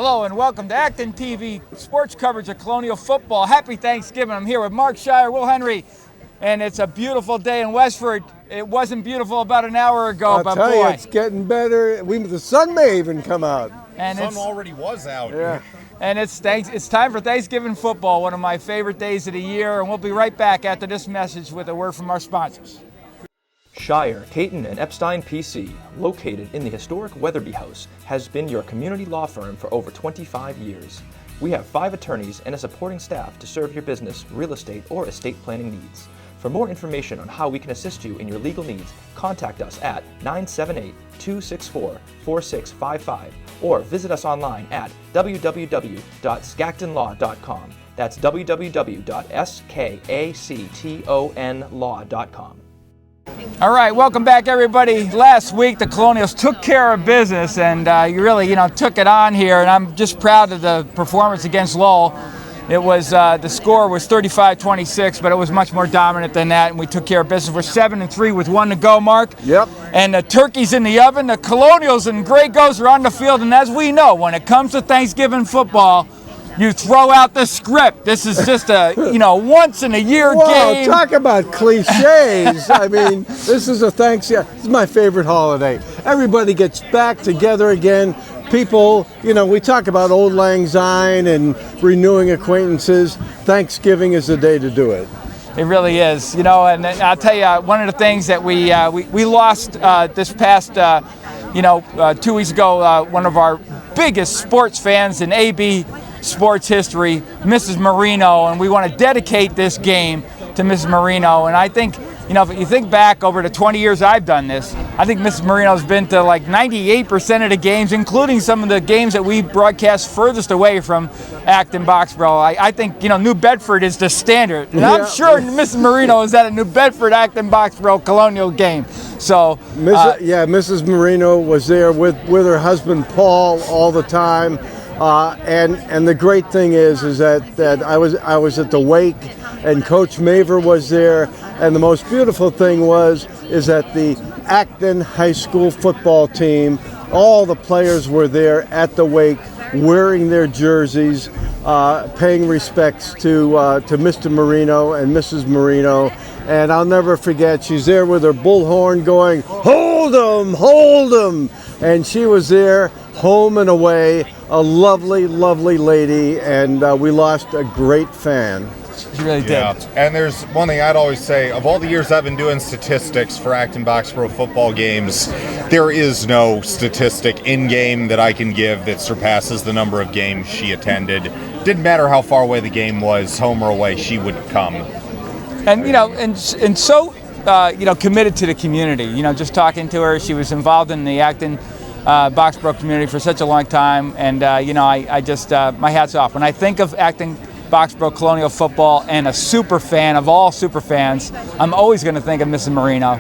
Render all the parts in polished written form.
Hello and welcome to ActonTV sports coverage of Colonial football. Happy Thanksgiving. I'm here with Mark Shire, Will Henry, and it's a beautiful day in Westford. It wasn't beautiful about an hour ago, but tell boy, you, it's getting better. The sun may even come out. And the sun already was out. Yeah. And it's time for Thanksgiving football, one of my favorite days of the year, and we'll be right back after this message with a word from our sponsors. Shire, Caton, and Epstein PC, located in the historic Weatherby House, has been your community law firm for over 25 years. We have 5 attorneys and a supporting staff to serve your business, real estate, or estate planning needs. For more information on how we can assist you in your legal needs, contact us at 978-264-4655 or visit us online at www.skactonlaw.com. That's www.skactonlaw.com. All right, welcome back, everybody. Last week, the Colonials took care of business, and you really, took it on here. And I'm just proud of the performance against Lowell. It was the score was 35-26, but it was much more dominant than that, and we took care of business. We're 7-3 with 1 to go, Mark. Yep. And the turkey's in the oven. The Colonials and Grey Ghosts are on the field, and as we know, when it comes to Thanksgiving football, you throw out the script. This is just a, once in a year game. Talk about cliches. I mean, this is This is my favorite holiday. Everybody gets back together again. People, we talk about Old Lang Syne and renewing acquaintances. Thanksgiving is the day to do it. It really is, and I'll tell you, one of the things that we lost this past, 2 weeks ago, one of our biggest sports fans in AB sports history, Mrs. Marino, and we want to dedicate this game to Mrs. Marino. And I think, if you think back over the 20 years I've done this, I think Mrs. Marino's been to like 98% of the games, including some of the games that we broadcast furthest away from Acton Boxborough. I think, New Bedford is the standard. And I'm sure Mrs. Marino is at a New Bedford Acton Boxborough Colonial game. So, Mrs. Marino was there with her husband Paul all the time. And the great thing is that I was at the wake, and Coach Maver was there, and the most beautiful thing is that the Acton High School football team, all the players were there at the wake, wearing their jerseys, paying respects to Mr. Marino and Mrs. Marino. And I'll never forget, she's there with her bullhorn going, "Hold 'em, hold 'em!" And she was there, home and away, a lovely, lovely lady, and we lost a great fan. She really did. Yeah. And there's one thing I'd always say, of all the years I've been doing statistics for Acton Boxborough football games, there is no statistic in-game that I can give that surpasses the number of games she attended. Didn't matter how far away the game was, home or away, she would come. And, and so, committed to the community. Just talking to her, she was involved in the Acton Boxborough community for such a long time, and I just my hat's off. When I think of Acton Boxborough Colonial football and a super fan of all super fans, I'm always going to think of Mrs. Marino.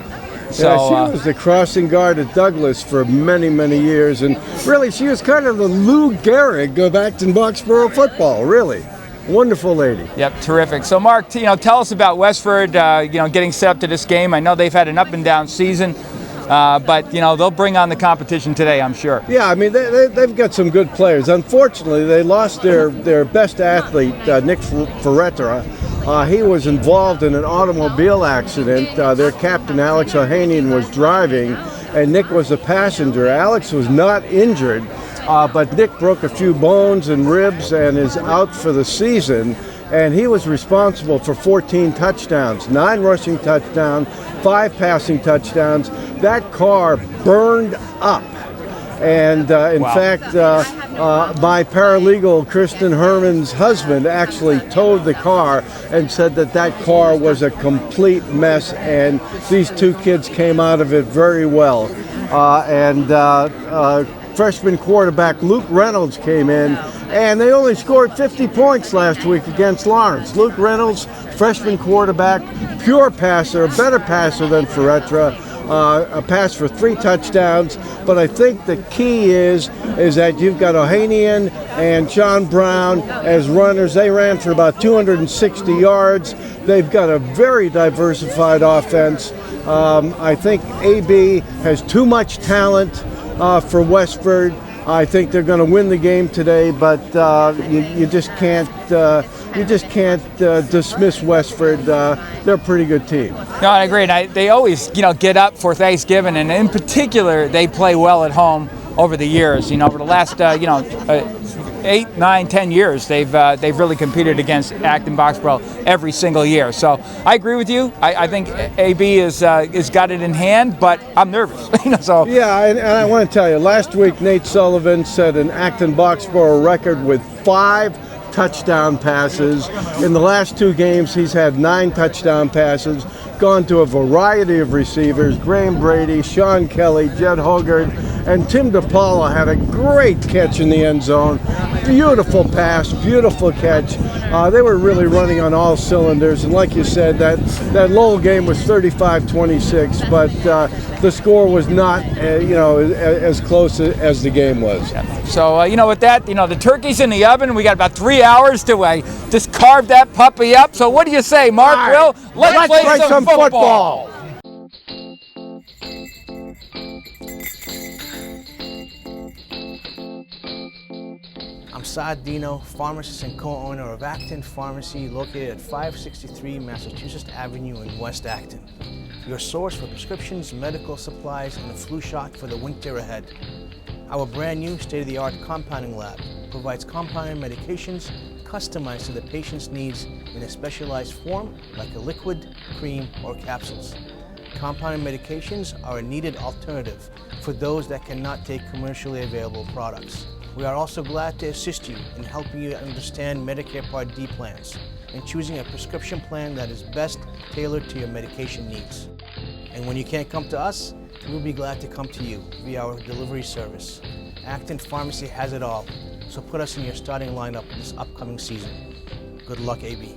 So, she was the crossing guard at Douglas for many, many years, and really she was kind of the Lou Gehrig of Acton Boxborough football, really. Wonderful lady. Yep, terrific. So Mark, tell us about Westford, getting set up to this game. I know they've had an up and down season. But they'll bring on the competition today, I'm sure. Yeah, I mean they've got some good players. Unfortunately, they lost their best athlete, Nick Ferretra. He was involved in an automobile accident. Their captain, Alex Ohanian, was driving, and Nick was a passenger. Alex was not injured, but Nick broke a few bones and ribs and is out for the season. And he was responsible for 14 touchdowns, 9 rushing touchdowns, 5 passing touchdowns. That car burned up. And in fact, my paralegal, Kristen Herman's husband, actually towed the car and said that car was a complete mess, and these 2 kids came out of it very well. Freshman quarterback Luke Reynolds came in, and they only scored 50 points last week against Lawrence. Luke Reynolds, freshman quarterback, pure passer, a better passer than Ferretra, a pass for 3 touchdowns. But I think the key is that you've got Ohanian and John Brown as runners. They ran for about 260 yards. They've got a very diversified offense. I think AB has too much talent for Westford. I think they're going to win the game today, but you just can't dismiss Westford. They're a pretty good team. No, I agree. And they always, get up for Thanksgiving, and in particular, they play well at home over the years. Over the last, 8, 9, 10 years, they've really competed against Acton Boxborough every single year. So I agree with you. I think AB is got it in hand, but I'm nervous. So yeah, and I want to tell you, last week Nate Sullivan set an Acton Boxborough record with 5 touchdown passes. In the last 2 games, he's had 9 touchdown passes, gone to a variety of receivers. Graham Brady, Sean Kelly, Jed Hoggard, and Tim DePaula had a great catch in the end zone. Beautiful pass, beautiful catch. They were really running on all cylinders, and like you said, that Lowell game was 35-26, but the score was not, as close as the game was. So, with that, the turkey's in the oven. We got about 3 hours to just carve that puppy up. So what do you say, Mark? Right. Will? Let's play some football. I'm Saad Dino, pharmacist and co-owner of Acton Pharmacy, located at 563 Massachusetts Avenue in West Acton. Your source for prescriptions, medical supplies, and a flu shot for the winter ahead. Our brand new state-of-the-art compounding lab provides compounded medications customized to the patient's needs in a specialized form like a liquid, cream, or capsules. Compounded medications are a needed alternative for those that cannot take commercially available products. We are also glad to assist you in helping you understand Medicare Part D plans and choosing a prescription plan that is best tailored to your medication needs. And when you can't come to us, we'll be glad to come to you via our delivery service. Acton Pharmacy has it all, so put us in your starting lineup this upcoming season. Good luck, AB.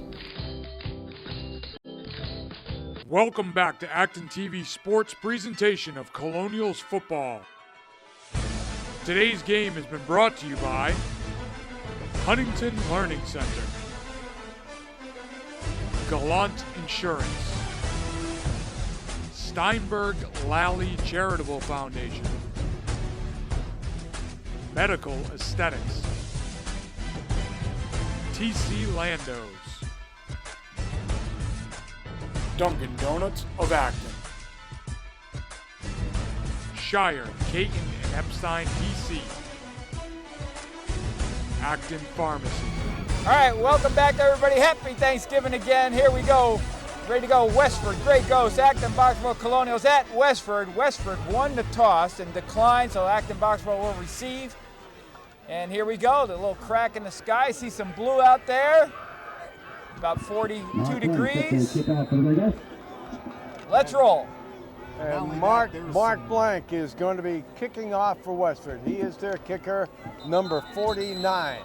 Welcome back to ActonTV Sports presentation of Colonials football. Today's game has been brought to you by Huntington Learning Center, Gallant Insurance, Steinberg Lally Charitable Foundation, Medical Aesthetics, TC Landos, Dunkin' Donuts of Acton, Shire, Caton, and Epstein, PC, Acton Pharmacy. All right, welcome back, everybody. Happy Thanksgiving again. Here we go. Ready to go. Westford, Great Ghost, Acton Boxborough Colonials at Westford. Westford won the toss and declined, so Acton Boxborough will receive. And here we go. The little crack in the sky. See some blue out there. About 42 degrees. Let's roll. And Mark Blank is going to be kicking off for Westford. He is their kicker, number 49.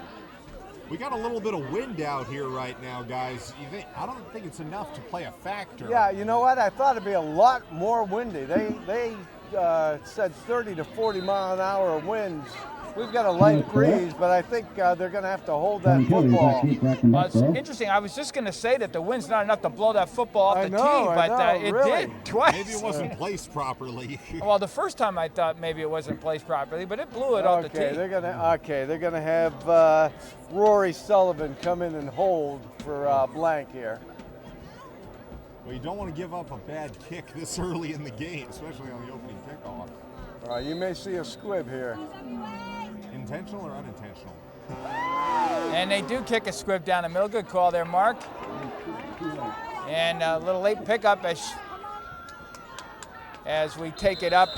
We got a little bit of wind out here right now, guys. I don't think it's enough to play a factor. Yeah, you know what? I thought it'd be a lot more windy. They said 30 to 40 mile an hour winds. We've got a light breeze, but I think they're going to have to hold that football. It's interesting. I was just going to say that the wind's not enough to blow that football off the tee, but it did twice. Maybe it wasn't placed properly. Well, the first time I thought maybe it wasn't placed properly, but it blew it off the tee. They're going to have Rory Sullivan come in and hold for Blank here. Well, you don't want to give up a bad kick this early in the game, especially on the opening kickoff. All right, you may see a squib here. Intentional or unintentional? And they do kick a squib down the middle. Good call there, Mark. And a little late pickup as we take it up.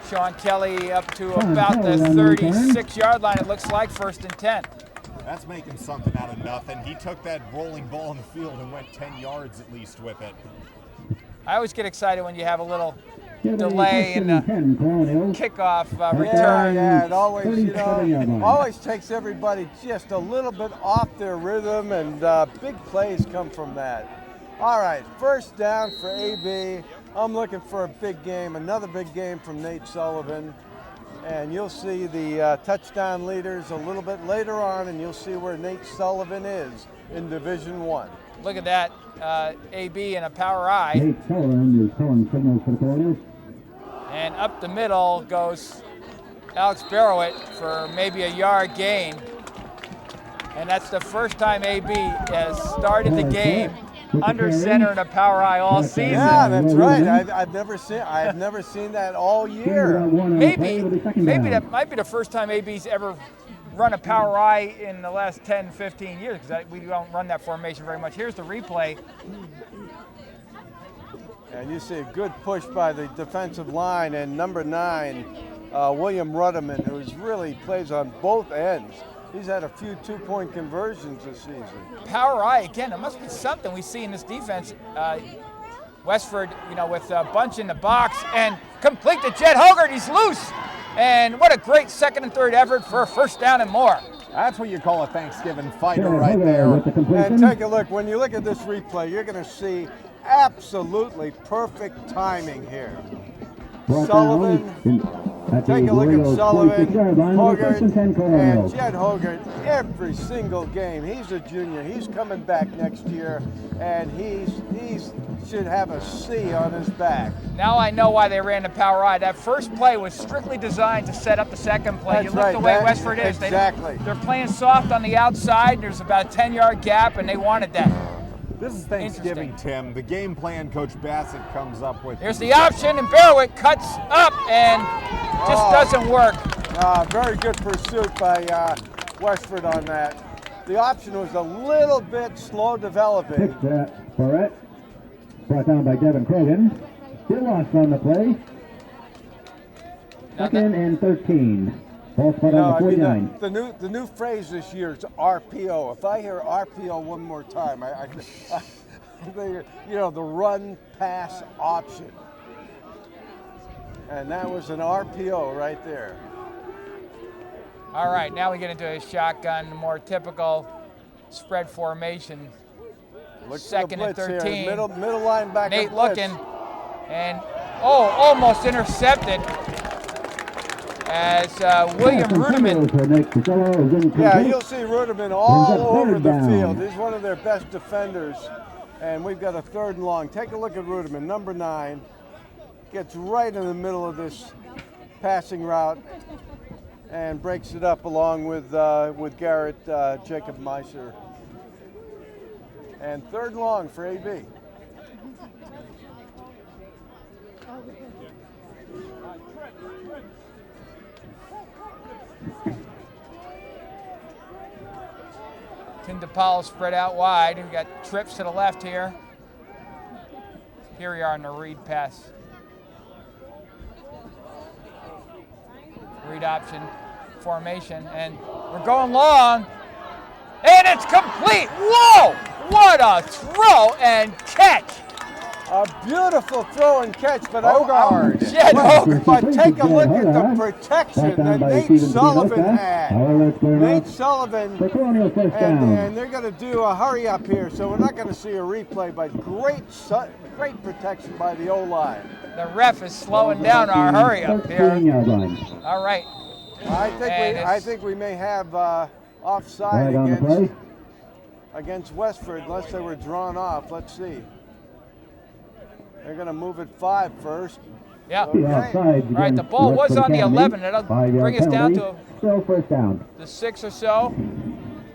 Sean Kelly up to about the 36-yard line, it looks like, 1st and 10. That's making something out of nothing. He took that rolling ball in the field and went 10 yards at least with it. I always get excited when you have a little delay in the kickoff return. Yeah, it always, always takes everybody just a little bit off their rhythm, and big plays come from that. All right, 1st down for AB. I'm looking for a big game, another big game from Nate Sullivan. And you'll see the touchdown leaders a little bit later on, and you'll see where Nate Sullivan is in Division I. Look at that, AB in a power I. Nate Sullivan is calling signals for the Colonials. And up the middle goes Alex Barrowett for maybe a yard gain. And that's the first time AB has started the game under center in a power I all season. Yeah, that's right. I've never seen that all year. Maybe that might be the first time AB's ever run a power I in the last 10, 15 years, because we don't run that formation very much. Here's the replay. And you see a good push by the defensive line, and number 9, William Rudderman, who's really plays on both ends. He's had a few two-point conversions this season. Power I, again, there must be something we see in this defense. Westford, with a bunch in the box, and complete to Jed Hogarth, he's loose. And what a great second and third effort for a first down and more. That's what you call a Thanksgiving fighter right there. And take a look. When you look at this replay, you're going to see absolutely perfect timing here. Sullivan, take a look at Sullivan, Hogarth, and Jed Hogarth every single game. He's a junior. He's coming back next year, and he should have a C on his back. Now I know why they ran the power I. That first play was strictly designed to set up the second play. That's you look right. the way Westford is. Exactly. They're playing soft on the outside. There's about a 10-yard gap, and they wanted that. This is Thanksgiving, Tim. The game plan Coach Bassett comes up with. Here's the option, and Barrowett cuts up and just doesn't work. Very good pursuit by Westford on that. The option was a little bit slow developing. Barrett, brought down by Devin Krogan. Still lost on the play. Second and 13. Ball spot on the 49. The new phrase this year is RPO. If I hear RPO one more time, I think, the run pass option. And that was an RPO right there. All right, now we get into a shotgun, more typical spread formation. Second and 13. Here. Middle linebacker. Nate blitz. looking, and almost intercepted as William Ruderman. Yeah, you'll see Ruderman all over the field. He's one of their best defenders, and we've got a third and long. Take a look at Ruderman, number 9, gets right in the middle of this passing route and breaks it up along with Garrett Jacob Meiser. And third and long for AB. Tim DePaul spread out wide. We've got trips to the left here. Here we are in the read pass. Read option formation, and we're going long, and it's complete. Whoa! What a throw and catch! A beautiful throw and catch, but Hogarth. But take a look at the protection that Nate Sullivan had. Nate Sullivan, and they're going to do a hurry up here, so we're not going to see a replay, but great protection by the O-line. The ref is slowing down our hurry up here. All right. I think we may have offside against Westford unless they were drawn off. Let's see. They're going to move it 5 first. Yeah. Okay. All right, the ball was on the 11. That'll bring us down to first down. The 6 or so.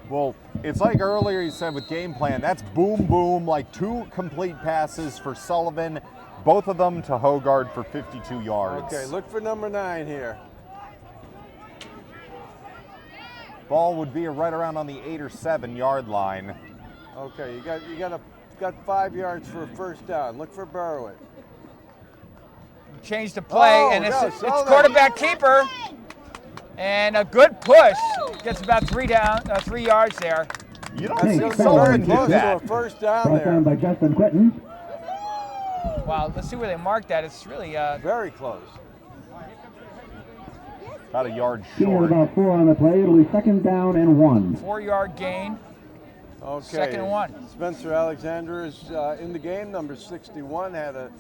Well, it's like earlier you said with game plan. That's boom, boom, like 2 complete passes for Sullivan, both of them to Hogarth for 52 yards. Okay, look for number 9 here. Ball would be right around on the 8 or 7 yard line. Okay, you got 5 yards for a first down. Look for Barrowett. Change the play, and it's quarterback keeper, and a good push. Gets about 3 yards there. You don't see Sullivan do that. To a first down there. By Justin Quinton. Wow, let's see where they marked that. It's really very close. About a yard Senior short. about 4 on the play. It'll be second down and 1. 4-yard gain. Okay. Second and 1. Spencer Alexander is in the game. Number 61 had a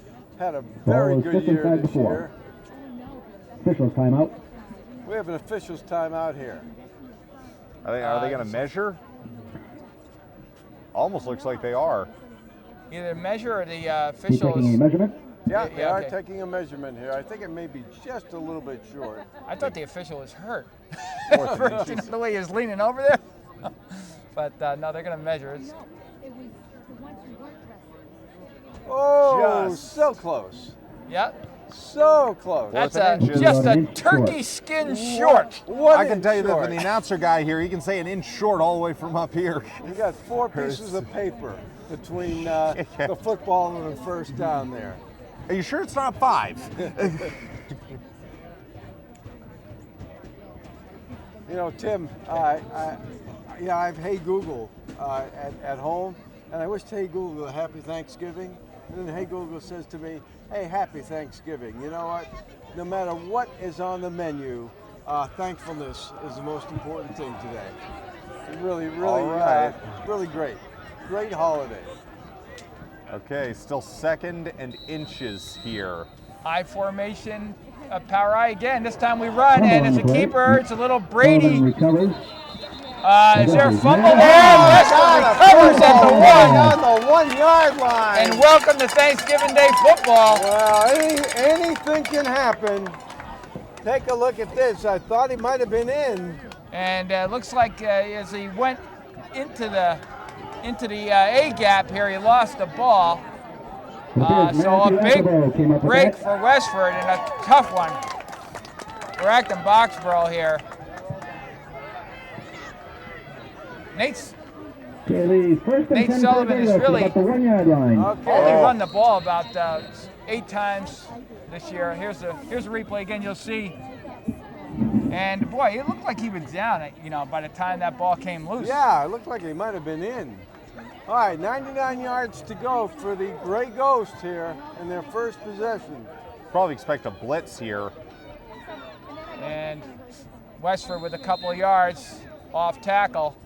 very good year this year. Officials timeout. We have an officials timeout here. Are they going to measure? Almost looks like they are. Either measure or the He's taking a officials. measurement. Yeah, they are okay. taking a measurement here. I think it may be just a little bit short. I thought the official was hurt. 4 You inches. know, the way he was leaning over there. But no, they're going to measure it. Oh, Just. so close. Yep. So close. That's inches. just a turkey skin short. One I can tell you that short. from the announcer guy here, he can say an inch short all the way from up here. You got 4 pieces of paper between the football and the first down there. Are you sure it's not 5? You know, Tim, I have Hey Google at home, and I wish Hey Google a happy Thanksgiving. And then Hey Google says to me, hey, happy Thanksgiving. You know what? No matter what is on the menu, thankfulness is the most important thing today. Really, All right. really great. Great holiday. Okay, still 2nd and inches here. I formation, power I again. This time we run, and it's a keeper. It's a little Brady. Recovers. Is there a fumble there? Westford recovers at the 1. On the 1 yard line. And welcome to Thanksgiving Day football. Well, anything can happen. Take a look at this. I thought he might have been in. And looks like as he went into the A gap here, he lost the ball. So a big break for Westford and a tough one for Acton Boxborough here. Nate Sullivan has really the 1 yard line. only run the ball about 8 times this year. Here's a replay again. You'll see. And boy, it looked like he was down. You know, by the time that ball came loose. Yeah, it looked like he might have been in. All right, 99 yards to go for the Gray Ghost here in their first possession. Probably expect a blitz here. And Westford with a couple of yards off tackle.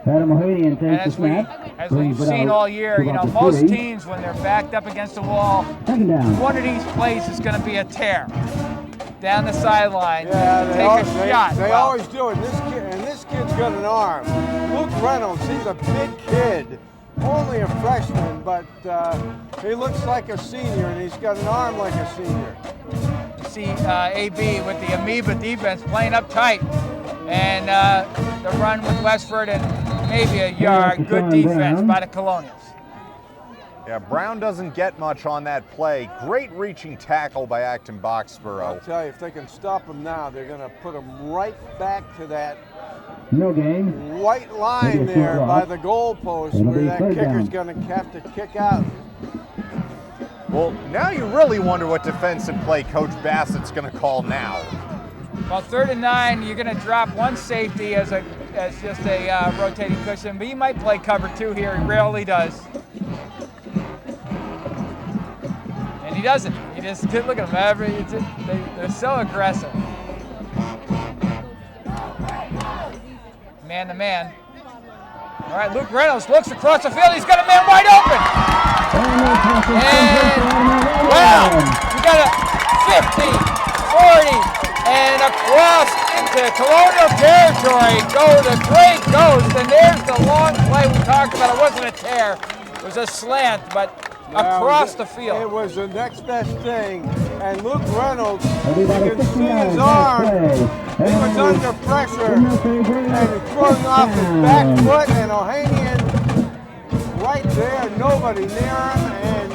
Adam Mahoney And as we've seen all year, you know, most teams when they're backed up against the wall, one of these plays is going to be a tear down the sideline. Take a shot. They always do it. And this kid's got an arm. Luke Reynolds, he's a big kid, only a freshman, but he looks like a senior, and he's got an arm like a senior. You see AB with the amoeba defense playing up tight, and the run with Westford and maybe a yard. Good defense by the Colonials. Yeah, Brown doesn't get much on that play. Great reaching tackle by Acton I'll Boxborough. tell you, if they can stop him now, they're going to put him right back to that No gain. white line there by the goalpost It'll where be that third kicker's down. going to have to kick out. Well, now you really wonder what defensive play Coach Bassett's going to call now. Well, 3rd and 9, you're going to drop one safety as just a rotating cushion, but he might play cover 2 here. He rarely does. And he doesn't. He just look at them. They're so aggressive. Man to man. All right, Luke Reynolds looks across the field. He's got a man wide open. And wow, you got a 50, 40, and across into Colonial territory go the Gray Ghost. And there's the long play we talked about. It wasn't a tear. It was a slant, but across the field. It was the next best thing. And Luke Reynolds, you can see his arm. He was under pressure and throwing off his back foot, and Ohanian right there, nobody near him, and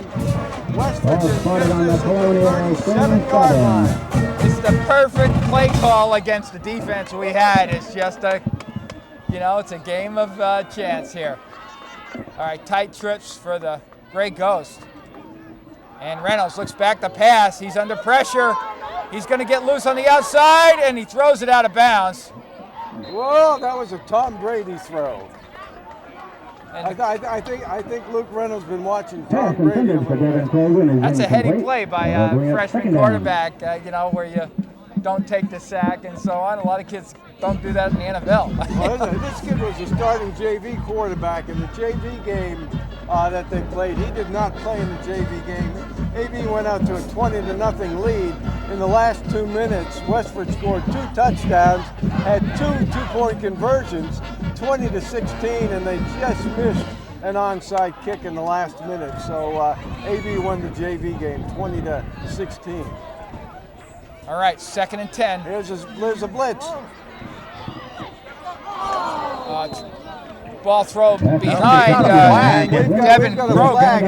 Westford just missed this at the 37-yard line. It's the perfect play call against the defense we had. It's just it's a game of chance here. All right, tight trips for the Gray Ghost. And Reynolds looks back to pass. He's under pressure. He's going to get loose on the outside, and he throws it out of bounds. Whoa, that was a Tom Brady throw. And I think Luke Reynolds been watching Tom Brady. that's a heady play by a freshman quarterback, where you don't take the sack and so on. A lot of kids don't do that in the NFL. Well, this kid was a starting JV quarterback in the JV game that they played. He did not play in the JV game. AB went out to a 20-0 lead. In the last 2 minutes, Westford scored 2 touchdowns, had 2 two-point conversions, 20-16, and they just missed an onside kick in the last minute. So AB won the JV game 20-16. All right, 2nd and 10. There's a blitz. Ball throw behind We've got Devin a Brogan. flag.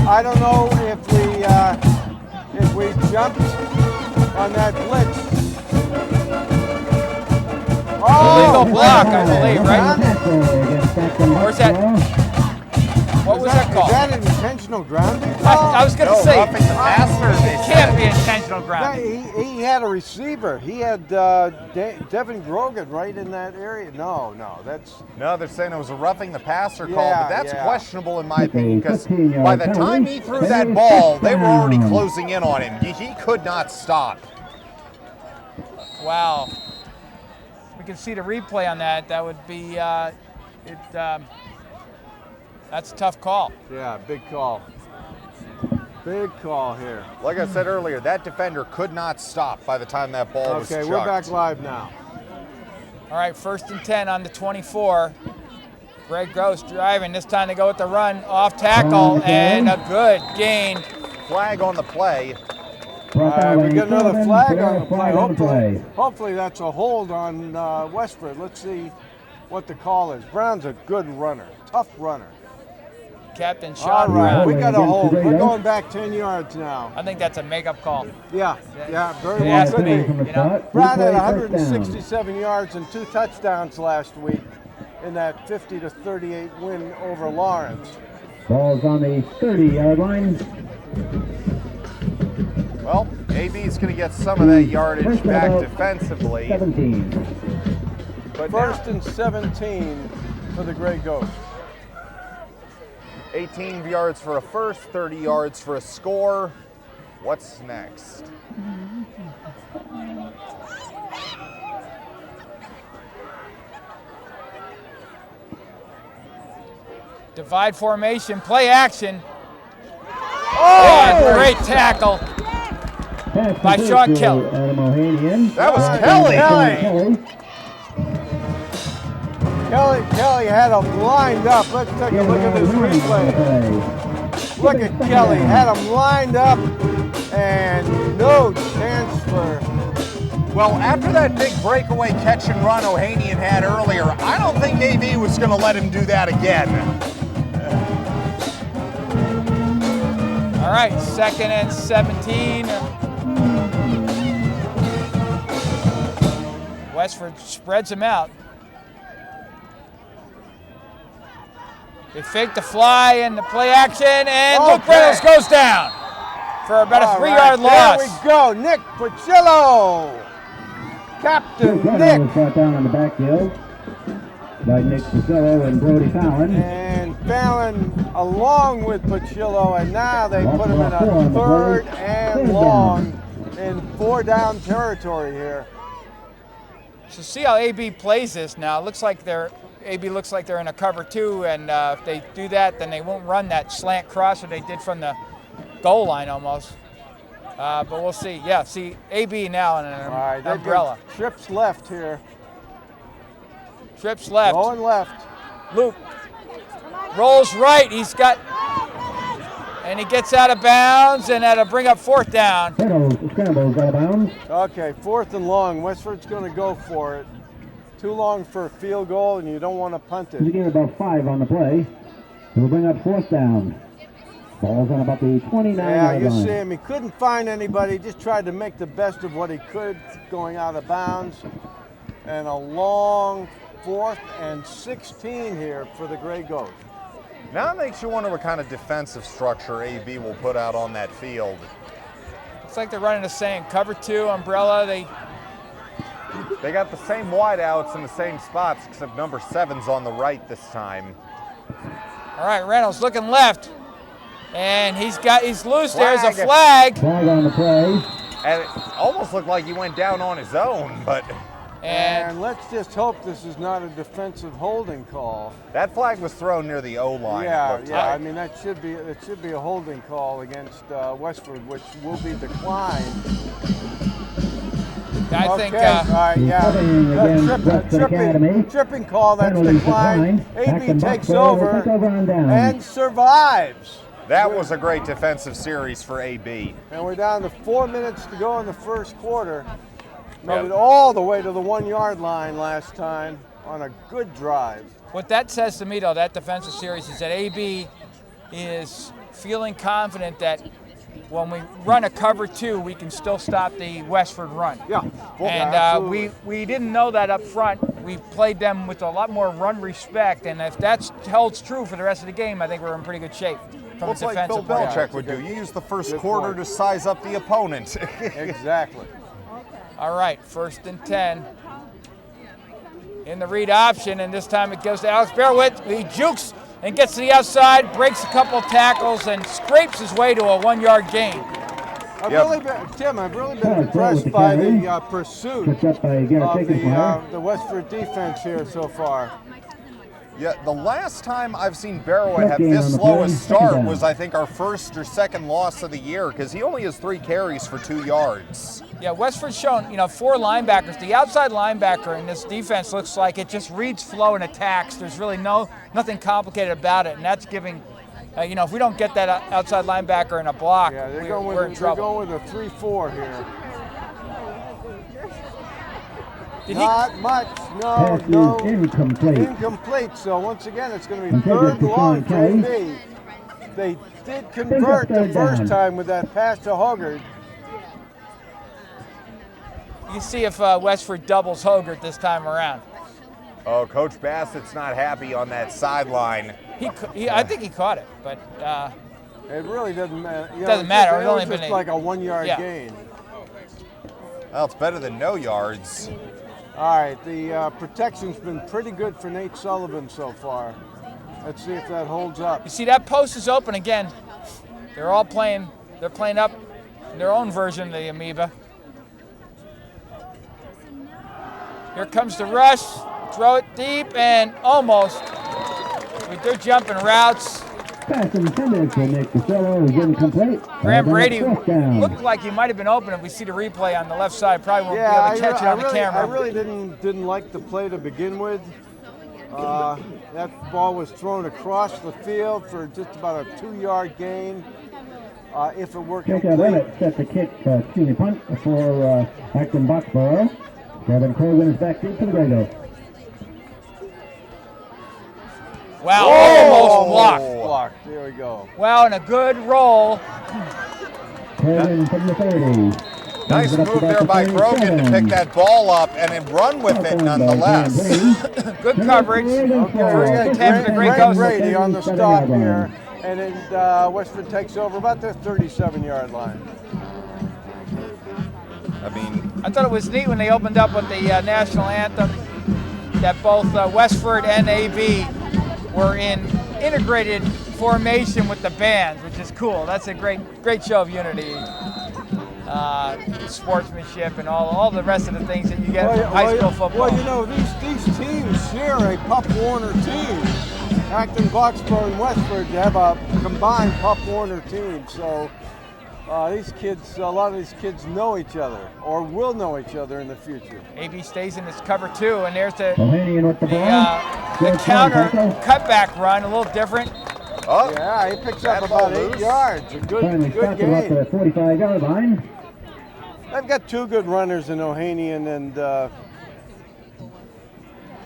I don't know if we jumped on that blitz. Illegal block, I believe, right? Where's that? What was that called? Is that intentional grounding? I was going to say, roughing the passer, they it can't be intentional grounding. He had a receiver. He had Devin Grogan right in that area. No, that's... No, they're saying it was a roughing the passer call, Yeah, but that's yeah. questionable in my opinion because by the time he threw that ball, they were already closing in on him. He could not stop. Wow. We can see the replay on that. That would be, that's a tough call. Yeah, big call. Big call here. Like I said earlier, that defender could not stop by the time that ball was chucked. Okay, we're back live now. All right, 1st and 10 on the 24. Greg Gross driving. This time they go with the run off tackle and a good gain. Flag on the play. All right, we got another flag on the play. Hopefully that's a hold on Westford. Let's see what the call is. Brown's a good runner, tough runner. Captain All Sean right, Brown. we got a hold. We're going back 10 yards now. I think that's a makeup call. Yeah, very It well has to could be. be. You know? Brown had 167 yards and 2 touchdowns last week in that 50-38 win over Lawrence. Ball's on the 30-yard line. Well, AB is going to get some of that yardage back defensively. 17. But 1st and 17 for the Grey Ghost. 18 yards for a first, 30 yards for a score. What's next? Divide formation, play action. Oh, great tackle by Sean Kelly. That was Kelly. Kelly had him lined up. Let's take a look at this replay. Look at Kelly, had him lined up and no chance for... Well, after that big breakaway catch and run Ohanian had earlier, I don't think AB was going to let him do that again. All right, 2nd and 17. Westford spreads him out. They fake the fly and the play action, and Luke Reynolds goes down for about a 3-yard loss. There we go, Nick Pacillo. Captain Nick. Brought down on the backfield by Nick Pacillo and Brody Fallon. And Fallon along with Pacillo, and now they put him in a 3rd and long in 4-down territory here. So see how AB plays this now. It looks like AB looks like they're in a cover 2, and if they do that, then they won't run that slant cross that they did from the goal line almost. But we'll see. Yeah, see AB now in an umbrella. Trips left here. Trips left. Going left. Luke rolls right. And he gets out of bounds, and that'll bring up 4th down. Scrambles out of bounds. Okay, 4th and long. Westford's going to go for it. Too long for a field goal, and you don't want to punt it. We get about 5 on the play. We'll bring up 4th down. Ball's on about the 29 Yeah, yard you line. see him. He couldn't find anybody. Just tried to make the best of what he could going out of bounds. And a long 4th and 16 here for the Grey Ghost. Now it makes you wonder what kind of defensive structure AB will put out on that field. Looks like they're running the same cover 2 umbrella. They got the same wideouts in the same spots, except number 7's on the right this time. All right, Reynolds looking left, and he's loose. There's a flag. Flag on the play. And it almost looked like he went down on his own, but... And let's just hope this is not a defensive holding call. That flag was thrown near the O-line. Yeah. I mean, it should be a holding call against Westford, which will be declined. I think all right, yeah. Tripping call, that's declined. AB takes over and survives. That was a great defensive series for AB. And we're down to 4 minutes to go in the first quarter. Made it all the way to the 1 yard line last time on a good drive. what that says to me, though, that defensive series, is that AB is feeling confident that when we run a cover 2, we can still stop the Westford run. Yeah. And we didn't know that up front. We played them with a lot more run respect, and if that holds true for the rest of the game, I think we're in pretty good shape from a defensive Bill point. Belichick would do. You use the first quarter to size up the opponent. Exactly. All right, 1st and 10. In the read option, and this time it goes to Alex Bearwit. He jukes and gets to the outside, breaks a couple tackles, and scrapes his way to a 1 yard gain. I've really been impressed by the pursuit of the Westford defense here so far. Yeah, the last time I've seen Barrowhead have this slow a start was, I think, our first or second loss of the year, because he only has 3 carries for 2 yards. Yeah, Westford's shown, 4 linebackers. The outside linebacker in this defense looks like it just reads flow and attacks. There's really nothing complicated about it, and that's giving, if we don't get that outside linebacker in a block, we're in trouble. They're going with a 3-4 here. Not much. No. Incomplete. So once again, it's going to be 3rd long for AB. They did convert the first time with that pass to Hoggard. You see if Westford doubles Hoggard this time around. Oh, Coach Bassett's not happy on that sideline. I think he caught it, but it really doesn't matter. It doesn't matter. It was just like a 1 yard gain. Well, it's better than no yards. All right, the protection's been pretty good for Nate Sullivan so far. Let's see if that holds up. You see that post is open again. They're all playing. They're playing up their own version of the amoeba. Here comes the rush. Throw it deep and almost. They're jumping routes. Pass intended for Nick Costello is incomplete. Graham Brady looked like he might have been open. If we see the replay on the left side, probably won't be able to catch it on the camera. I really didn't like the play to begin with. That ball was thrown across the field for just about a 2 yard gain. If it were complete. Set the kick, punt for Acton Boxborough. Kevin Krogan is back deep for the Grego. Wow, almost blocked. There we go. Wow, and a good roll. Krogan from the 30. Nice move there by Krogan to pick that ball up and then run with it nonetheless. Good coverage. Graham Brady on the stop here. And then Westford takes over about the 37-yard line. I thought it was neat when they opened up with the national anthem that both Westford and AB were in integrated formation with the bands, which is cool. That's a great show of unity, sportsmanship, and all the rest of the things that you get from high school football. Well, these teams share a Pup Warner team. Acton, Boxborough, and Westford have a combined Pup Warner team. So a lot of these kids know each other or will know each other in the future. AB stays in this cover 2, and there's the counter cutback run, a little different. Oh, yeah, he picks up about 8 yards. A good gain. The 45-yard line. They've got 2 good runners in Ohanian and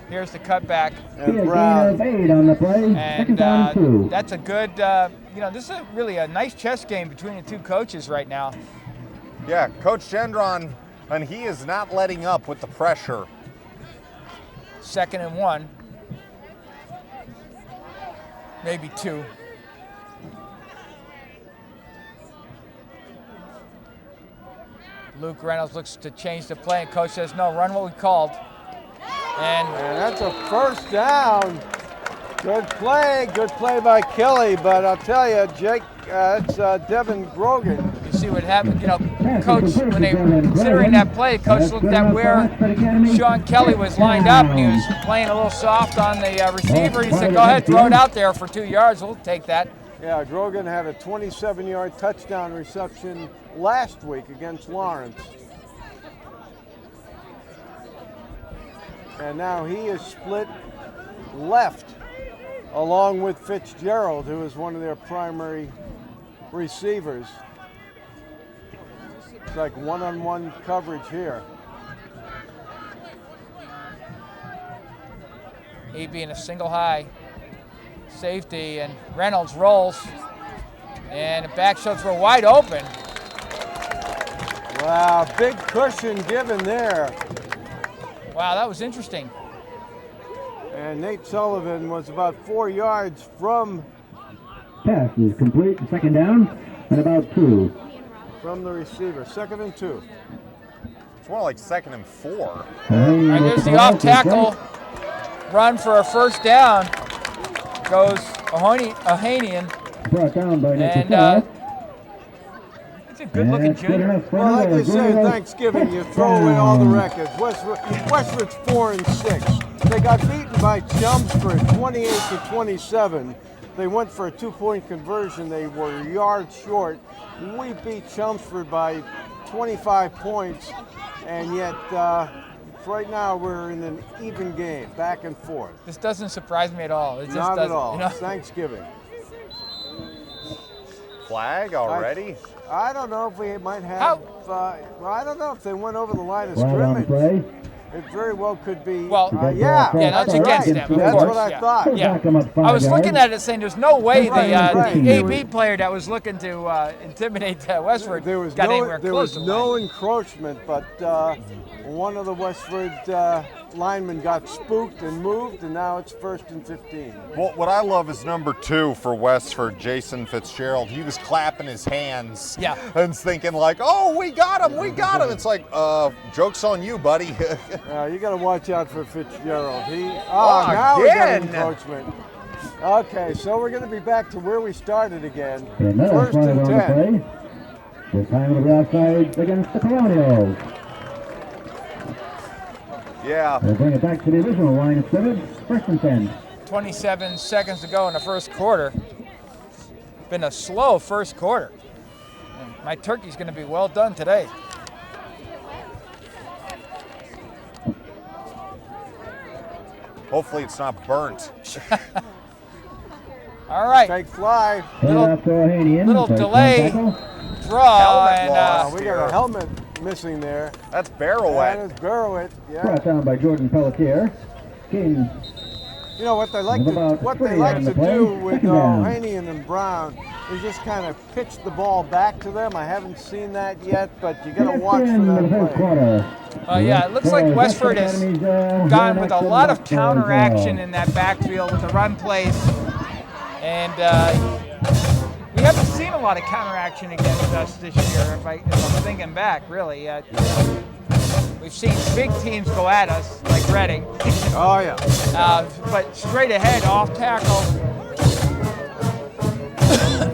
here's the cutback. And Brown. 8 on the play. And that's a good, this is really a nice chess game between the 2 coaches right now. Yeah, Coach Gendron, and he is not letting up with the pressure. 2nd and 1. Maybe 2. Luke Reynolds looks to change the play, and coach says, no, run what we called. And that's a first down. Good play by Kelly, but I'll tell you, Jake, it's Devin Grogan. You see what happened, Coach, when they were considering that play, Coach looked at where Sean Kelly was lined up, and he was playing a little soft on the receiver. He said, go ahead, throw it out there for 2 yards. We'll take that. Yeah, Grogan had a 27-yard touchdown reception last week against Lawrence. And now he is split left along with Fitzgerald, who is one of their primary receivers. It's like one-on-one coverage here. AB in a single high safety, and Reynolds rolls, and the back shots were wide open. Wow, big cushion given there. Wow, that was interesting. And Nate Sullivan was about 4 yards from Pass is complete. Second down and about 2. from the receiver. 2nd and 2. It's more like 2nd and 4. And there's the off tackle run for a first down. Goes Ohanian. Brought down by And it's a good-looking junior. Well, like they say at Thanksgiving, you throw away all the records. Westford's 4 and 6. They got beaten by Chelmsford 28-27. They went for a 2-point conversion. They were yards short. We beat Chelmsford by 25 points, and yet right now we're in an even game, back and forth. This doesn't surprise me at all. It just Not doesn't. at all. You know? It's Thanksgiving. Flag already? I don't know if we might have. I don't know if they went over the line of Right on scrimmage. play. It very well could be. Well, yeah, that's against them, of That's course. what I yeah. thought. Yeah. Back 'em up 5 I was looking yards. at it saying there's no way Right. the AB player that was looking to intimidate Westford There was got no, anywhere there close was to the no line. encroachment, but one of the Westford linemen got spooked and moved, and now it's 1st and 15. Well, what I love is number 2 for Westford, Jason Fitzgerald. He was clapping his hands and thinking like, oh, we got him, we got him. It's like, joke's on you, buddy. You got to watch out for Fitzgerald. Now we got again. encroachment. Okay, so we're going to be back to where we started again. Another 1st flag and on the 10. play. This time it'll be outside against the Colonials. Yeah. They'll bring it back to the original line of scrimmage. 1st and 10. 27 seconds to go in the first quarter. Been a slow first quarter. And my turkey's going to be well done today. Hopefully it's not burnt. All right. Fake fly. Little delay draw, and we got a helmet missing there. That's Barrowett. That is Barrowett. Yeah. Brought down by Jordan Pelletier. Gain. You know what they like to do with Ohanian and Brown is just kind of pitch the ball back to them. I haven't seen that yet, but you got to watch for that play. Yeah, it looks like Westford has gone with a lot of counter action in that backfield with the run plays, and we haven't seen a lot of counter action against us this year. If I'm thinking back, really, we've seen big teams go at us like Reading. Oh yeah. But straight ahead, off tackle.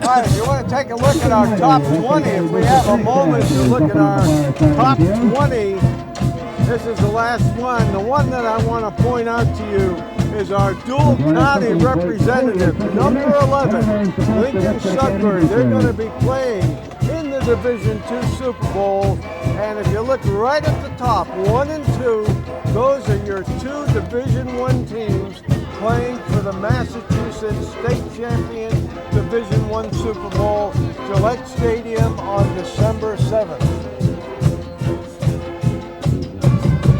All right, if you want to take a look at our top 20, if we have a moment to look at our top 20, this is the last one. The one that I want to point out to you is our dual county representative, number 11, Lincoln Sudbury. They're going to be playing in the Division II Super Bowl. And if you look right at the top, 1 and 2, those are your 2 Division I teams playing for the Massachusetts State Champion Division I Super Bowl, Gillette Stadium on December 7th.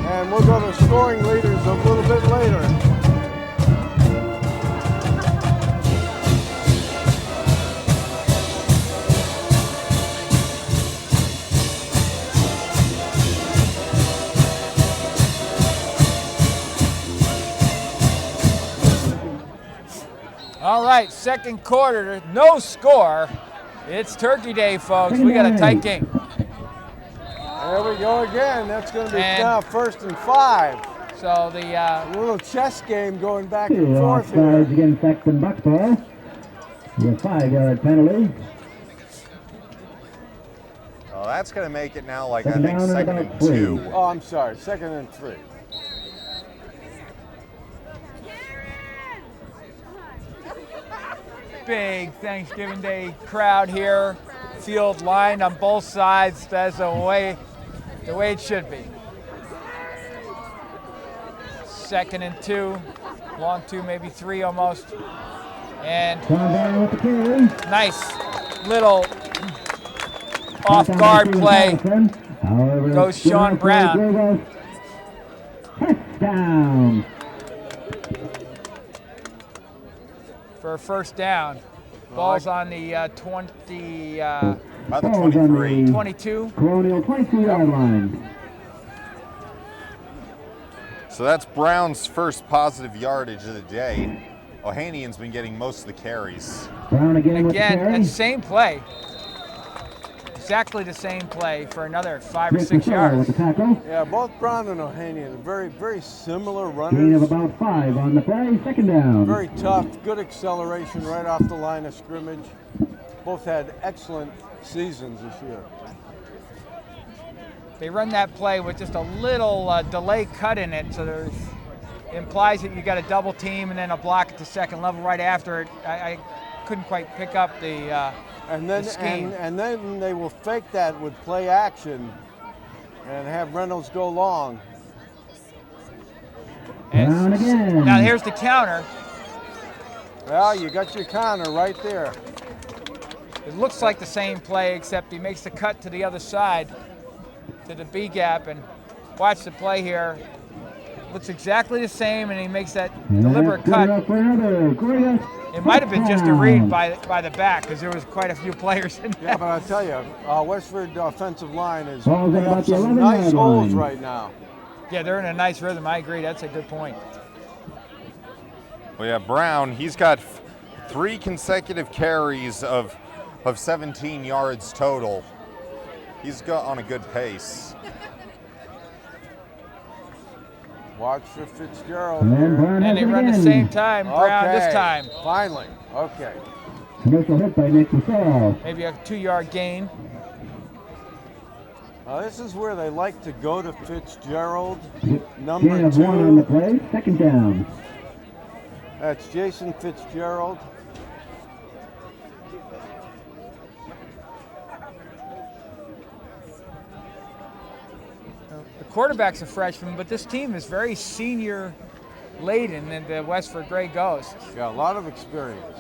And we'll go to scoring leaders a little bit later. All right, second quarter, no score. It's Turkey Day, folks. We got a tight game. There we go again. That's going to be now 1st and 5. So the little chess game going back and forth here. Against Acton Buckball. With a 5-yard penalty. Oh, that's going to make it now like I think 2nd and 2. Oh, I'm sorry, 2nd and 3. big Thanksgiving Day crowd here. Field lined on both sides. That's the way it should be. 2nd and 2, long 2, maybe 3 almost. And nice little off-guard play. Goes Sean Brown. Touchdown. For a first down. Ball's on the 20, About the 23. 22. Colonial 22-yard line. So that's Brown's first positive yardage of the day. Ohanian's been getting most of the carries. Brown again with the Again, carry. that same play. Exactly the same play for another 5 or 6 yards. With the tackle. Yeah, both Brown and Ohanian, very similar Gain runners. of about 5 on the play. Second down. Very tough, good acceleration right off the line of scrimmage. Both had excellent seasons this year. They run that play with just a little delay cut in it, so it implies that you got a double team and then a block at the second level right after it. I couldn't quite pick up the scheme. And then they will fake that with play action and have Reynolds go long. Brown again. Now here's the counter. Well, you got your counter right there. It looks like the same play, except he makes the cut to the other side, to the B gap, and watch the play here. Looks exactly the same, and he makes that deliberate cut. It might have been just a read by the back, because there was quite a few players in there. Yeah, but I'll tell you, Westford offensive line is Ball's they at about have the some 11-yard nice holes line. right now. Yeah, they're in a nice rhythm. I agree. That's a good point. Well, yeah, Brown, he's got 3 consecutive carries of 17 yards total. He's got on a good pace. Watch for Fitzgerald And here. Brown And has they it run the again. same time, Brown Okay, this time. finally. Okay. Commercial hit by Nick Purcell. Maybe a 2-yard gain. This is where they like to go to Fitzgerald. Gain Number of 1 on the 2. play. Second down. That's Jason Fitzgerald. The quarterback's a freshman, but this team is very senior laden in the Westford Grey Ghosts. Yeah, a lot of experience.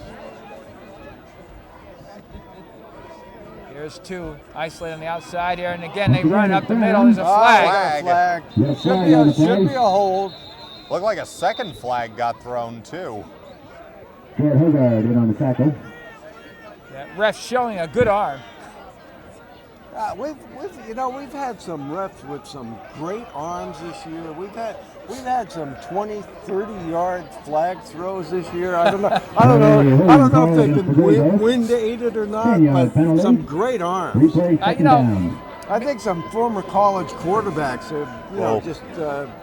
Here's 2 isolated on the outside here, and again they run up the middle. There's a flag. Flag. Flag. Yeah, flag on the play. Should be a hold. Looked like a second flag got thrown, too. Jared Hogard in on the tackle. That ref showing a good arm. We've had some refs with some great arms this year. We've had some 20, 30-yard flag throws this year. I don't know if they've been wind aided or not, 10-yard but penalty. some great arms. Replay second down. I think some former college quarterbacks have just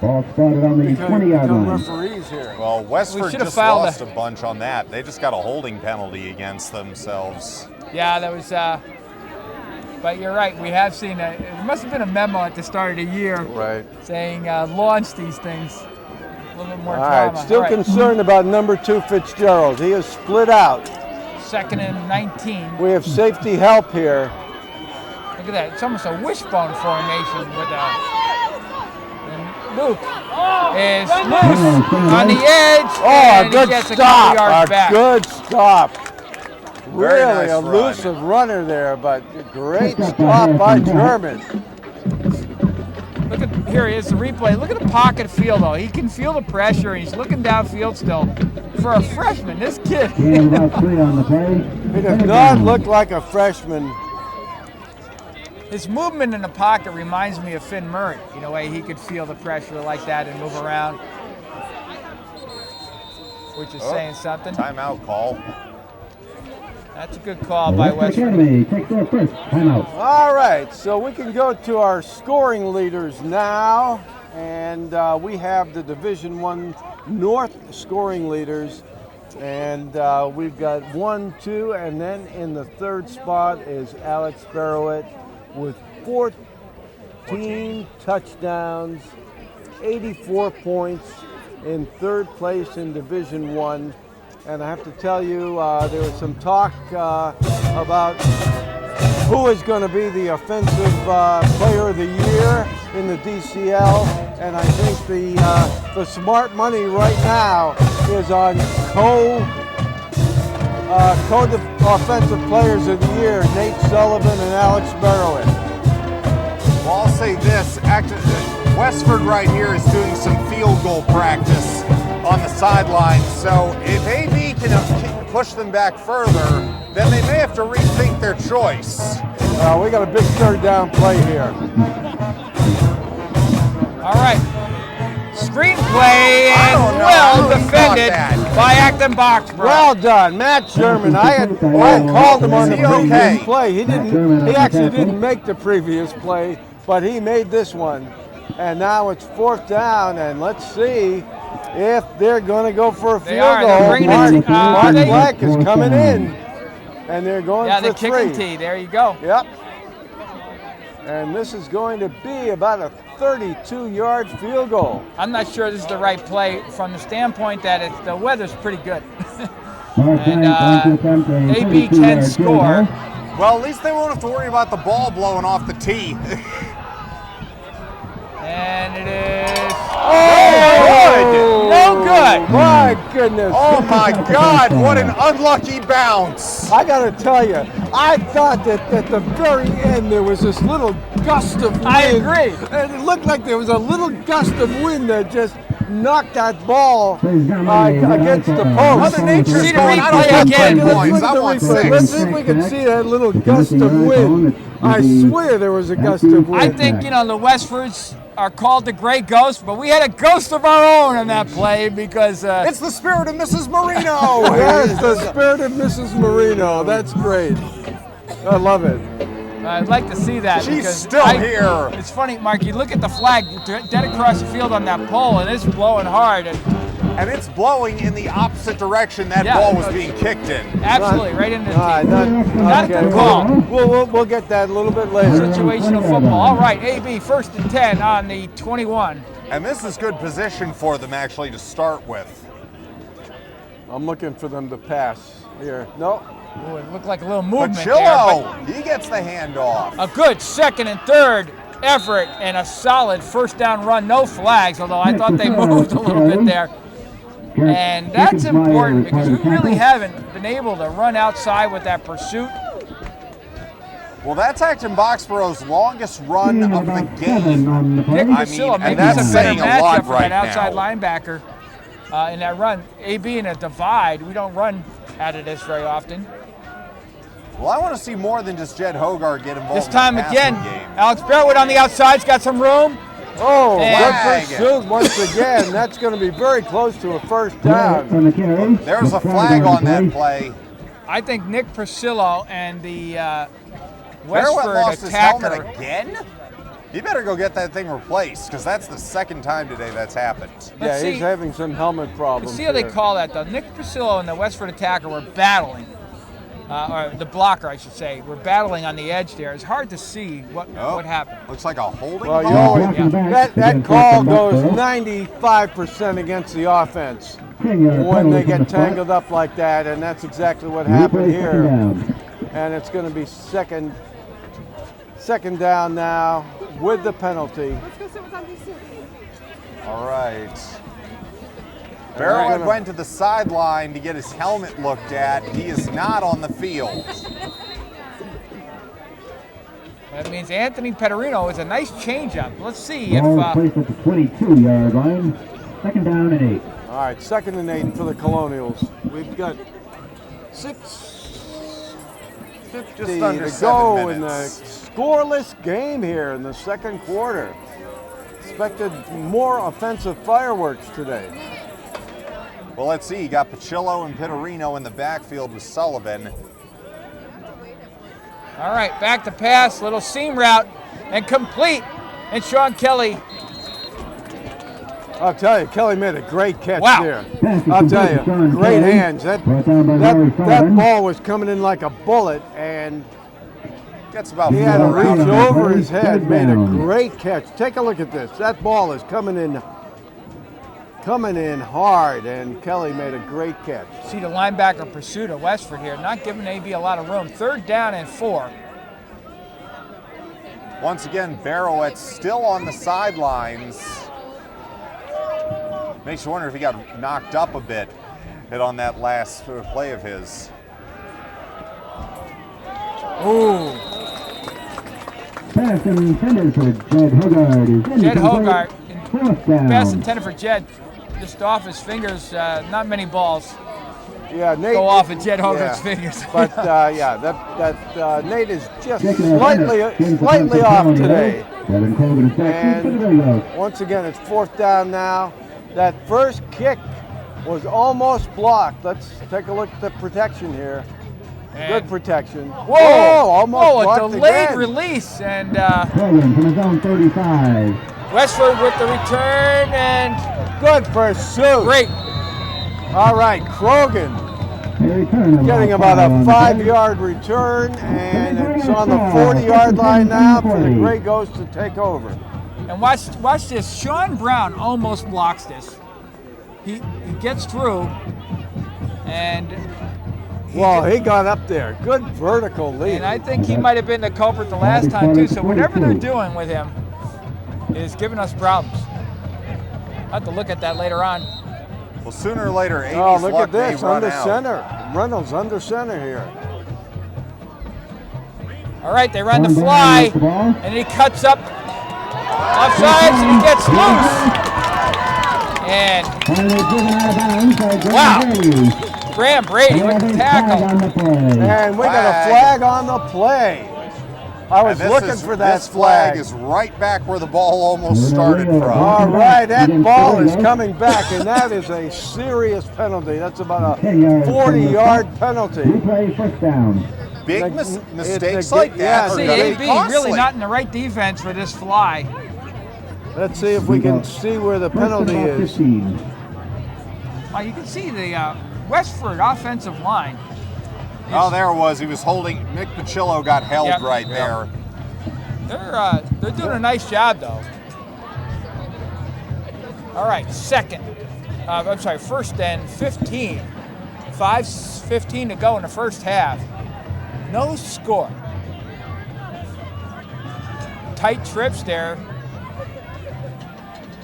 Ball spotted on the become 20-yard line. referees here. Well, Westford should've just filed lost a bunch on that. They just got a holding penalty against themselves. Yeah, that was. But you're right. We have seen it must have been a memo at the start of the year Right. saying launch these things. A little bit more All drama. right, still All right. concerned about number 2 Fitzgerald. He is split out. 2nd and 19. We have safety help here. Look at that. It's almost a wishbone formation with and Luke is loose on the edge. Oh, and a he good gets stop. A couple yards back. Good stop. Very Really nice elusive runner there, but great stop by German. Look at here he is the replay. Look at the pocket feel though. He can feel the pressure. He's looking downfield still. For a freshman, this kid. Gain of about 3 on the play. He does Third not down. look like a freshman. His movement in the pocket reminds me of Finn Murray. In a way, he could feel the pressure like that and move around, which is saying something. Timeout call. That's a good call by Westford Westford. Academy takes their first timeout. All right, so we can go to our scoring leaders now, and we have the Division I North scoring leaders, and we've got 1, 2, and then in the third spot is Alex Barrowett with 14 touchdowns, 84 points in third place in Division I. And I have to tell you, there was some talk about who is going to be the offensive player of the year in the DCL. And I think the smart money right now is on co-offensive players of the year, Nate Sullivan and Alex Barrowett. Well, I'll say this, Westford right here is doing some field goal practice on the sideline, so if AB can push them back further, then they may have to rethink their choice. We got a big third down play here. All right. Screenplay and well defended by Acton Boxborough. Well done, Matt Sherman. I had called him on the previous play. He actually didn't make the previous play, but he made this one. And now it's 4th down, and let's see if they're going to go for a field goal. Mark Black is coming in, and they're going for 3. Yeah, the kicking tee. There you go. Yep. And this is going to be about a 32-yard field goal. I'm not sure this is the right play from the standpoint that the weather's pretty good. And AB can score. Well, at least they won't have to worry about the ball blowing off the tee. And it is good. No good. My goodness. Oh my God, what an unlucky bounce. I gotta tell you, I thought that at the very end there was this little gust of wind. I agree. And it looked like there was a little gust of wind that just knocked that ball against the post. Mother Nature's going, I don't want 10 points, I want 6. Let's see if we can see that little gust of wind. I swear there was a gust of wind. I think, the Westfords are called the Gray Ghost, but we had a ghost of our own in that play because... it's the spirit of Mrs. Marino! Yes, the spirit of Mrs. Marino. That's great. I love it. I'd like to see that. She's still here. It's funny, Mark, you look at the flag dead across the field on that pole, and it's blowing hard. And it's blowing in the opposite direction that ball was being kicked in. Absolutely, right into the team. Not a good call. We'll get that a little bit later. Situational football. All right, AB, 1st and 10 on the 21. And this is good position for them, actually, to start with. I'm looking for them to pass here. No. Ooh, it looked like a little movement Pachillo, there. he gets the handoff. A good 2nd and 3rd effort and a solid 1st down run. No flags, although I thought they moved a little bit there. And that's important because we really haven't been able to run outside with that pursuit. Well, that's Acton Boxborough's longest run of the game. Nick Priscilla, and that's saying a lot right now. Outside now. linebacker in that run. AB in a divide, we don't run out of this very often. Well, I want to see more than just Jed Hogarth get involved. This time in the again, game. Alex Barrowett on the outside's got some room. Oh, good pursuit once again. That's going to be very close to a 1st down. There's a flag on that play. I think Nick Priscillo and the Westford lost attacker. his helmet again? You better go get that thing replaced, because that's the 2nd time today that's happened. Yeah, he's having some helmet problems. Let's see how they call that, though. Nick Priscillo and the Westford attacker were battling. Or the blocker, I should say, were battling on the edge there. It's hard to see what happened. Looks like a holding ball. That call goes 95% against the offense when they get tangled up like that, and that's exactly what happened here. And it's going to be second down now with the penalty. All right. Barrowhead went to the sideline to get his helmet looked at. He is not on the field. That means Anthony Petterino is a nice changeup. Let's see if... placed at the 22-yard line. 2nd down and 8. All right, 2nd and 8 for the Colonials. We've got 6:50 Just under to 7 go in the minutes. scoreless game here in the 2nd quarter. Expected more offensive fireworks today. Well, let's see. You got Pachillo and Pittarino in the backfield with Sullivan. All right, back to pass, little seam route, and complete. And Sean Kelly. I'll tell you, Kelly made a great catch there. Pass I'll tell you, Sean great Kelly. hands. That ball was coming in like a bullet, and Gets about he had to 4 reach out. over his head, made a great catch. Take a look at this. That ball is coming in hard, and Kelly made a great catch. See the linebacker pursuit of Westford here, not giving AB a lot of room. 3rd down and 4. Once again, Barrowett still on the sidelines. Makes you wonder if he got knocked up a bit on that last play of his. Ooh. Pass intended for Jed Hogard. Jed Hogard. Fourth down. Pass intended for Jed. Just off his fingers. Not many balls Yeah, Nate. go off of Jed Hogarth's fingers. But that Nate is just slightly off today. And once again, it's fourth down now. That first kick was almost blocked. Let's take a look at the protection here. Good protection. Whoa! Almost blocked a delayed again. release, and Krogan from his own 35. Westford with the return, and Good pursuit. great. All right, Krogan getting about a 5-yard return, and it's on the 40-yard line now for the Gray Ghosts to take over. And watch this. Sean Brown almost blocks this. He gets through, and he got up there. Good vertical lead. And I think he might have been the culprit the last time too. So whatever they're doing with him is giving us problems. I'll have to look at that later on. Well, sooner or later, Amy's Oh, look luck at this, may run under out. center. Reynolds under center here. All right, they run the fly, and he cuts up offsides, and he gets loose. And wow, Graham Brady with the tackle. And we got a flag on the play. I was looking for that This flag is right back where the ball almost started from. All right, that ball is coming back, and that is a serious penalty. That's about a 40-yard penalty. Replay first down. Big mistakes like that. See, AB really not in the right defense for this fly. Let's see if we can see where the penalty is. Well, you can see the Westford offensive line. Oh, there it was. He was holding. Mick Pacillo got held right there. They're doing a nice job though. All right, first and 15. 5:15 to go in the first half. No score. Tight trips there.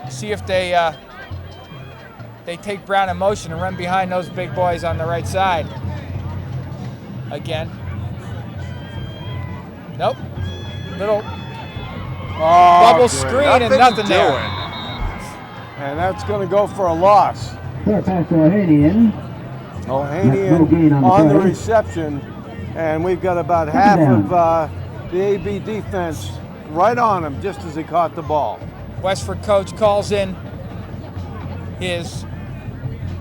See if they take Brown in motion and run behind those big boys on the right side. Again. Nope. Little bubble screen and nothing there. And that's going to go for a loss. Fair pass to Ohanian. Ohanian on the reception. And we've got about half of the AB defense right on him just as he caught the ball. Westford coach calls in his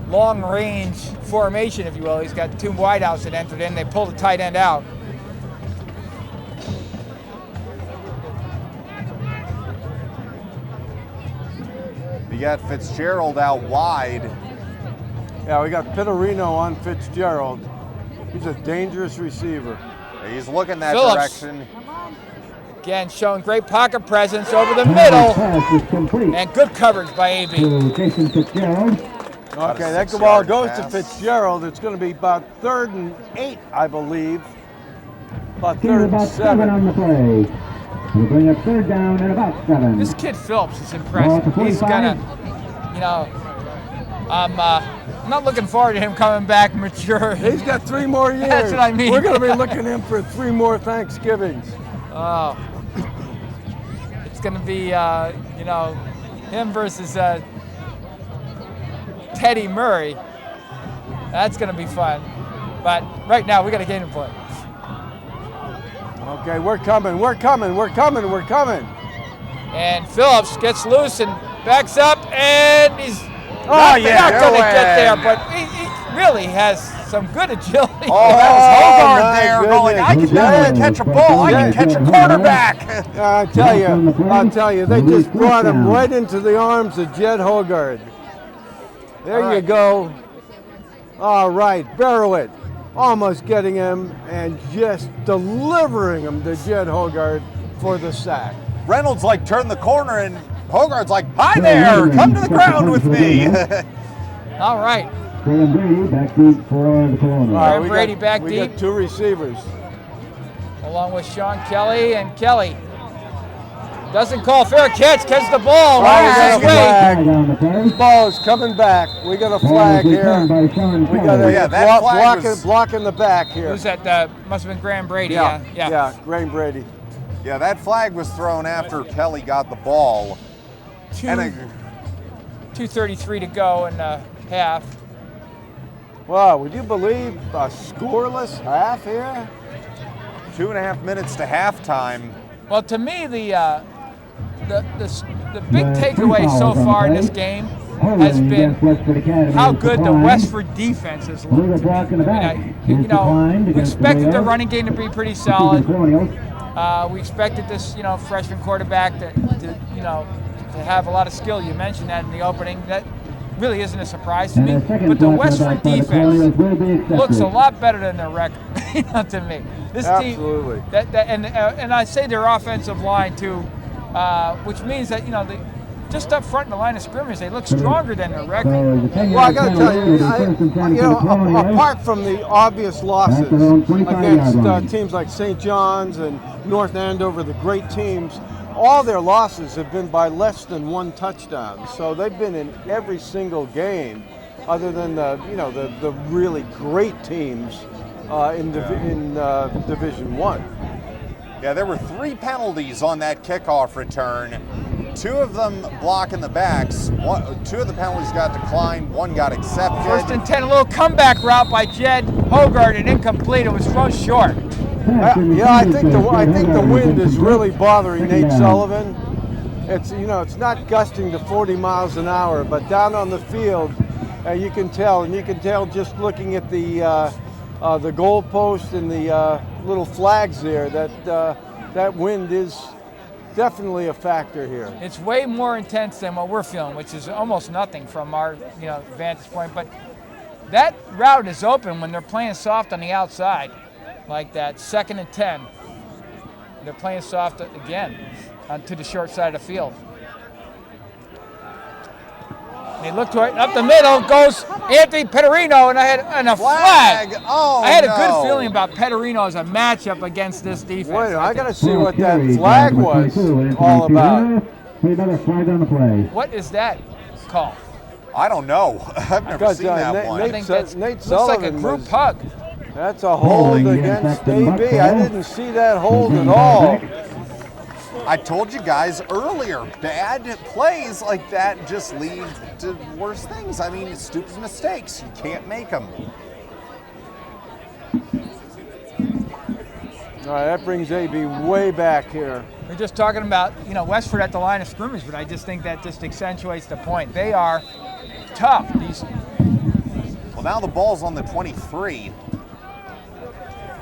long-range formation, if you will. He's got two wideouts that entered in. They pull the tight end out. You got Fitzgerald out wide. Yeah, we got Pittarino on Fitzgerald. He's a dangerous receiver. He's looking that Phillips. direction. Again, showing great pocket presence over the middle. And good coverage by AB. Jason Fitzgerald. Okay, that ball goes to Fitzgerald. It's going to be about 3rd and 8, I believe. About 3rd and 7 on the play. We'll bring up 3rd down and about 7. This kid Phillips is impressive. He's gonna, I'm not looking forward to him coming back mature. He's got 3 more years. That's what I mean. We're going to be looking at him for 3 more Thanksgivings. Oh, it's gonna be him versus Teddy Murray. That's gonna be fun. But right now we got a game to play. Okay, we're coming. And Phillips gets loose and backs up, and he's not gonna get there, but he really has some good agility. Oh, that was Hogard there going, I can goodness. catch a ball, I can catch a quarterback. I'll tell you, they just brought him right into the arms of Jed Hogard. There you go. All right, Barrowett almost getting him and just delivering him to Jed Hogard for the sack. Reynolds turned the corner and Hogard's like, hi there, come to the ground with me. All right. Graham Brady back deep for the Colonials. All right, Brady back we deep. got 2 receivers. Along with Sean Kelly, and Kelly Doesn't call fair catch. Catch the ball. Flag. His way. The ball is coming back. We got a flag here. We got a that flag was- block in the back here. Who's that? Must have been Graham Brady. Yeah, Graham Brady. Yeah, that flag was thrown after Kelly got the ball. 2:33 to go in half. Wow, would you believe a scoreless half here? 2.5 minutes to halftime. Well, to me, the big takeaway so far in this game has been how good the Westford defense has looked. We expected the running game to be pretty solid. We expected this, freshman quarterback to have a lot of skill. You mentioned that in the opening. That really isn't a surprise to me. But the Westford defense looks a lot better than their record, to me. This Absolutely. team, and I say their offensive line too, which means that just up front in the line of scrimmage, they look stronger than their record. Well, I got to tell you, apart from the obvious losses against teams like St. John's and North Andover, the great teams, all their losses have been by less than 1 touchdown. So they've been in every single game, other than the really great teams in Division I. Yeah, there were 3 penalties on that kickoff return. 2 of them blocking the backs. 2 of the penalties got declined. 1 got accepted. 1st and 10, a little comeback route by Jed Hogard, and incomplete. It was thrown short. I think the wind is really bothering Nate Sullivan. It's not gusting to 40 miles an hour, but down on the field, you can tell, and you can tell just looking at the goalpost and the little flags there that wind is definitely a factor here. It's way more intense than what we're feeling, which is almost nothing from our vantage point. But that route is open when they're playing soft on the outside, like that. 2nd and 10. They're playing soft again to the short side of the field. They look to it, up the middle goes Anthony Petterino, and I had a flag. Oh, I had a good feeling about Petterino as a matchup against this defense. Wait, I got to see what that flag was all about. Another flag on the play. What is that call? I don't know. I've never seen that one. I think Nate looks like a Sullivan group hug. That's a hold against AB. I didn't see that hold at all. I told you guys earlier, bad plays like that just lead to worse things. I mean, stupid mistakes. You can't make them. All right, that brings AB way back here. We're just talking about, Westford at the line of scrimmage, but I just think that just accentuates the point. They are tough. Well, now the ball's on the 23.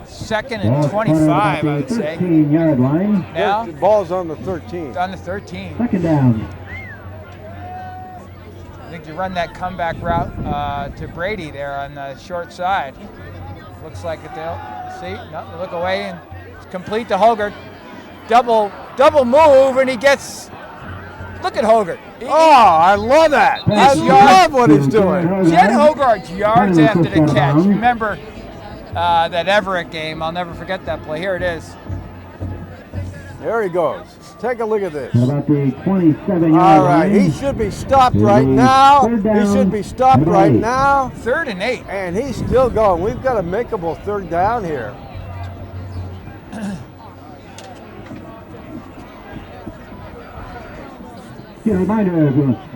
2nd and 25, I would say. 13-yard line. Now, The ball's on the 13. on the 13. 2nd down. I think you run that comeback route to Brady there on the short side. Looks like it. They'll see. No, they look away, and it's complete to Hogard. Double move, and he gets. Look at Hogard. I love that. I love what he's doing. Jed Hogard's yards after the catch. Remember that Everett game? I'll never forget that play. Here it is. There he goes. Take a look at this. About the 27-yard All right, line. he should be stopped right now. He should be stopped right now. 3rd and 8. And he's still going. We've got a makeable 3rd down here. A reminder,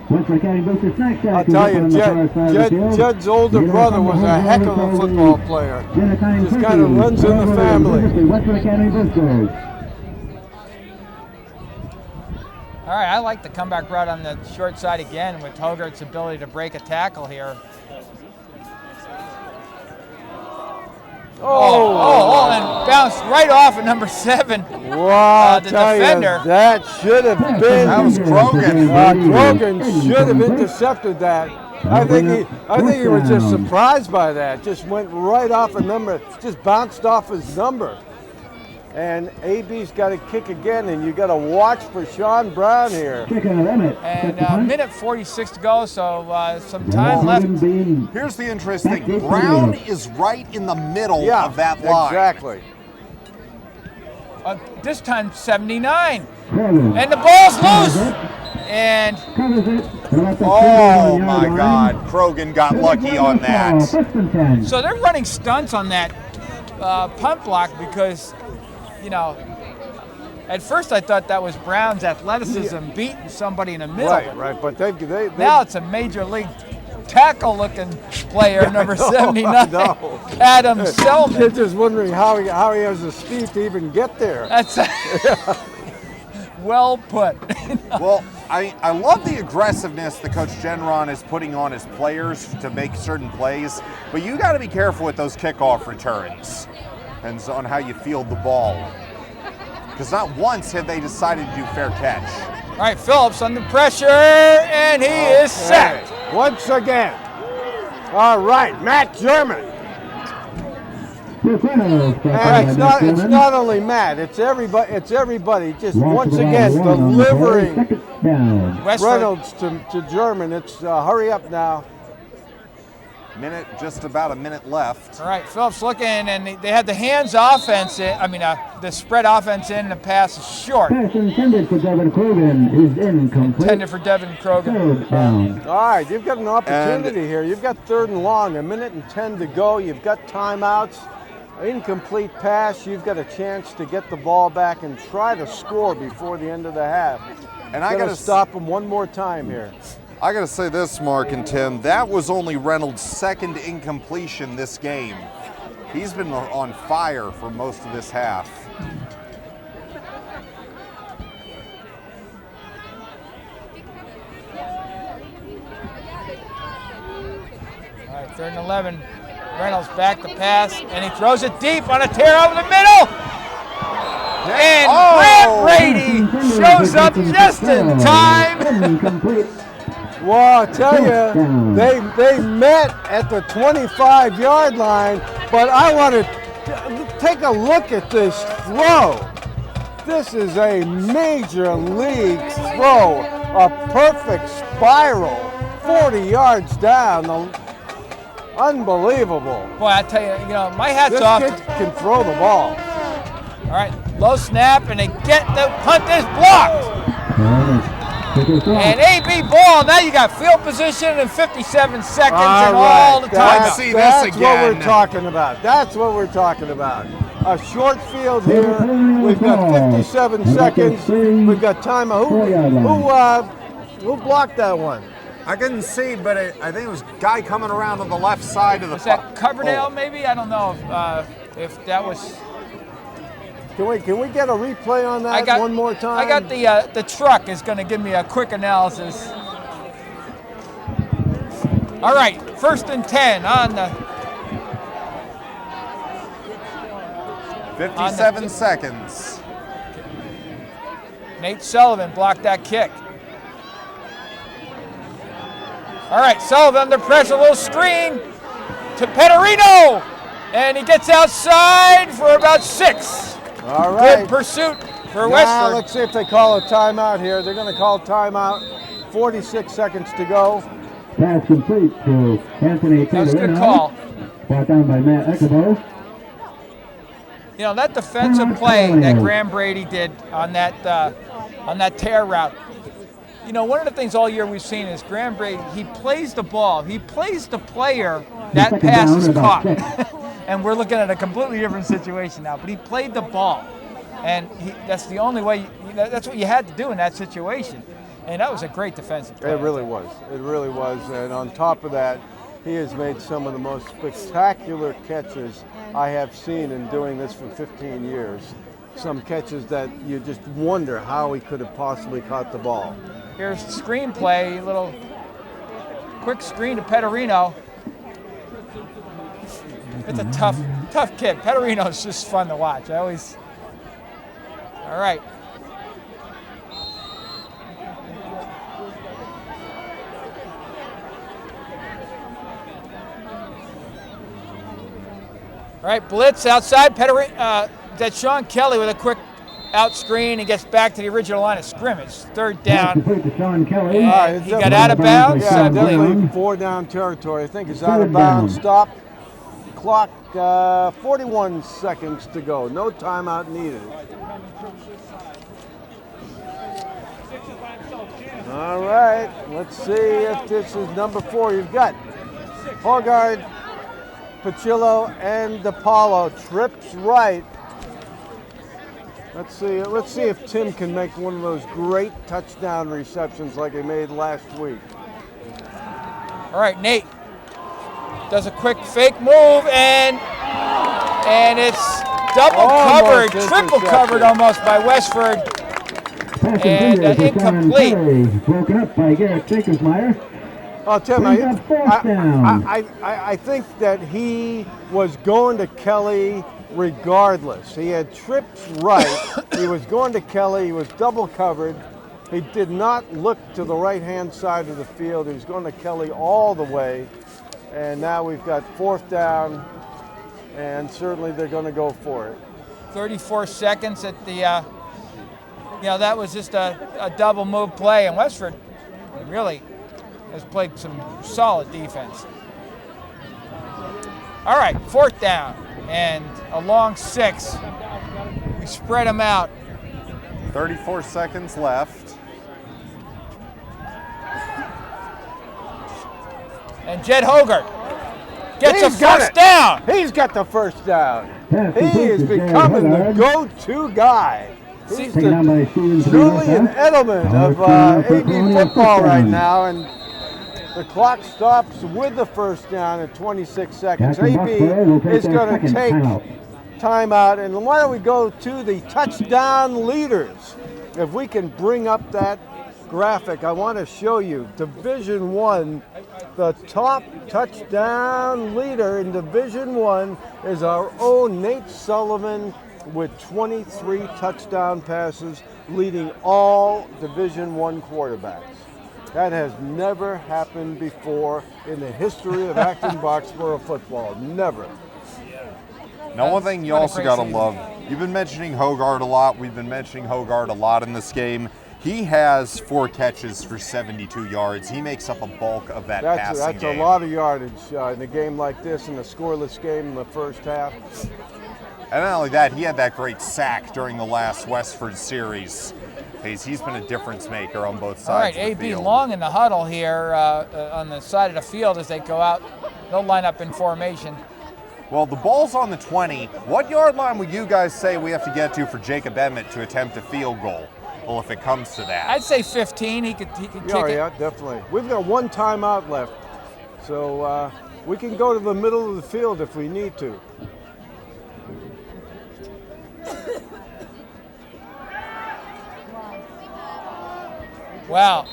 Westford County Booster Snack Shack. I'll tell you, Jed's older brother was a heck of a football player. Just kind of runs in the family. Westford Academy Boosters. All right, I like the comeback route on the short side again with Hogarth's ability to break a tackle here. And bounced right off at number 7. Wow, the defender. That should have been. That was Krogan. Krogan should have intercepted that. I think he was just surprised by that. Just went right off a number. Just bounced off his number. And AB's got to kick again, and you got to watch for Sean Brown here. And minute 46 to go, so some time left. Here's the interesting thing. Brown is right in the middle of that line. Exactly. this time 79. And the ball's loose. And Oh my God, Krogan got lucky on that. so they're running stunts on that punt block because, you know, at first I thought that was Brown's athleticism beating somebody in the middle. Right. But they Now it's a major league tackle-looking player, number 79, No. Adam Selman. Kid's just wondering how he has the speed to even get there. That's well put. Well, I love the aggressiveness that Coach Genron is putting on his players to make certain plays, but you got to be careful with those kickoff returns and on how you field the ball. Because not once have they decided to do fair catch. All right, Phillips under pressure, and he is sacked. Once again. All right, Matt German. And it's not only Matt, it's everybody just once again delivering Reynolds to German. It's hurry up now. Just about a minute left. All right, Phillips looking, and they had the hands offense the spread offense in, and the pass is short. Pass intended for Devin Krogan is incomplete. Intended for Devin Krogan. Third down. All right, you've got an opportunity here. You've got 3rd and long, 1:10 to go. You've got timeouts. Incomplete pass. You've got a chance to get the ball back and try to score before the end of the half. And I got to stop him one more time here. I got to say this, Mark and Tim, that was only Reynolds' 2nd incompletion this game. He's been on fire for most of this half. All right, 3rd and 11. Reynolds back to pass, and he throws it deep on a tear over the middle. And Grant Brady shows up just in time. Well, I tell you, they met at the 25-yard line, but I want to take a look at this throw. This is a major league throw, a perfect spiral, 40 yards down. Unbelievable. Boy, I tell you, my hat's off. This kid can throw the ball. All right, low snap, and they get the punt is blocked. And AB ball, now you got field position in 57 seconds and all the time. Let's see this That's again. what we're talking about. That's what we're talking about. A short field here. We've got 57 seconds. We've got time. Who blocked that one? I couldn't see, but I think it was a guy coming around on the left side of the Was that Coverdale maybe? I don't know if that was... Can we get a replay on that one more time? I got the truck is going to give me a quick analysis. All right, 1st and 10 on the 57 seconds. Nate Sullivan blocked that kick. All right, Sullivan under pressure, a little screen to Petterino, and he gets outside for about 6. All right. Good pursuit for Now, Westford. let's see if they call a timeout here. They're going to call timeout. 46 seconds to go. Pass complete to Anthony Petterino. That was a good call. Brought down by Matt Eckerbo. That defensive play that Graham Brady did on that tear route. One of the things all year we've seen is Graham Brady, he plays the ball. He plays the player that pass is caught. And we're looking at a completely different situation now. But he played the ball. And that's the only way, that's what you had to do in that situation. And that was a great defensive play. It really was. It really was. And on top of that, he has made some of the most spectacular catches I have seen in doing this for 15 years. Some catches that you just wonder how he could have possibly caught the ball. Here's the screen play, little quick screen to Petterino. It's a tough kid. Petterino's just fun to watch. All right. All right, blitz outside. That's Sean Kelly with a quick out screen. He gets back to the original line of scrimmage. 3rd down. Sean Kelly. And he got out of bounds. Yeah, definitely 4 down territory. I think he's out of bounds. Stop. clock, 41 seconds to go. No timeout needed. All right, let's see if this is number 4. You've got Hogard, Pacillo, and DePaulo. Trips right. Let's see if Tim can make one of those great touchdown receptions like he made last week. All right, Nate does a quick fake move, and it's double covered, triple covered almost by Westford, and incomplete. Broken up by Garrett Jacobsmeyer. Oh, Tim, I think that he was going to Kelly regardless. He had trips right. He was going to Kelly. He was double covered. He did not look to the right-hand side of the field. He was going to Kelly all the way. And now we've got 4th down, and certainly they're going to go for it. 34 seconds at the, that was just a double move play, and Westford really has played some solid defense. All right, 4th down and a long 6. We spread them out. 34 seconds left. And Jed Hogart gets a first down. He's got the first down. He is becoming the go-to guy. He's the Julian Edelman of AD football right now, and the clock stops with the first down at 26 seconds. AB is going to take timeout, and why don't we go to the touchdown leaders? If we can bring up that graphic, I want to show you Division I. The top touchdown leader in Division I is our own Nate Sullivan with 23 touchdown passes, leading all Division I quarterbacks. That has never happened before in the history of Acton-Boxborough football. Never. Now, one thing you also got to love, you've been mentioning Hogard a lot. We've been mentioning Hogard a lot in this game. He has 4 catches for 72 yards. He makes up a bulk of that passing game. That's a lot of yardage in a game like this, in a scoreless game in the first half. And not only that, he had that great sack during the last Westford series. He's been a difference maker on both sides of the field. AB long in the huddle here on the side of the field as they go out. They'll line up in formation. Well, the ball's on the 20. What yard line would you guys say we have to get to for Jacob Emmett to attempt a field goal? Well, if it comes to that. I'd say 15. He could kick it. Yeah, definitely. We've got 1 timeout left, so we can go to the middle of the field if we need to. Wow.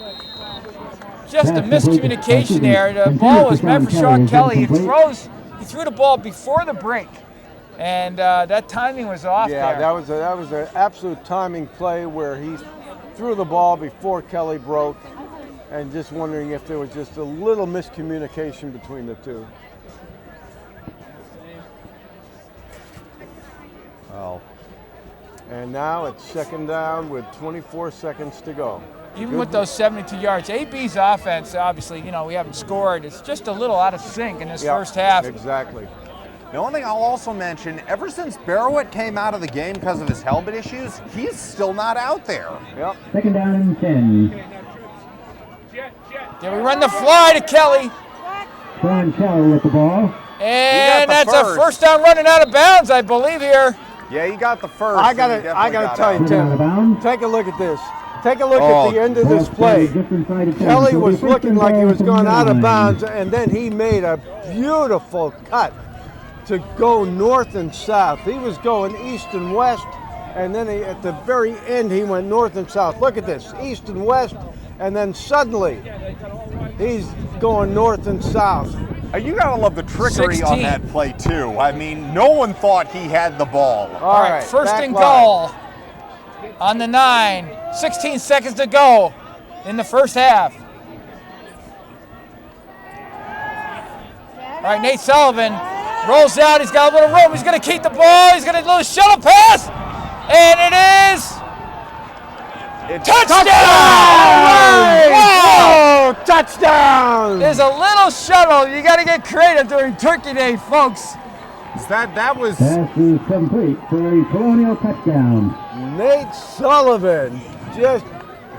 Just a miscommunication there. The ball was meant for Sean Kelly. He threw the ball before the break, and that timing was off there. Yeah, that was an absolute timing play where he threw the ball before Kelly broke, and just wondering if there was just a little miscommunication between the two. Well, and now it's 2nd down with 24 seconds to go. Even with those 72 yards, AB's offense, obviously, we haven't scored. It's just a little out of sync in this first half. Exactly. The only thing I'll also mention, ever since Barrowett came out of the game because of his helmet issues, he's still not out there. Yep. 2nd down and 10. Did we run the fly to Kelly? Sean Kelly with the ball. And that's a first down running out of bounds, I believe, here. Yeah, he got the first. I gotta tell you, Tim, take a look at this. Take a look at the end of this play. Kelly was looking like he was going out of bounds, and then he made a beautiful cut to go north and south. He was going east and west, and then at the very end, he went north and south. Look at this, east and west, and then suddenly, he's going north and south. You gotta love the trickery 16 on that play, too. I mean, no one thought he had the ball. All right, first and goal on the 9. 16 seconds to go in the first half. All right, Nate Sullivan rolls out. He's got a little room. He's going to keep the ball. He's going to do a shuttle pass. And it is touchdown! Right. Wow! Touchdown! There's a little shuttle. You got to get creative during Turkey Day, folks. That was. Pass is complete for a Colonial touchdown. Nate Sullivan just,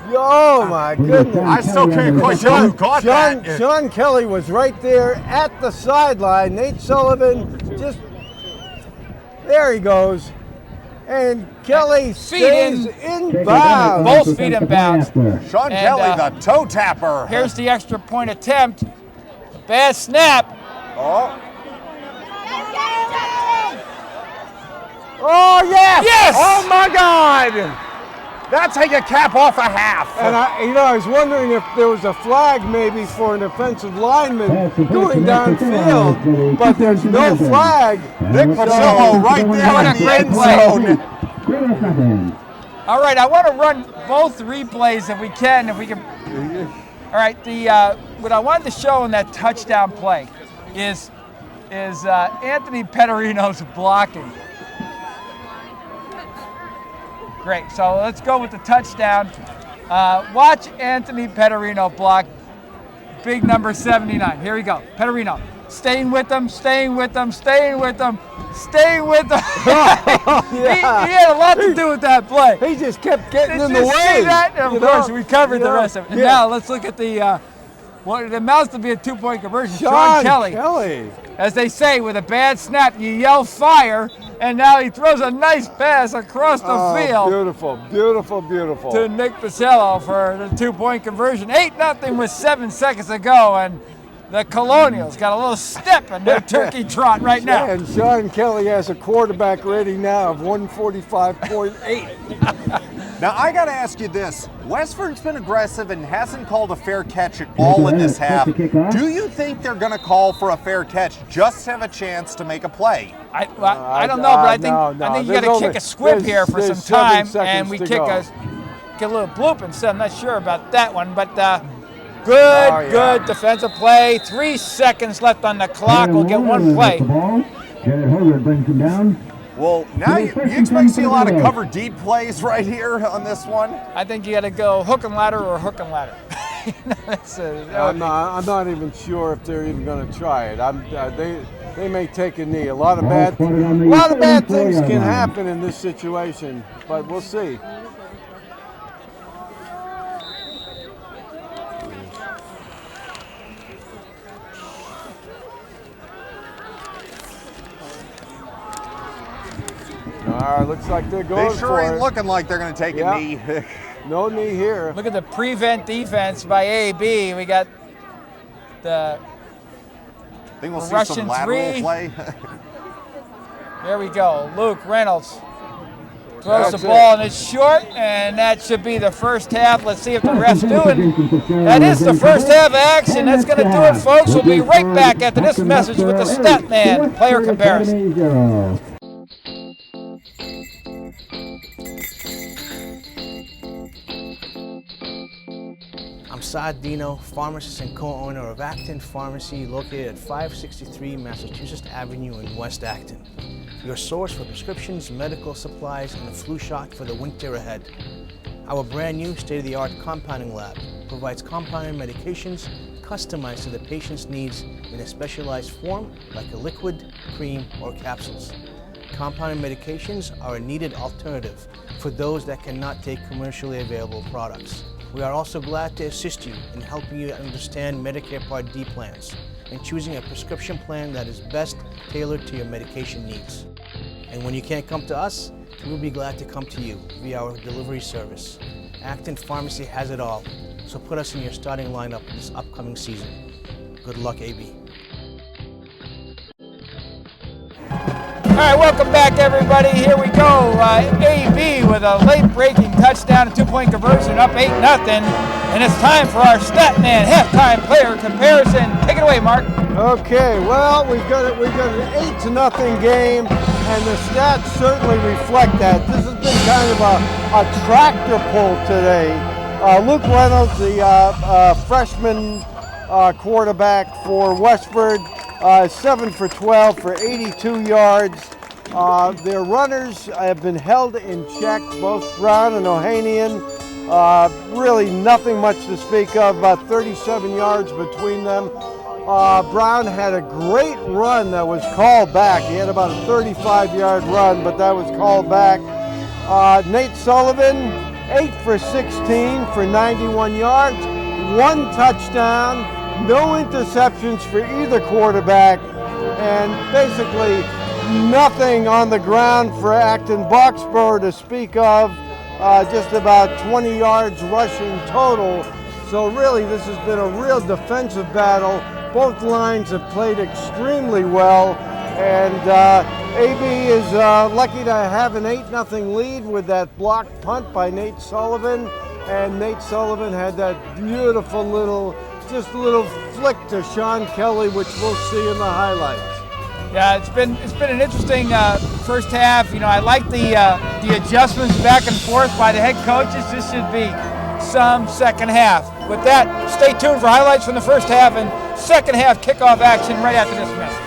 oh my goodness. I still can't quite tell who caught that. Sean Kelly was right there at the sideline. Nate Sullivan just, there he goes. And Kelly stays in bounds. Both feet in bounds. Sean Kelly, the toe tapper. Here's the extra point attempt. Bad snap. Oh. Oh, yes! Yes! Oh my God! That's how you cap off a half. And I was wondering if there was a flag maybe for an offensive lineman going downfield, but there's no flag. Nick Pacello right there in the end zone. All right, I want to run both replays if we can. All right, what I wanted to show in that touchdown play is Anthony Petterino's blocking. Great, so let's go with the touchdown. Watch Anthony Petterino block big number 79. Here we go, Petterino. Staying with them, staying with them, staying with them, staying with them. He had a lot to do with that play. He just kept getting in the Did you way. see that? And of course, we covered the rest of it. And now let's look at the what amounts to be a 2-point conversion. Sean Kelly. As they say, with a bad snap, you yell fire, and now he throws a nice pass across the field. Beautiful, beautiful, beautiful. To Nick Pacello for the 2-point conversion. 8-0 with 7 seconds to go, and the Colonials got a little step in their turkey trot right now. And Sean Kelly has a quarterback ready now of 145.8. Now, I got to ask you this. Westford's been aggressive and hasn't called a fair catch at all in this half. Do you think they're going to call for a fair catch just to have a chance to make a play? I don't know, but I think you got to kick a squib here for some time, and we kick a little bloop instead. I'm not sure about that one, but good defensive play. 3 seconds left on the clock. We'll get one play. Jared Hurwood brings him down. Well, now you expect to see a lot of cover deep plays right here on this one? I think you got to go hook and ladder or hook and ladder. I'm not even sure if they're even going to try it. They may take a knee. A lot of bad things can happen in this situation, but we'll see. All right, looks like they're going for it. They sure ain't looking like they're going to take a knee. No knee here. Look at the prevent defense by AB. We got the I think we'll see Russian some lateral 3. play. There we go. Luke Reynolds throws the ball, and it's short, and that should be the first half. Let's see if the ref's doing. That is the first half action. That's going to do it, folks. We'll be right back after this message with the Statman player comparison. I'm Saad Dino, pharmacist and co-owner of Acton Pharmacy, located at 563 Massachusetts Avenue in West Acton. Your source for prescriptions, medical supplies, and a flu shot for the winter ahead. Our brand new state-of-the-art compounding lab provides compounded medications customized to the patient's needs in a specialized form like a liquid, cream, or capsules. Compounded medications are a needed alternative for those that cannot take commercially available products. We are also glad to assist you in helping you understand Medicare Part D plans and choosing a prescription plan that is best tailored to your medication needs. And when you can't come to us, we'll be glad to come to you via our delivery service. Acton Pharmacy has it all, so put us in your starting lineup this upcoming season. Good luck, AB. All right, welcome back, everybody. Here we go. AB with a late-breaking touchdown, a 2-point conversion, up 8-0, and it's time for our Statman halftime player comparison. Take it away, Mark. Okay, well, we've got an 8-0 game, and the stats certainly reflect that. This has been kind of a tractor pull today. Luke Reynolds, the freshman quarterback for Westford, 7 for 12 for 82 yards. Their runners have been held in check, both Brown and Ohanian. Really nothing much to speak of, about 37 yards between them. Brown had a great run that was called back. He had about a 35-yard run, but that was called back. Nate Sullivan, 8 for 16 for 91 yards, 1 touchdown, no interceptions for either quarterback, and basically nothing on the ground for Acton Boxborough to speak of. Just about 20 yards rushing total. So really, this has been a real defensive battle. Both lines have played extremely well, and AB is lucky to have an 8-0 lead with that blocked punt by Nate Sullivan, and Nate Sullivan had that beautiful little flick to Sean Kelly, which we'll see in the highlights. Yeah, it's been an interesting first half. You know, I like the adjustments back and forth by the head coaches. This should be some second half. With that, stay tuned for highlights from the first half and second half kickoff action right after this message.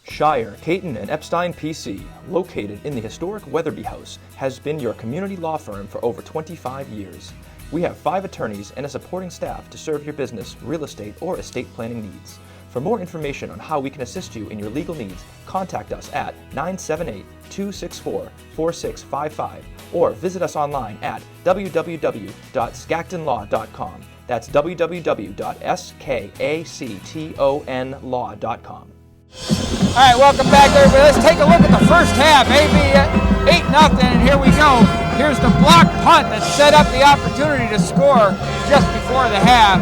Shire, Caton, and Epstein PC, located in the historic Weatherby House, has been your community law firm for over 25 years. We have 5 attorneys and a supporting staff to serve your business, real estate, or estate planning needs. For more information on how we can assist you in your legal needs, contact us at 978-264-4655 or visit us online at www.skactonlaw.com. That's www.skactonlaw.com. All right, welcome back, everybody. Let's take a look at the first half. AB 8-0, and here we go. Here's the block punt that set up the opportunity to score just before the half.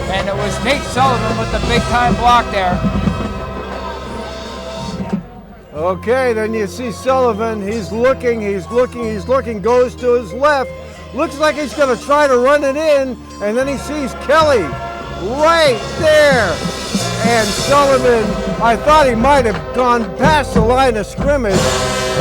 And it was Nate Sullivan with the big-time block there. Okay, then you see Sullivan. He's looking, goes to his left. Looks like he's going to try to run it in, and then he sees Kelly right there. And Sullivan, I thought he might have gone past the line of scrimmage,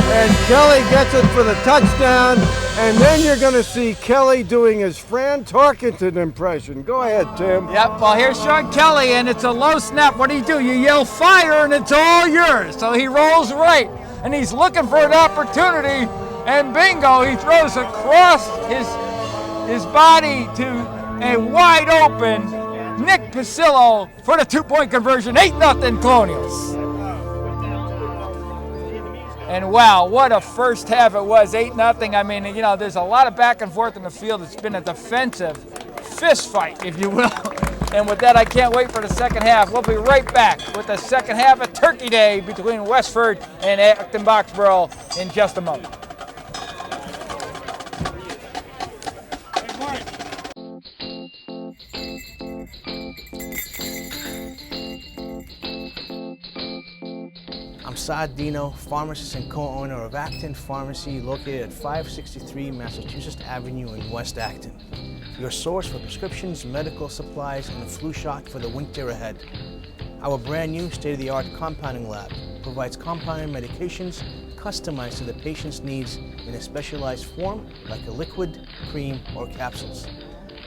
and Kelly gets it for the touchdown. And then you're going to see Kelly doing his Fran Tarkenton impression. Go ahead, Tim. Yep, well, here's Sean Kelly, and it's a low snap. What do? You yell fire, and it's all yours. So he rolls right, and he's looking for an opportunity, and bingo, he throws across his body to a wide open Nick Pacillo for the 2-point conversion. 8-0 Colonials. And wow, what a first half it was, 8-0. I mean, you know, there's a lot of back and forth in the field. It's been a defensive fist fight, if you will. And with that, I can't wait for the second half. We'll be right back with the second half of Turkey Day between Westford and Acton Boxborough in just a moment. I'm Saad Dino, pharmacist and co-owner of Acton Pharmacy, located at 563 Massachusetts Avenue in West Acton. Your source for prescriptions, medical supplies, and a flu shot for the winter ahead. Our brand new state-of-the-art compounding lab provides compounded medications customized to the patient's needs in a specialized form like a liquid, cream, or capsules.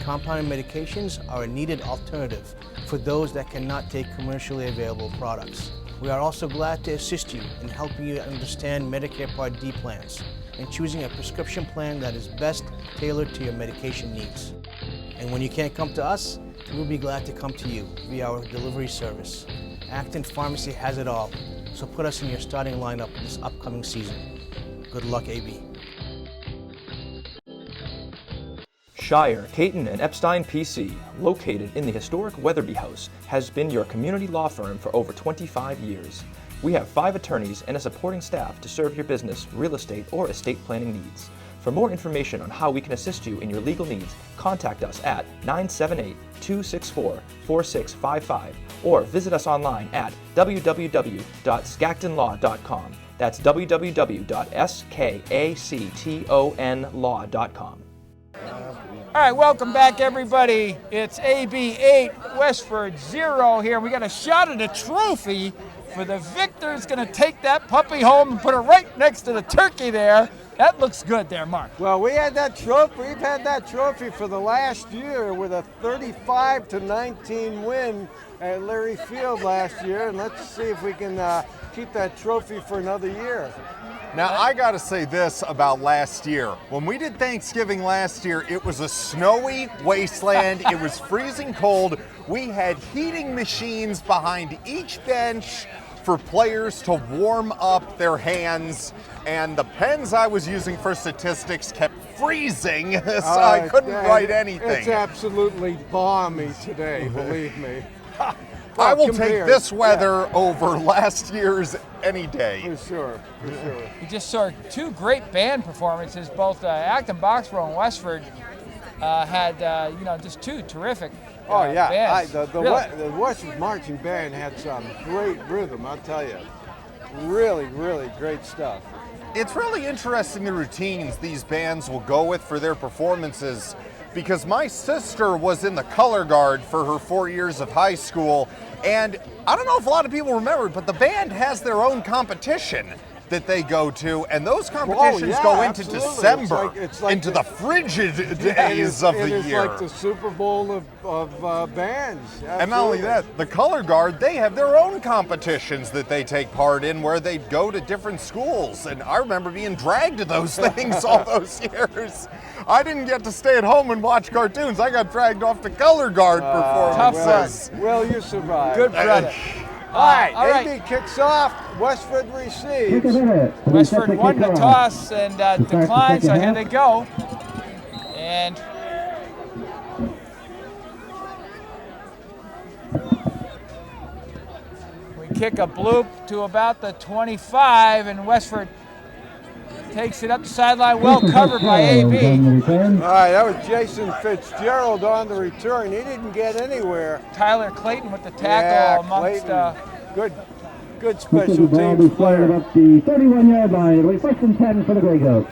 Compounded medications are a needed alternative for those that cannot take commercially available products. We are also glad to assist you in helping you understand Medicare Part D plans and choosing a prescription plan that is best tailored to your medication needs. And when you can't come to us, we'll be glad to come to you via our delivery service. Acton Pharmacy has it all, so put us in your starting lineup this upcoming season. Good luck, AB. Shire, Caton, and Epstein PC, located in the historic Weatherby House, has been your community law firm for over 25 years. We have 5 attorneys and a supporting staff to serve your business, real estate, or estate planning needs. For more information on how we can assist you in your legal needs, contact us at 978-264-4655 or visit us online at www.skactonlaw.com. That's www.skactonlaw.com. All right, welcome back, everybody. It's AB 8, Westford 0 here. We got a shot at a trophy for the victor. Is going to take that puppy home and put it right next to the turkey there. That looks good there, Mark. Well, we had that trophy. We've had that trophy for the last year with a 35-19 win at Larry Field last year, and let's see if we can keep that trophy for another year. Now, I got to say this about last year. When we did Thanksgiving last year, it was a snowy wasteland. It was freezing cold. We had heating machines behind each bench for players to warm up their hands. And the pens I was using for statistics kept freezing, so I couldn't write anything. It's absolutely balmy today, believe me. I will take this weather over last year's any day. For sure, for sure. You just saw two great band performances. Both Acton, Boxborough, and Westford had just two terrific bands. The Westford Marching Band had some great rhythm, I'll tell you. Really, really great stuff. It's really interesting the routines these bands will go with for their performances, because my sister was in the color guard for her 4 years of high school, and I don't know if a lot of people remember, but the band has their own competition that they go to, and those competitions go into December, it's like into the frigid days of the year. It's like the Super Bowl of bands. Absolutely. And not only that, the color guard, they have their own competitions that they take part in where they go to different schools, and I remember being dragged to those things all those years. I didn't get to stay at home and watch cartoons. I got dragged off to color guard performances. Well, you survived. Good brother. All right, AB kicks off. Westford receives. Westford won the toss and declined, so here they go. And we kick a bloop to about the 25, and Westford takes it up the sideline, well covered by AB. All right, that was Jason Fitzgerald on the return. He didn't get anywhere. Tyler Clayton with the tackle amongst good special teams player. Up the 31-yard line. It'll be 1st and 10 for the Grey Goats.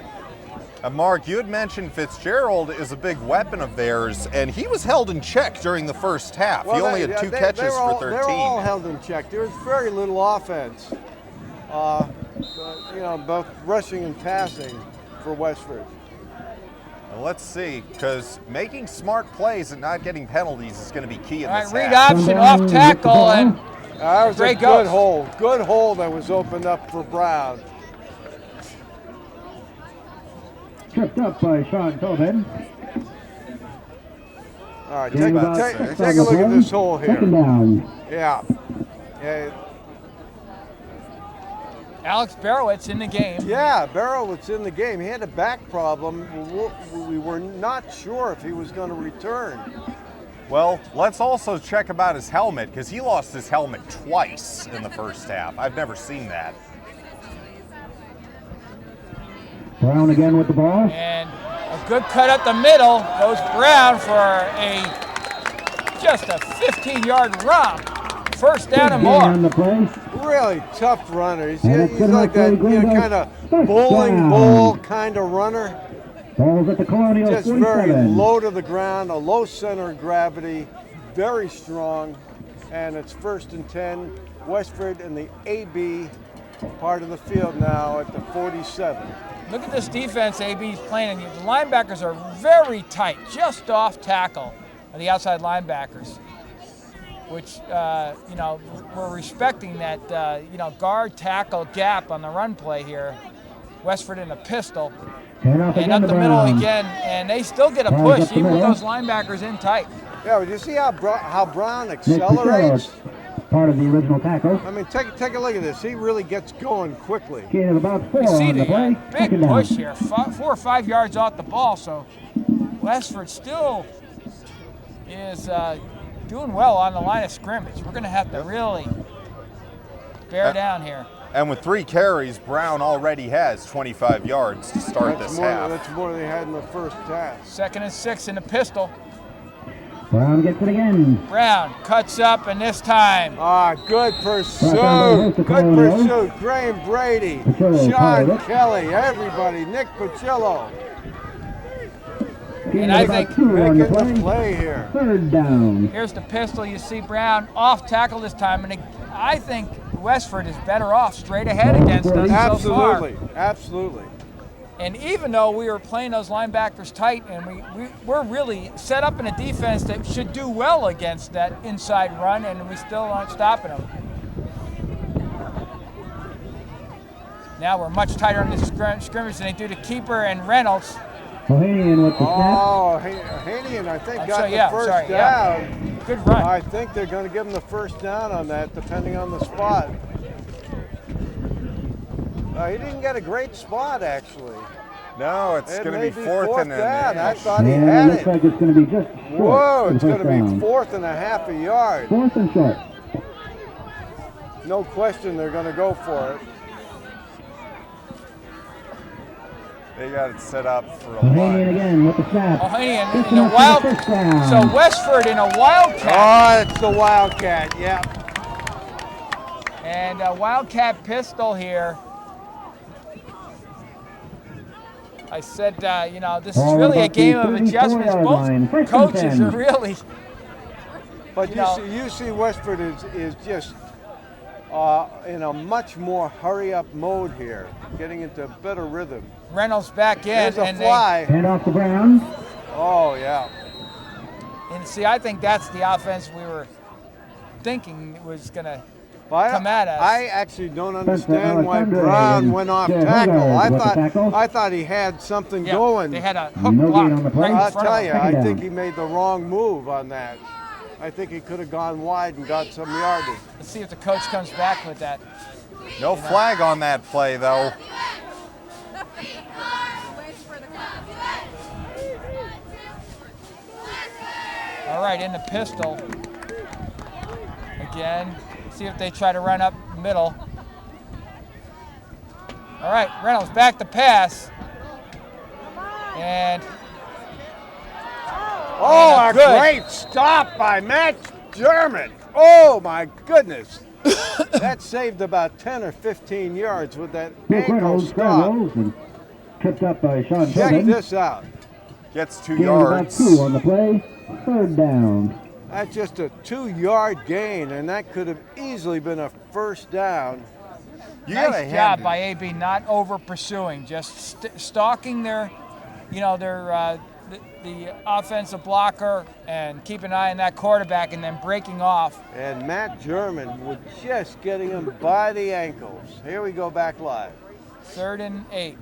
Mark, you had mentioned Fitzgerald is a big weapon of theirs, and he was held in check during the first half. He only had two catches for 13. They were all held in check. There was very little offense. Both rushing and passing for Westford. Well, let's see, because making smart plays and not getting penalties is going to be key in this read half. option off tackle, and that was a good hole. Good hole that was opened up for Brown. Tripped up by Sean Tobin. All right, take a look at this hole here. 2nd down. Yeah. Alex Barrowett's in the game. Yeah, Barrowett's in the game. He had a back problem. We were not sure if he was going to return. Well, let's also check about his helmet, because he lost his helmet twice in the first half. I've never seen that. Brown again with the ball. And a good cut up the middle goes Brown for just a 15-yard romp. 1st down and more. On the play. Really tough runner. He's like that kind of bowling ball kind of runner. Ball's at the Colonials. Just 47. very low to the ground, a low center of gravity, very strong, and it's 1st and 10. Westford in the AB part of the field now at the 47. Look at this defense AB's playing. The linebackers are very tight, just off tackle of the outside linebackers, which, we're respecting that, guard tackle gap on the run play here. Westford in a pistol. And up the middle again, and they still get a push, even with those linebackers in tight. Yeah, but you see how Brown accelerates? Part of the original tackle. I mean, take a look at this. He really gets going quickly. Gain of about 4 You see on the play. big push here, 4 or 5 yards off the ball, so Westford still is doing well on the line of scrimmage. We're going to have to really bear down here. And with 3 carries, Brown already has 25 yards to start this half. That's more than they had in the first half. 2nd and 6 in the pistol. Brown gets it again. Brown cuts up, and this time. Good pursuit. Good pursuit. Graham Brady, Sean Kelly, everybody, Nick Pacillo. And I think making the play here. 3rd down. Here's the pistol. You see Brown off tackle this time, and I think Westford is better off straight ahead against us so far. Absolutely. And even though we were playing those linebackers tight, and we're really set up in a defense that should do well against that inside run, and we still aren't stopping them. Now we're much tighter on the scrimmage than they do to keeper and Reynolds. Ohanian with the snap. Oh, Ohanian, I think, got the first down. Yeah. Good run. I think they're going to give him the first down on that, depending on the spot. He didn't get a great spot, actually. No, it's going to be fourth and down. I inch. thought he had Looks it. like it's going to be just short. Whoa, it's going to down. be 4th and a half a yard. 4th and short. No question they're going to go for it. They got it set up for a Ohanian run. again with the snap. Ohanian Gets in a enough for wild. the first down. So Westford in a wildcat. Oh, it's the Wildcat, yeah. And a wildcat pistol here. I said, you know, this is Ball really a about the game of adjustments. 34-yard line. Both First and coaches 10. are really. But you see Westford is just in a much more hurry-up mode here, getting into a better rhythm. Reynolds back in. There's a and fly. Hand off the Browns. Oh, yeah. And see, I think that's the offense we were thinking was going to come at us. I actually don't understand why Brown went off tackle. I thought he had something going. They had a hook No block gain on the play. right in I'll front tell of you, them. I think he made the wrong move on that. I think he could have gone wide and got some yardage. Let's see if the coach comes back with that. No flag on that play, though. All right, in the pistol. Again, see if they try to run up middle. All right, Reynolds back to pass. And Oh, a good. great stop by Matt German. Oh, my goodness. That saved about 10 or 15 yards with that ankle Reynolds stop. scrambles and tripped up by Sean Check Tobin. this out. Gets 2 Gain about yards. 2 on the play. 3rd down. That's just a 2-yard gain, and that could have easily been a first down. You gotta nice hand job it. by AB, not over pursuing, just stalking their, you know, their the offensive blocker and keep an eye on that quarterback and then breaking off. And Matt German was just getting him by the ankles. Here we go back live. 3rd and 8.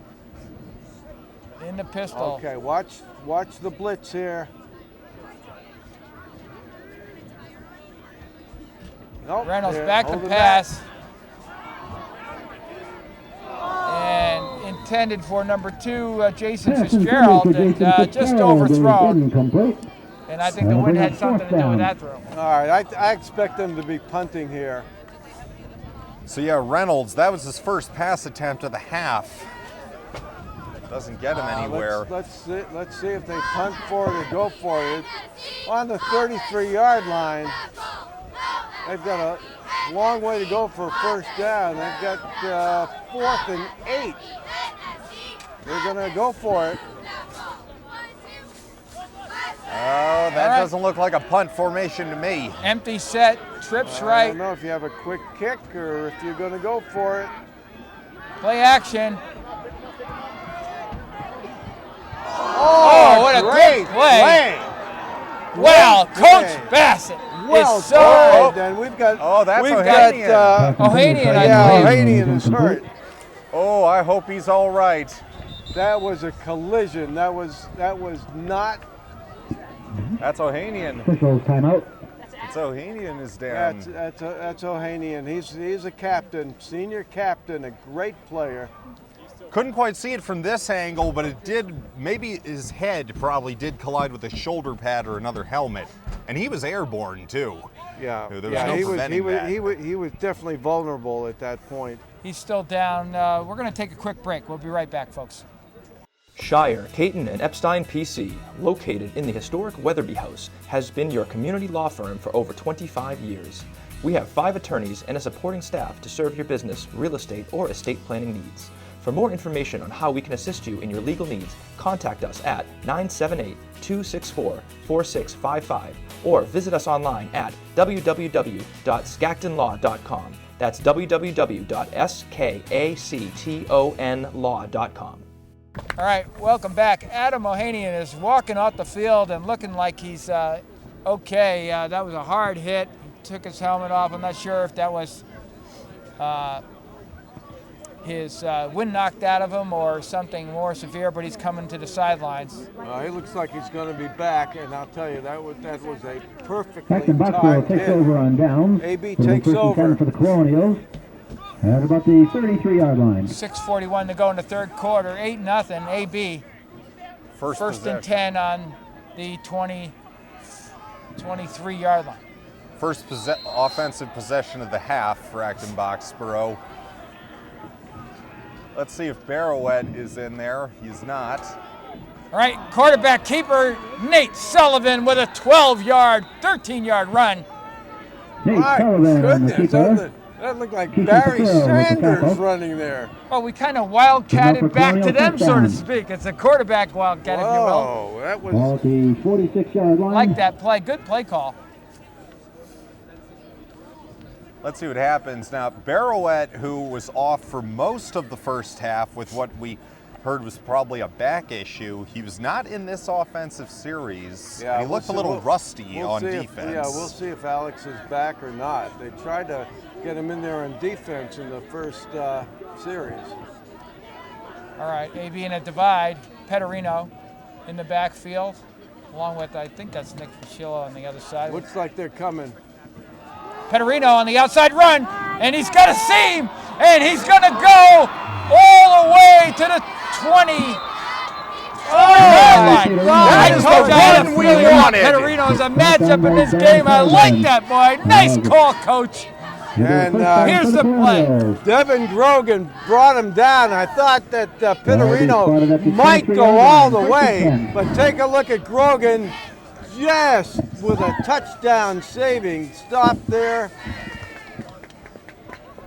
In the pistol. Okay, watch the blitz here. Nope, Reynolds there, back to hold it pass. And intended for number 2, Jason Pass Fitzgerald, intended for and Jason just Fitzgerald is overthrown. incomplete. And I think the wind had something to do with that throw. All right, I expect them to be punting here. So yeah, Reynolds, that was his first pass attempt of the half. Doesn't get him anywhere. Let's see if they punt for it or go for it. On the 33-yard line, they've got a long way to go for a first down. They've got 4th and 8. They're going to go for it. Oh, that right. doesn't look like a punt formation to me. Empty set, trips I right, don't know if you have a quick kick or if you're going to go for it. play action. Oh, what a great good play. Great Well, play. Coach Bassett Well is so done. Then we've got. That's we've Ohanian. got. Ohanian, I Yeah, believe. Ohanian is hurt. Oh, I hope he's all right. That was a collision. That was not. That's Ohanian. Officials timeout. It's Ohanian is down. That's Ohanian. He's a captain, senior captain, a great player. Couldn't quite see it from this angle, but it did, maybe his head probably did collide with a shoulder pad or another helmet. And he was airborne too. Yeah, There was no preventing that. he was definitely vulnerable at that point. He's still down. We're going to take a quick break. We'll be right back, folks. Shire, Caton, and Epstein PC, located in the historic Weatherby House, has been your community law firm for over 25 years. We have 5 attorneys and a supporting staff to serve your business, real estate, or estate planning needs. For more information on how we can assist you in your legal needs, contact us at 978-264-4655 or visit us online at www.skactonlaw.com. That's www.skactonlaw.com. All right, welcome back. Adam Ohanian is walking off the field and looking like he's okay. That was a hard hit. He took his helmet off. I'm not sure if that was his wind knocked out of him or something more severe, but he's coming to the sidelines. He looks like he's going to be back, and I'll tell you, that was a perfectly Acton Boxborough timed takes hit. over on downs. AB It'll be takes 1st and 10 over. for the Colonials at about the 33-yard line. 6:41 to go in the third quarter, 8-0, AB. First and 10 on the 23-yard line. First offensive possession of the half for Acton Boxborough. Let's see if Barrowett is in there. He's not. All right, quarterback keeper Nate Sullivan with a 12-yard, 13-yard run. Nate My Sullivan on the goodness, keeper. that looked like Keeper Barry Patel with the Sanders tackle. running there. Well, we kind of wildcatted back to them, so to Touchdown. speak. It's a quarterback wildcat, if you will. Whoa, that was... Ball at the 46-yard line. Like that play, good play call. Let's see what happens now. Barrowett, who was off for most of the first half with what we heard was probably a back issue, he was not in this offensive series. Yeah, he looked a little rusty on defense. We'll see if Alex is back or not. They tried to get him in there on defense in the first series. All right, AB in a divide. Petterino in the backfield, along with, I think that's Nick Fischillo on the other side. Looks like they're coming. Petterino on the outside run, and he's got a seam, and he's going to go all the way to the 20. That I is told the you I had a one we feeling about wanted. Petterino is a matchup in this game. I like that, boy. Nice call, coach. And Here's the play. Devin Grogan brought him down. I thought that Petterino might go all the way, but take a look at Grogan. Yes, with a touchdown saving stop there.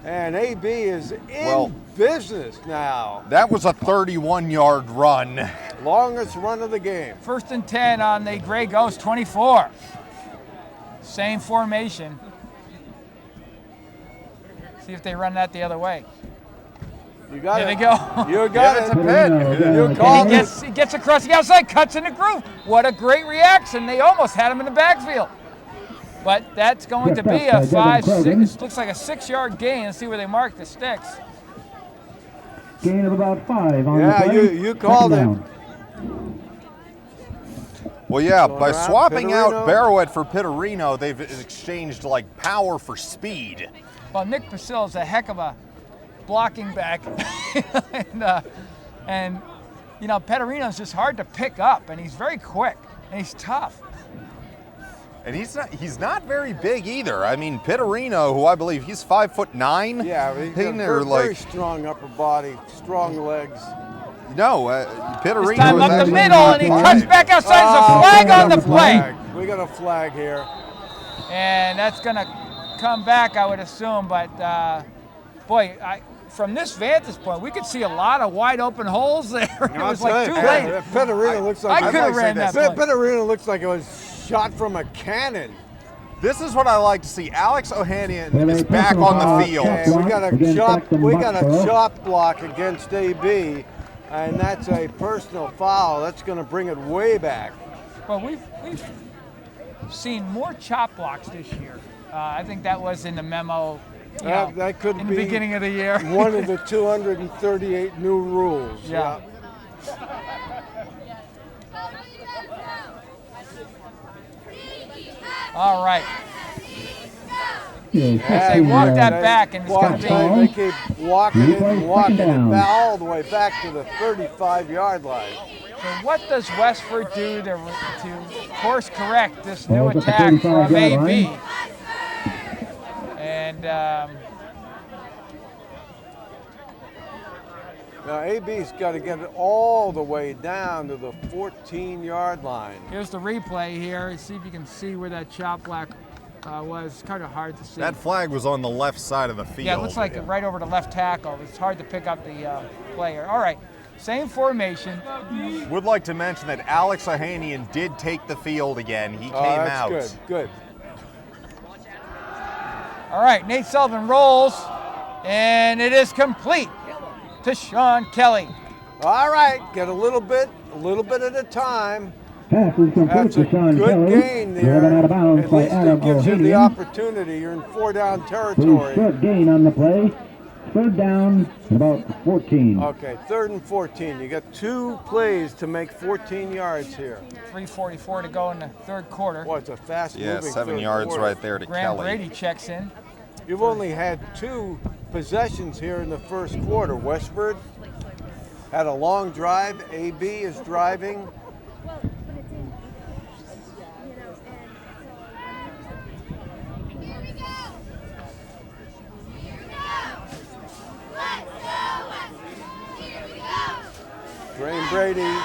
And AB is in business now. That was a 31-yard run. Longest run of the game. 1st and 10 on the Grey Ghost 24. Same formation. See if they run that the other way. You got There it. they go. You got it. You called it. He gets across the outside, cuts in the groove. What a great reaction. They almost had him in the backfield. But that's going to be a 5-6, looks like a 6-yard gain. Let's see where they mark the sticks. Gain of about 5 on the Yeah, play. you called it. Well, yeah, by around swapping out Petterino. Barrowett for Petterino, they've exchanged like power for speed. Well, Nick Pasil is a heck of a blocking back. and you know, Petterino's just hard to pick up, and he's very quick, and he's tough. And he's not very big either. I mean, Petterino, who I believe he's 5'9". Yeah, he's got a very strong upper body, strong legs. No, Petterino This time is up the actually middle, and he 5'5". cuts back outside. There's a flag we got on the a play. flag. We got a flag here. And that's going to come back, I would assume. But, boy, from this vantage point, we could see a lot of wide open holes there. It was like too late. Petterino looks like I could have ran that play. Petterino looks like it was shot from a cannon. This is what I like to see. Alex Ohanian is back on the field. And we got a chop block against AB, and that's a personal foul. That's going to bring it way back. Well, we've seen more chop blocks this year. I think that was in the memo. That could in be the beginning of the year. one of the 238 new rules. Yeah. All right. They walk that back, and it's going to They be. keep walking it and walking it all the way back to the 35-yard line. So what does Westford do to course correct this new attack from AB? And now AB's got to get it all the way down to the 14-yard line. here's the replay here. See if you can see where that chop block was. Kind of hard to see. That flag was on the left side of the field. Yeah, it looks like right over the left tackle. It's hard to pick up the player. All right, same formation. Would like to mention that Alex Ohanian did take the field again. He came out. That's good. All right, Nate Sullivan rolls, and it is complete to Sean Kelly. All right, get a little bit at a time. Pass is complete That's a to Sean good Kelly. gain there. Driven out of bounds At by least Adam it gives you the Ohanian. opportunity. You're in 4-down Pretty territory. short gain on the play. Third down, about 14. Okay, 3rd and 14. You got 2 plays to make 14 yards here. 3:44 to go in the third quarter. Boy, it's a fast-moving Yeah, 7 third yards quarter. right there to Graham Kelly. Brady checks in. You've only had 2 possessions here in the first quarter. Westford had a long drive. AB is driving. Graham Brady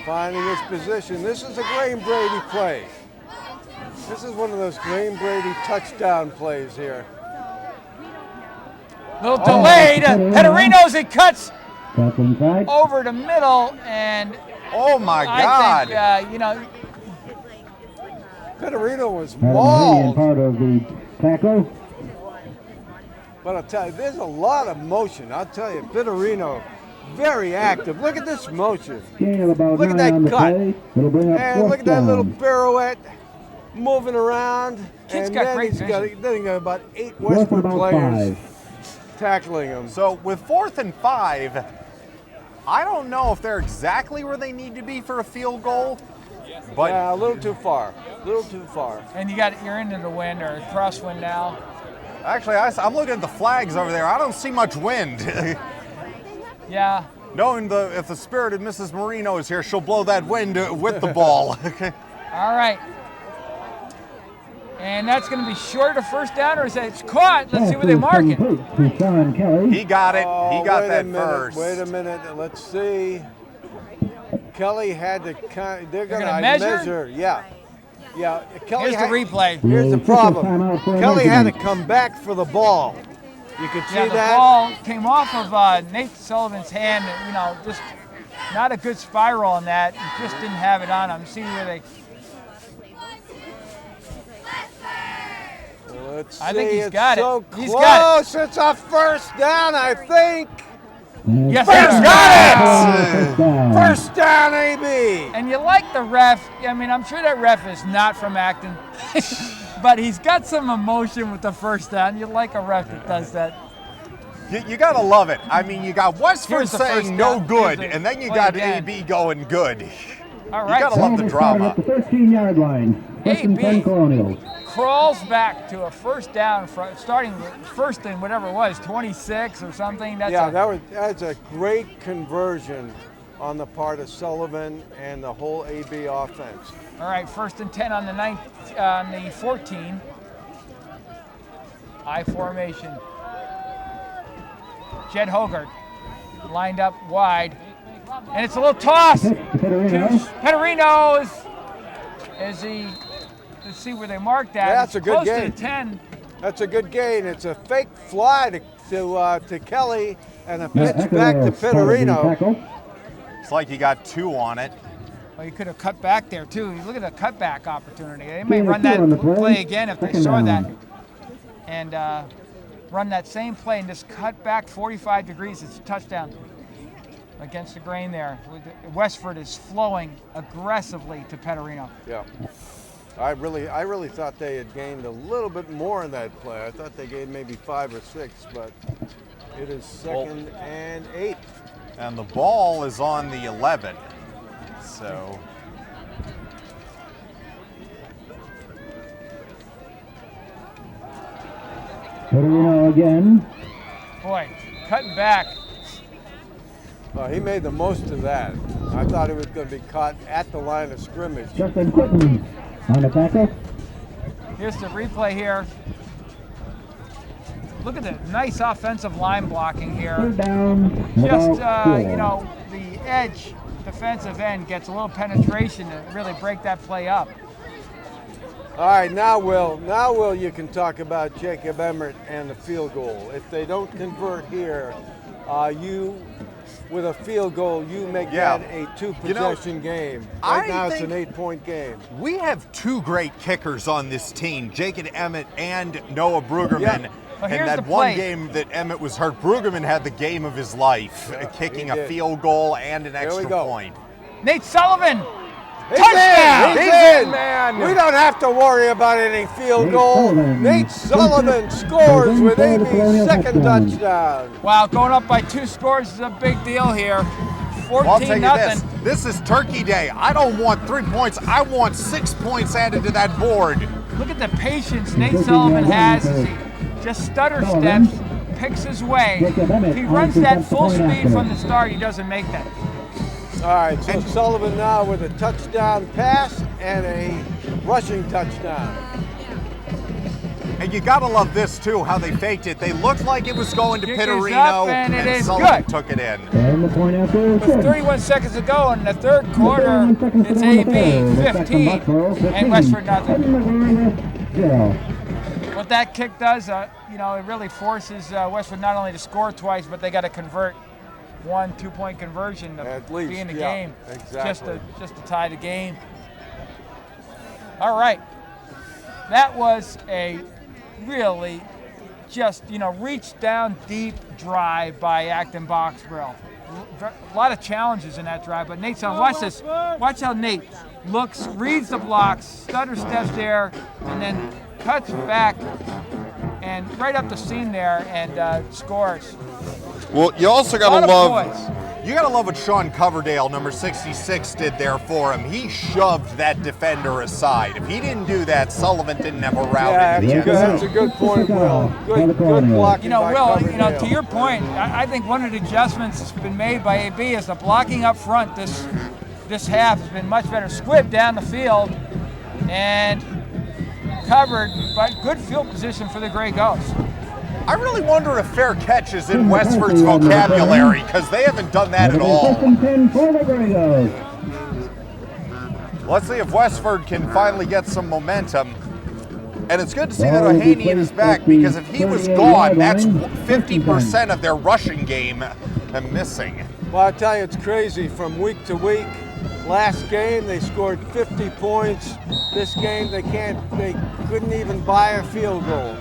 finding his position. This is a Graham Brady play. This is one of those Graham Brady touchdown plays here. Little delayed. Petterino's, it cuts That's inside. over the middle, and Oh my I God! think, you know, Petterino was Median mauled. part of the tackle. But I'll tell you, there's a lot of motion. I'll tell you, Petterino, very active. Look at this motion. Gain of about Look at 9 that on the cut. play. It'll bring up And 4th look at that down. little pirouette moving around. Kid's and got then great he's got, vision. then he got about 8 Fourth and Westford about players 5. tackling him. So with 4th and 5, I don't know if they're exactly where they need to be for a field goal, but Yeah, a little too far. A little too far. and you're into the wind or crosswind now. actually I'm looking at the flags over there. I don't see much wind. Yeah. Knowing if the spirited Mrs. Marino is here, she'll blow that wind with the ball. All right. And that's going to be short of first down, or is that it's caught? Let's see where they mark it. To Sean Kelly. He got it. Oh, He got wait a that minute, first. Wait a minute. Let's see. Kelly had to they're going gonna to measure? Yeah. Yeah. Kelly Here's the replay. Here's the We'll take a problem. timeout for Kelly had to measurement. come back for the ball. You could see Yeah, the that. ball came off of Nate Sullivan's hand. You know, just not a good spiral on that. He just didn't have it on him. See where they. Let's I think see, he's it's got it. so He's got it. close. It's a first down, I think. Yes, First sir. got First down. First down, AB. And you like the ref. I mean, I'm sure that ref is not from Acton, but he's got some emotion with the first down. You like a ref that does that. You gotta love it. I mean, you got Westford Here's the first saying no down. good, Here's the and then you play got again. AB going good. All You right. gotta so love the Ball started drama. at the 13-yard line. First and AB. 10 Colonials. crawls back to a first down, starting first and whatever it was, 26 or something. That's a great conversion on the part of Sullivan and the whole AB offense. All right, first and 10 on the 14. I formation. Jed Hogarth lined up wide, and it's a little toss. Petterino is he. Let's see where they marked that. Yeah, that's a good close gain. to the 10. That's a good gain. It's a fake fly to Kelly and a pitch back to Petterino. It's like you got two on it. Well, you could have cut back there too. Look at the cutback opportunity. They may run that play again if they saw that, and run that same play and just cut back 45 degrees. It's a touchdown against the grain there. Westford is flowing aggressively to Petterino. Yeah. I really thought they had gained a little bit more in that play. I thought they gained maybe 5 or 6, but it is second and 8. And the ball is on the 11. So Petterino again. Boy, cutting back. He made the most of that. I thought he was going to be caught at the line of scrimmage. Justin Quinton on the tackle. Here's the replay here. Look at the nice offensive line blocking here. Third down. Just, about 4. you know, the edge defensive end gets a little penetration to really break that play up. All right, now Will, you can talk about Jacob Emmert and the field goal. If they don't convert here, with a field goal, you make that a 2-possession game. Right now it's an 8-point game. We have 2 great kickers on this team, Jacob Emmett and Noah Brueggemann. Yeah. Well, and here's that the one play. game that Emmett was hurt, Brueggemann had the game of his life, kicking he a did. field goal and an There we extra go. point. Nate Sullivan Touchdown! He's in, man. We don't have to worry about any field goal. Nate Sullivan scores with AB's second touchdown. Wow, going up by 2 scores is a big deal here. 14 I'll tell you nothing. this is Turkey Day. I don't want 3 points. I want 6 points added to that board. Look at the patience Nate Sullivan has as he just stutter steps, picks his way. If he runs that full speed from the start, he doesn't make that. All right, so Sullivan now with a touchdown pass and a rushing touchdown. And you gotta love this too, how they faked it. They looked like it was going to Kick is Pittarino, up, and it is Sullivan good. took it in. And the point after is With good. 31 seconds to go in the third quarter, it's AB 15 and Westford nothing. 0. What that kick does, you know, it really forces Westford not only to score twice, but they got to convert 1 2-point conversion to At least, be in the yeah, game, exactly. just to tie the game. All right, that was a really just, you know, reach down deep drive by Acton Boxborough. A lot of challenges in that drive, but Nate's on. Watch this. Watch how Nate looks, reads the blocks, stutter steps there, and then cuts back and right up the seam there and scores. Well, you also Lot gotta of love poise. you gotta love what Sean Coverdale, number 66, did there for him. He shoved that defender aside. If he didn't do that, Sullivan didn't have a route. Yeah, in the end. that's a good point, Will. Good blocking You know, by Will, you know, Coverdale. to your point, I think one of the adjustments that's been made by AB is the blocking up front this half has been much better. Squib down the field and covered, but good field position for the Grey Ghosts. I really wonder if fair catch is in Westford's vocabulary, because they haven't done that at all. 10 for the Gringos. Let's see if Westford can finally get some momentum. And it's good to see that Ohanian is back, because if he was gone, that's 50% of their rushing game missing. Well, I tell you, it's crazy from week to week. Last game they scored 50 points. This game they couldn't even buy a field goal.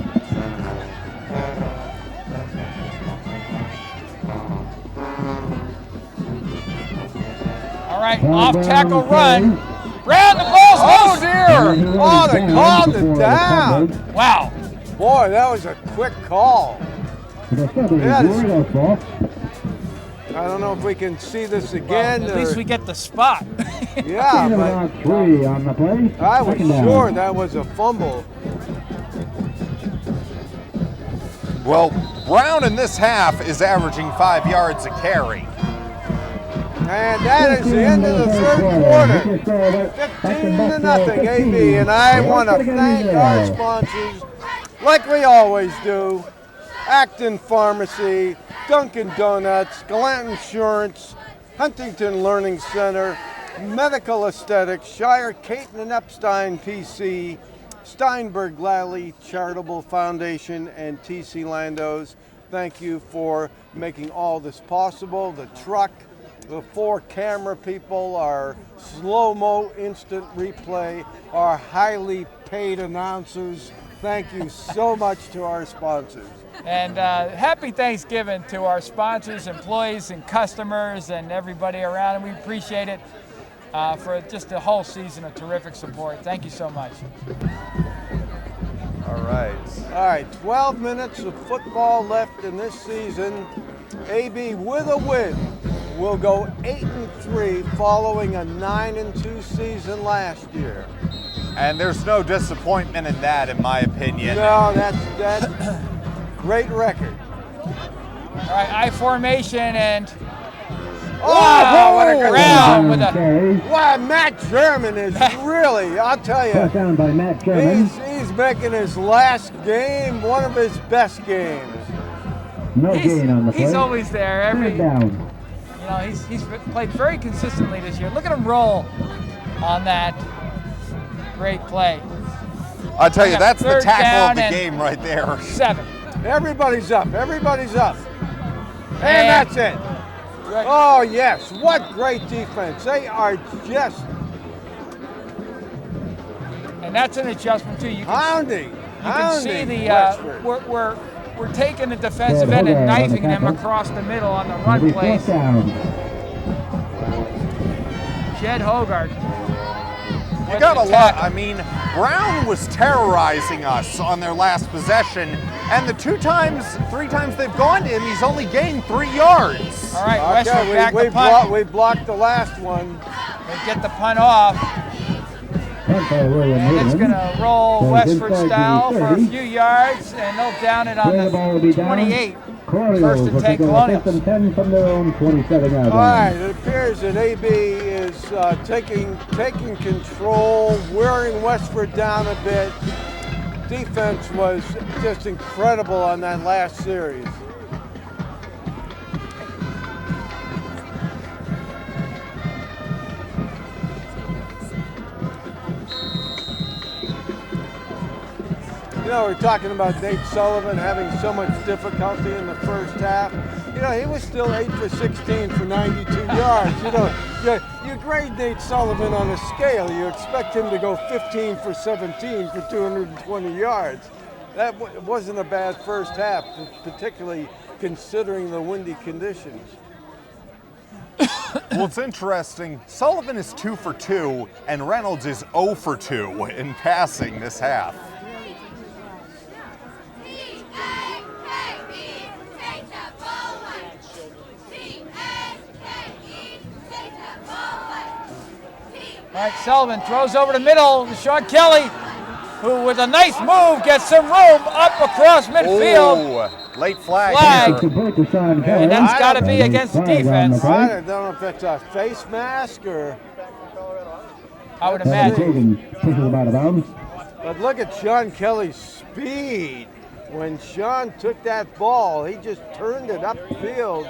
All right, off tackle run. Round the ball's Oh loose. dear! Oh, they called it down. Wow. Boy, that was a quick call. I don't know if we can see this again. At least we get the spot. Yeah, but About 3 on the play. I was Second down. sure that was a fumble. Well, Brown in this half is averaging 5 yards a carry. And that is the end of the third quarter. 15-0 AB, and I want to thank our sponsors, like we always do, Acton Pharmacy, Dunkin' Donuts, Galant Insurance, Huntington Learning Center, Medical Aesthetics, Shire Caton and Epstein PC, Steinberg Lally Charitable Foundation, and TC Landos. Thank you for making all this possible. The truck, the 4 camera people, our slow-mo instant replay, our highly paid announcers. Thank you so much to our sponsors. And happy Thanksgiving to our sponsors, employees, and customers, and everybody around. And we appreciate it for just the whole season of terrific support. Thank you so much. All right, 12 minutes of football left in this season. AB with a win will go 8-3 following a 9-2 season last year. And there's no disappointment in that, in my opinion. No, that's great record. All right, I formation and Oh, what a good Brown with a Wow, Matt German is really, I'll tell you, Touchdown by Matt German. he's making his last game one of his best games. No gain on the play. he's always there. Third down. You know, he's played very consistently this year. Look at him roll on that great play. I'll tell you, that's the Third tackle down of the and game right there. 7. Everybody's up. Everybody's up. And And- that's it. Oh, yes. What great defense. They are just And that's an adjustment too. You can, hounding. you can see Hounding the Westford. we're taking the defensive end and knifing them across the middle on the run It'll be plays. fourth down. Jed Hogarth You got a lot. I mean, Brown was terrorizing us on their last possession, and the 3 times they've gone to him, he's only gained 3 yards. All right, Westford back the punt. We blocked the last one. They get the punt off. And it's going to roll Westford style for a few yards, and they'll down it on the 28. First and 10 Colonials. All right, it appears that AB is taking control, wearing Westford down a bit. Defense was just incredible on that last series. You know, we're talking about Nate Sullivan having so much difficulty in the first half. You know, he was still 8 for 16 for 92 yards. You know, you grade Nate Sullivan on a scale. You expect him to go 15 for 17 for 220 yards. That wasn't a bad first half, particularly considering the windy conditions. Well, it's interesting. Sullivan is 2 for 2, and Reynolds is 0 for 2 in passing this half. All right, Sullivan throws over the middle to Sean Kelly, who with a nice move gets some room up across midfield. Oh, late flag here. And that's got to be against the defense. I don't know if that's a face mask or... I would imagine. But look at Sean Kelly's speed. When Sean took that ball, he just turned it upfield.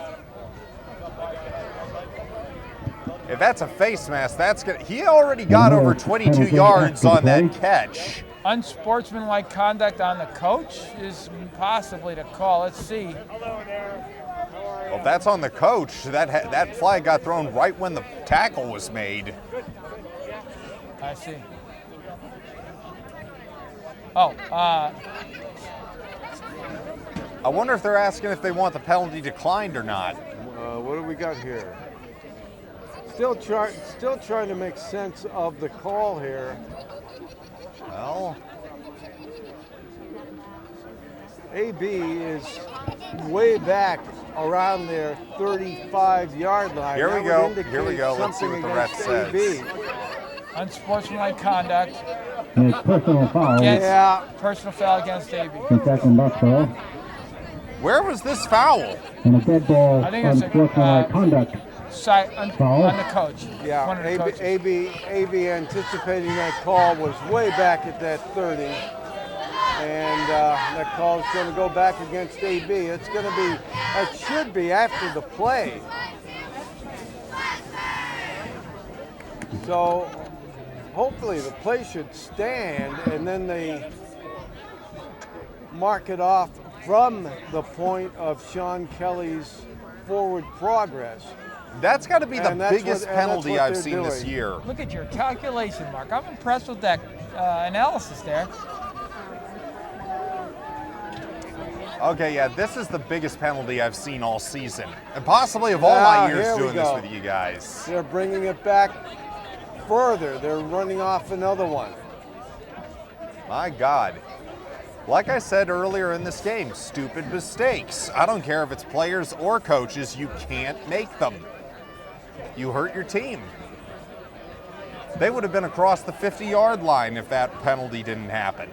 If that's a face mask, that's good. He already got over 22 yards on that catch. Unsportsmanlike conduct on the coach is possibly to call. Let's see. Well, if that's on the coach, that flag got thrown right when the tackle was made. I see. Oh, I wonder if they're asking if they want the penalty declined or not. What do we got here? Still trying to make sense of the call here. Well, AB is way back around their 35-yard line. Here we go. Here we go. Let's see what the ref says. unsportsmanlike conduct. Personal foul. Personal foul against AB. Where was this foul? And a dead ball. I think it's unsportsmanlike conduct. On the coach. Yeah, AB anticipating that call was way back at that 30. And that call is going to go back against AB. It's going to be, it should be after the play. So hopefully the play should stand, and then they mark it off from the point of Sean Kelly's forward progress. That's got to be the biggest penalty I've seen this year. Look at your calculation, Mark. I'm impressed with that analysis there. Okay, yeah, this is the biggest penalty I've seen all season, and possibly of all my years doing this with you guys. They're bringing it back further. They're running off another one. My God. Like I said earlier in this game, stupid mistakes. I don't care if it's players or coaches, you can't make them. You hurt your team. They would have been across the 50-yard line if that penalty didn't happen.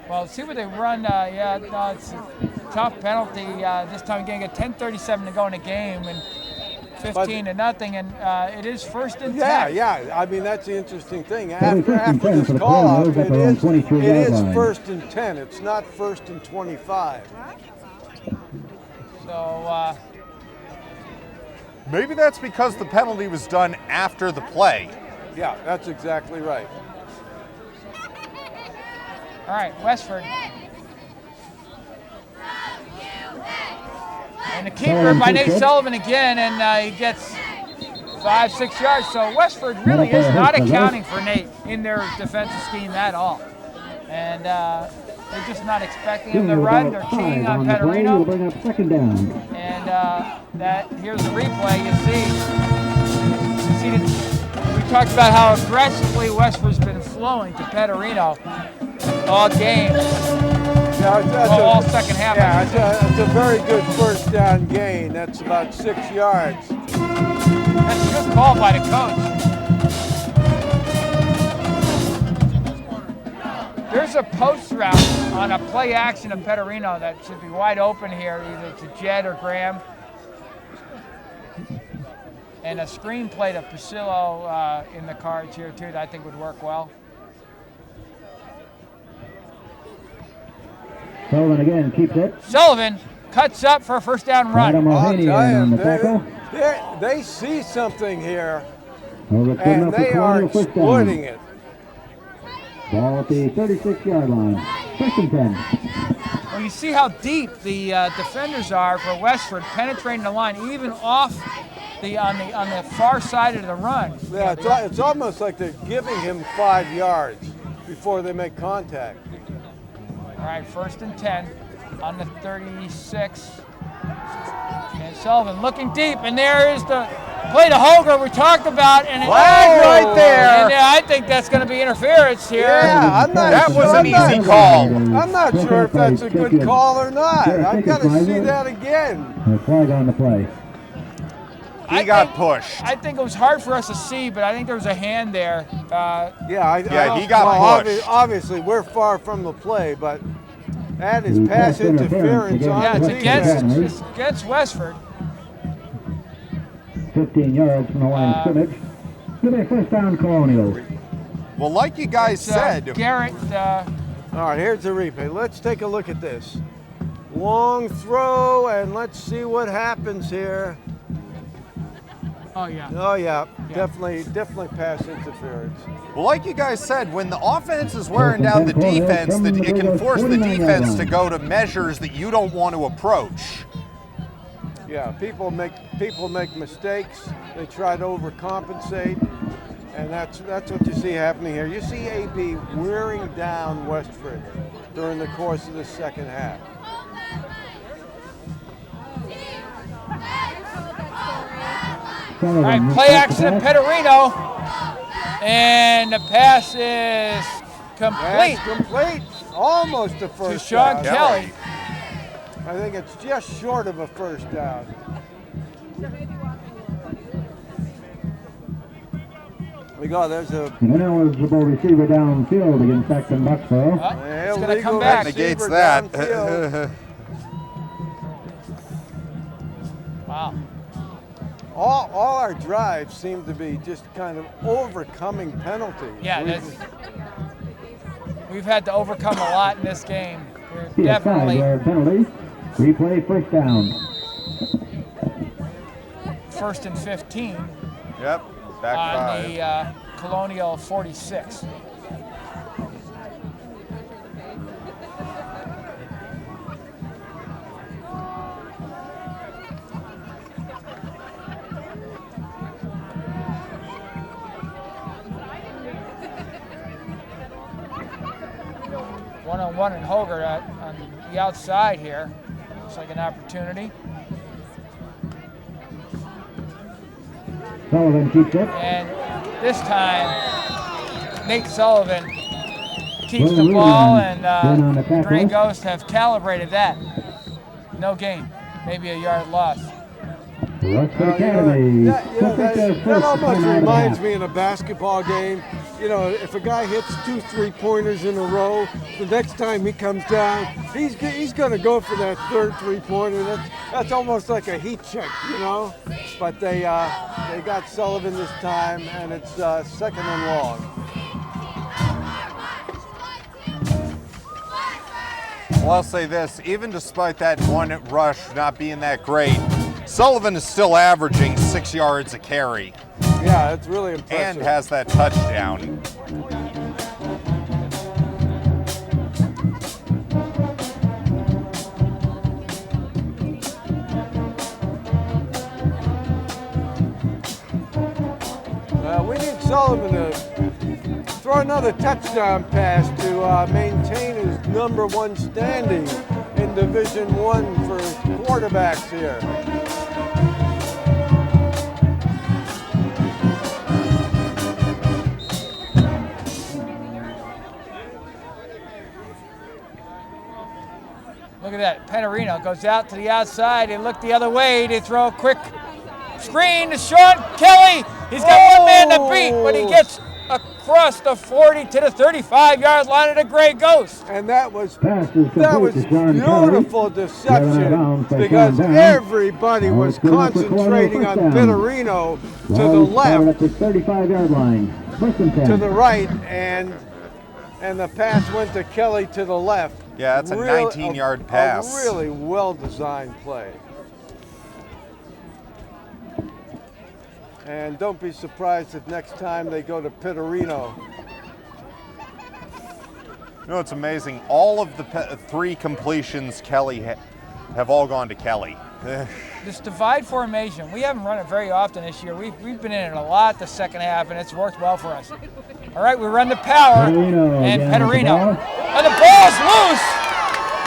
Well, see what they run. It's a tough penalty. This time getting a 10:37 to go in the game and 15-0, and it is 1st and 10. Yeah. I mean, that's the interesting thing. After this call-out, it is 1st and 10. It's not 1st and 25. So maybe that's because the penalty was done after the play. Yeah, that's exactly right. All right, Westford. And the keeper by Nate Sullivan again, and he gets 5-6 yards. So Westford really is not accounting for Nate in their defensive scheme at all. And they're just not expecting him to run. They're keying on Petterino. And here's the replay. You see the talked about how aggressively Westford's been flowing to Petterino all game. All second half. Yeah, it's a very good first down gain. That's about 6 yards. That's a good call by the coach. There's a post route on a play action of Petterino that should be wide open here, either to Jed or Graham. And a screen play to Pasillo in the cards here too that I think would work well. Sullivan again keeps it. Sullivan cuts up for a first down run. Adam Mulvaney on the tackle. They see something here, Well, and they are exploiting it. Ball at the 36-yard line. First and 10. Well, you see how deep the defenders are for Westford, penetrating the line, even off on the far side of the run. Yeah, it's almost like they're giving him 5 yards before they make contact. All right, first and 10 on the 36. And Sullivan looking deep, and there is the play to Holger we talked about, and Flag right there. And I think that's going to be interference here. Yeah, That was an easy call. I'm not sure if that's a good call or not. I've got to see that again. A flag on the play. He got pushed. I think it was hard for us to see, but I think there was a hand there. He got pushed. Obviously, we're far from the play, but that is pass interference on Yeah, the it's against Westford. 15 yards from the line of scrimmage. Give a first down, Colonials. Well, like you guys said. Garrett. All right, here's the replay. Let's take a look at this. Long throw, and let's see what happens here. Oh, yeah. Oh, yeah. Definitely pass interference. Well, like you guys said, when the offense is wearing down the defense, it can force the defense to go to measures that you don't want to approach. Yeah, people make mistakes. They try to overcompensate, and that's what you see happening here. You see AB wearing down Westford during the course of the second half. All right, play action of Petterino, and the pass is complete. That's complete. Almost a first to Sean down. Kelly. I think it's just short of a first down. We go. There's a ineligible receiver downfield against Acton Boxborough. He's going to come back. Negates that. Wow. All our drives seem to be just kind of overcoming penalties. Yeah, we've had to overcome a lot in this game. We're definitely penalty. Replay first down. First and 15. Yep, back on 5. The Colonial 46. One-on-one and Holger on the outside here. Looks like an opportunity. Sullivan keeps it. And this time, Nate Sullivan keeps the ball, and Green Ghost have calibrated that. No gain, maybe a yard loss. That almost reminds me in a basketball game. You know, if a guy hits 2 3-pointers in a row, the next time he comes down, he's going to go for that third 3-pointer. That's almost like a heat check, you know. But they got Sullivan this time, and it's second and long. Well, I'll say this, even despite that one rush not being that great, Sullivan is still averaging 6 yards a carry. Yeah, that's really impressive. And has that touchdown. We need Sullivan to throw another touchdown pass to maintain his #1 standing in Division I for quarterbacks here. Look at that. Petterino goes out to the outside and look the other way to throw a quick screen to Sean Kelly. He's got one man to beat, but he gets across the 40 to the 35-yard line of the Gray Ghost. And that was beautiful beautiful deception because everybody was concentrating on Petterino to the left, At the 35-yard line. First and 10. to the right, and the pass went to Kelly to the left. Yeah, that's a 19-yard pass. A really well-designed play. And don't be surprised if next time they go to Petterino. You know, it's amazing. All of the 3 completions Kelly have all gone to Kelly. This divide formation, we haven't run it very often this year. We've been in it a lot the second half, and it's worked well for us. All right, we run the power, and Petterino. And the ball's loose,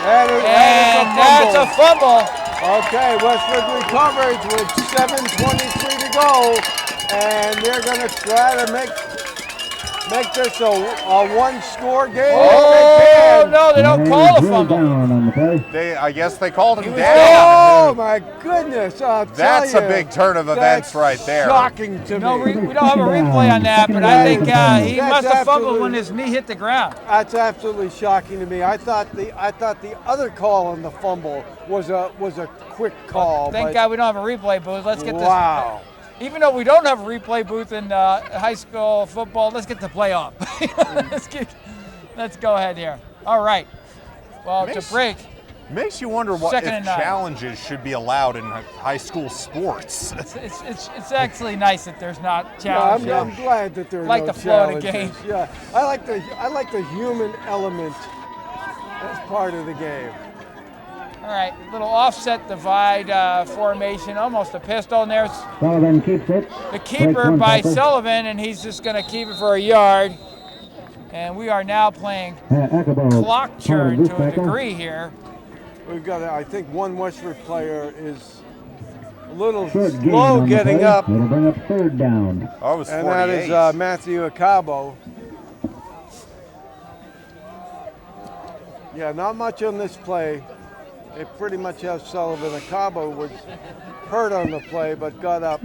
and that's a fumble. Okay, Westford recovers with 7:23 to go, and they're going to try to make this a one-score game. Oh, no, they don't call a fumble. I guess they called him down. Oh, my goodness. That's a big turn of events right there. Shocking to me. We don't have a replay on that, but I think he must have fumbled when his knee hit the ground. That's absolutely shocking to me. I thought the other call on the fumble was a quick call. Thank God we don't have a replay booth. Let's get this. Wow. Even though we don't have a replay booth in high school football, let's get the play off. Let's go ahead here. All right. Well, to break. Makes you wonder what Second if and 9. challenges should be allowed in high school sports. It's actually nice that there's not challenges. No, I'm glad that there are like no the flow of the challenges. game. Yeah, I like the human element as part of the game. All right, little offset divide formation, almost a pistol, and there's Sullivan keeps it. the keeper by Sullivan, and he's just going to keep it for a yard. And we are now playing clock churn to a degree here. We've got, I think, one Westford player is a little slow getting up. It'll bring up third down. Oh, it was 48. And that is Matthew Acabo. Yeah, not much on this play. They pretty much have Sullivan. Acabo was hurt on the play, but got up.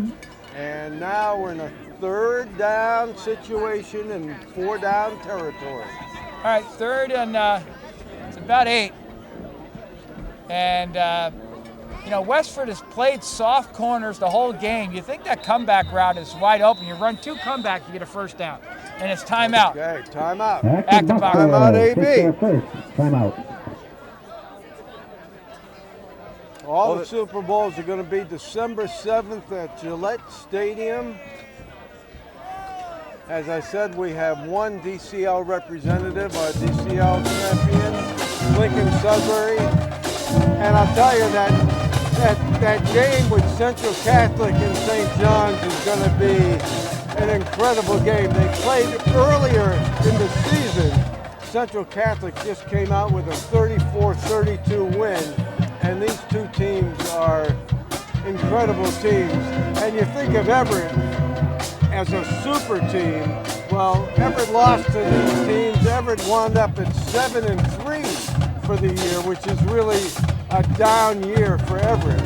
And now we're in a third down situation and 4 down territory. All right, third and it's about 8. And, Westford has played soft corners the whole game. You think that comeback route is wide open. You run 2 comebacks, you get a first down. And it's timeout. Okay, timeout. Acton Box. Timeout, AB. Timeout. All the Super Bowls are going to be December 7th at Gillette Stadium. As I said, we have one DCL representative, our DCL champion, Lincoln Sudbury. And I'll tell you that game with Central Catholic and St. John's is going to be an incredible game. They played earlier in the season. Central Catholic just came out with a 34-32 win. And these 2 teams are incredible teams. And you think of Everett as a super team. Well, Everett lost to these teams. Everett wound up at 7-3 for the year, which is really a down year for Everett.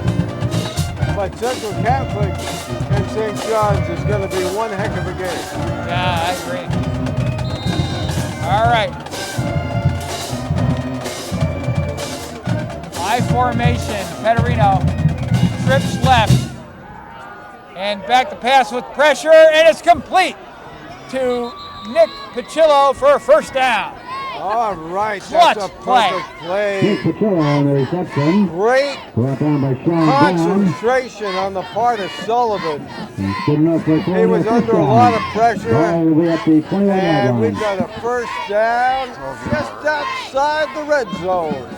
But Central Catholic and St. John's is going to be one heck of a game. Yeah, I agree. All right. I formation, Petterino trips left and back to pass with pressure, and it's complete to Nick Picillo for a first down. All right, Clutch that's a perfect play. Picillo on the reception. Great Brought down by Sean concentration on the part of Sullivan. Good enough for He was under a lot of pressure. Ball will be at the 21-yard And line. we've got a first down just outside the red zone.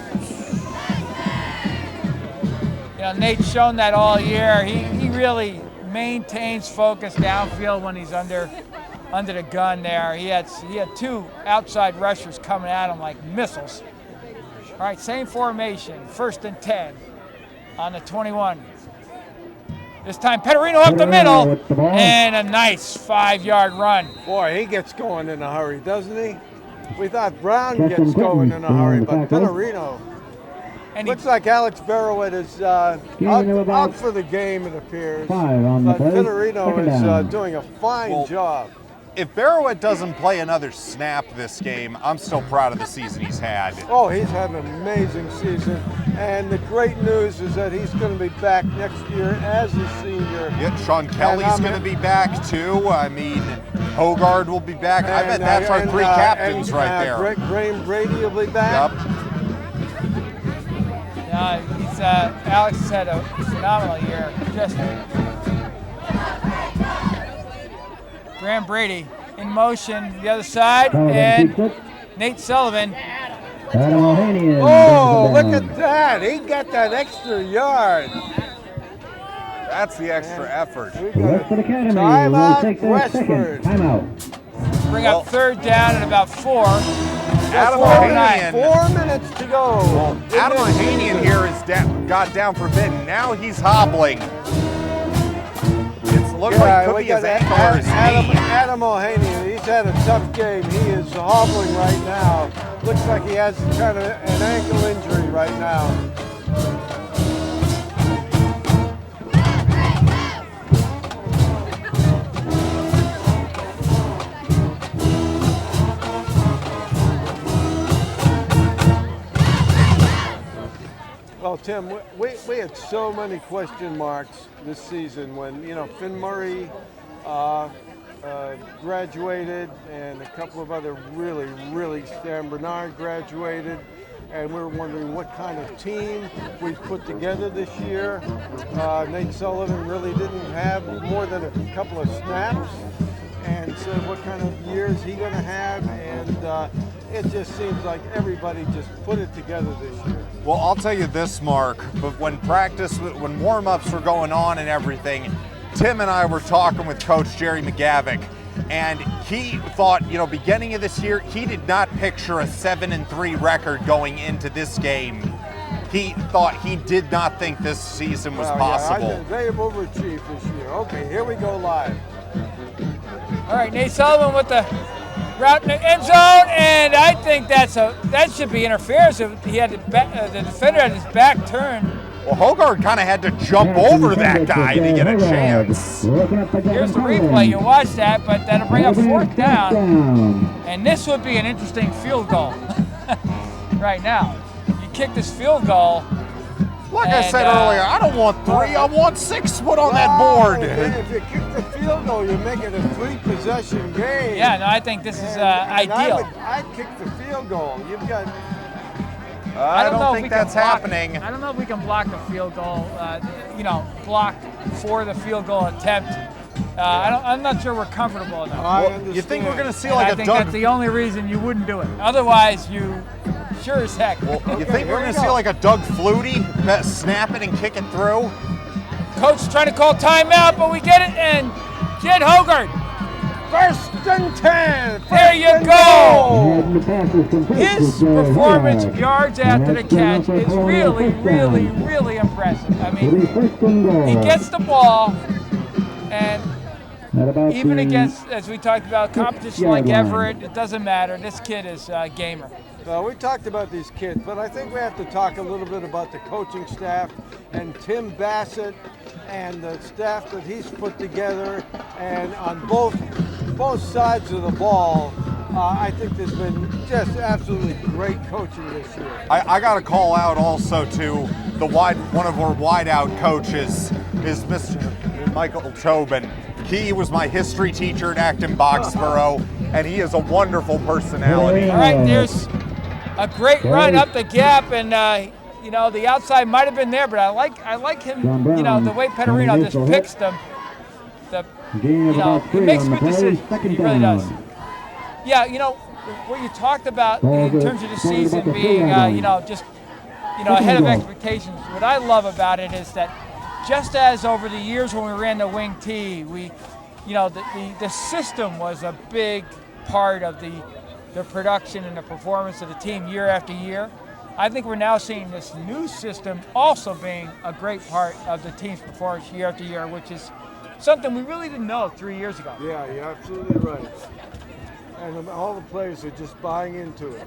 Nate's shown that all year. He really maintains focus downfield when he's under the gun there. He had 2 outside rushers coming at him like missiles. All right, same formation, 1st and 10 on the 21. This time Petterino up the middle, and a nice 5-yard run. Boy, he gets going in a hurry, doesn't he? We thought Brown gets going in a hurry, but Petterino. Looks like Alex Barrowett is out for the game, it appears. 5 on the But play. Pittarino Second is down. doing a fine job. If Barrowett doesn't play another snap this game, I'm still proud of the season he's had. Oh, he's had an amazing season. And the great news is that he's going to be back next year as a senior. Yeah, Sean Kelly's going to be back too. I mean, Hogard will be back. I bet that's our three captains right there. Graham Brady will be back. Yep. Alex has had a phenomenal year. Just Graham Brady in motion, the other side, and Nate Sullivan. Adam O'Hanian. Oh, look at that. He got that extra yard. That's the extra effort. Westford Academy will Timeout, take their Westford. second timeout. Bring up third down at about 4. Adam 4 O'Hanian. 4 minutes to go. Adam O'Hanian here is got down forbidden. Now he's hobbling. It looks like it could be his ankle or his knee. Adam O'Hanian, he's had a tough game. He is hobbling right now. Looks like he has kind of an ankle injury right now. Well, Tim, we had so many question marks this season when, Finn Murray graduated and a couple of other really, Sam Bernard graduated, and we were wondering what kind of team we put together this year. Nate Sullivan really didn't have more than a couple of snaps, and so what kind of year is he going to have? And it just seems like everybody just put it together this year. Well, I'll tell you this, Mark, but when warm-ups were going on and everything, Tim and I were talking with Coach Jerry McGavick, and he thought, beginning of this year, he did not picture a 7-3 record going into this game. He did not think this season was possible. Yeah, they have overachieved this year. Okay, here we go live. All right, Nate Sullivan with the route in the end zone, and I think that should be interference. If he had the defender had his back turned. Well, Hogard kind of had to jump over that guy to get a chance. Here's the replay. You watch that, but that'll bring up fourth down. And this would be an interesting field goal right now. You kick this field goal. Like I said earlier, I don't want 3, I want 6 put on that board. If you kick the field goal, you make it a 3-possession game. Yeah, no, I think this is ideal. I'd kick the field goal. You've got. I don't think that's happening. I don't know if we can block the field goal. Block for the field goal attempt. I'm not sure we're comfortable enough. Well, you think we're going to see like I a think Doug? that's the only reason you wouldn't do it. Otherwise, you sure as heck. Well, you think we're going to see like a Doug Flutie snap it and kick it through? Coach trying to call timeout, but we get it, and Jed Hogard. 1st and 10. There you go. His performance yards after the catch is really impressive. I mean, he gets the ball, and even against, as we talked about, competition like Everett, it doesn't matter. This kid is a gamer. Well, we talked about these kids, but I think we have to talk a little bit about the coaching staff and Tim Bassett and the staff that he's put together, and on both sides of the ball. I think there's been just absolutely great coaching this year. I got to call out also to one of our wideout coaches is Mr. Michael Tobin. He was my history teacher at Acton Boxborough, and he is a wonderful personality. All right, there's a great run up the gap, and the outside might have been there, but I like him. The way Pittarino just picks them. He makes good decisions. He really does. Yeah, what you talked about in terms of the season being, ahead of expectations. What I love about it is that just as over the years when we ran the wing T, the system was a big part of the production and the performance of the team year after year. I think we're now seeing this new system also being a great part of the team's performance year after year, which is something we really didn't know 3 years ago. Yeah, you're absolutely right. And all the players are just buying into it.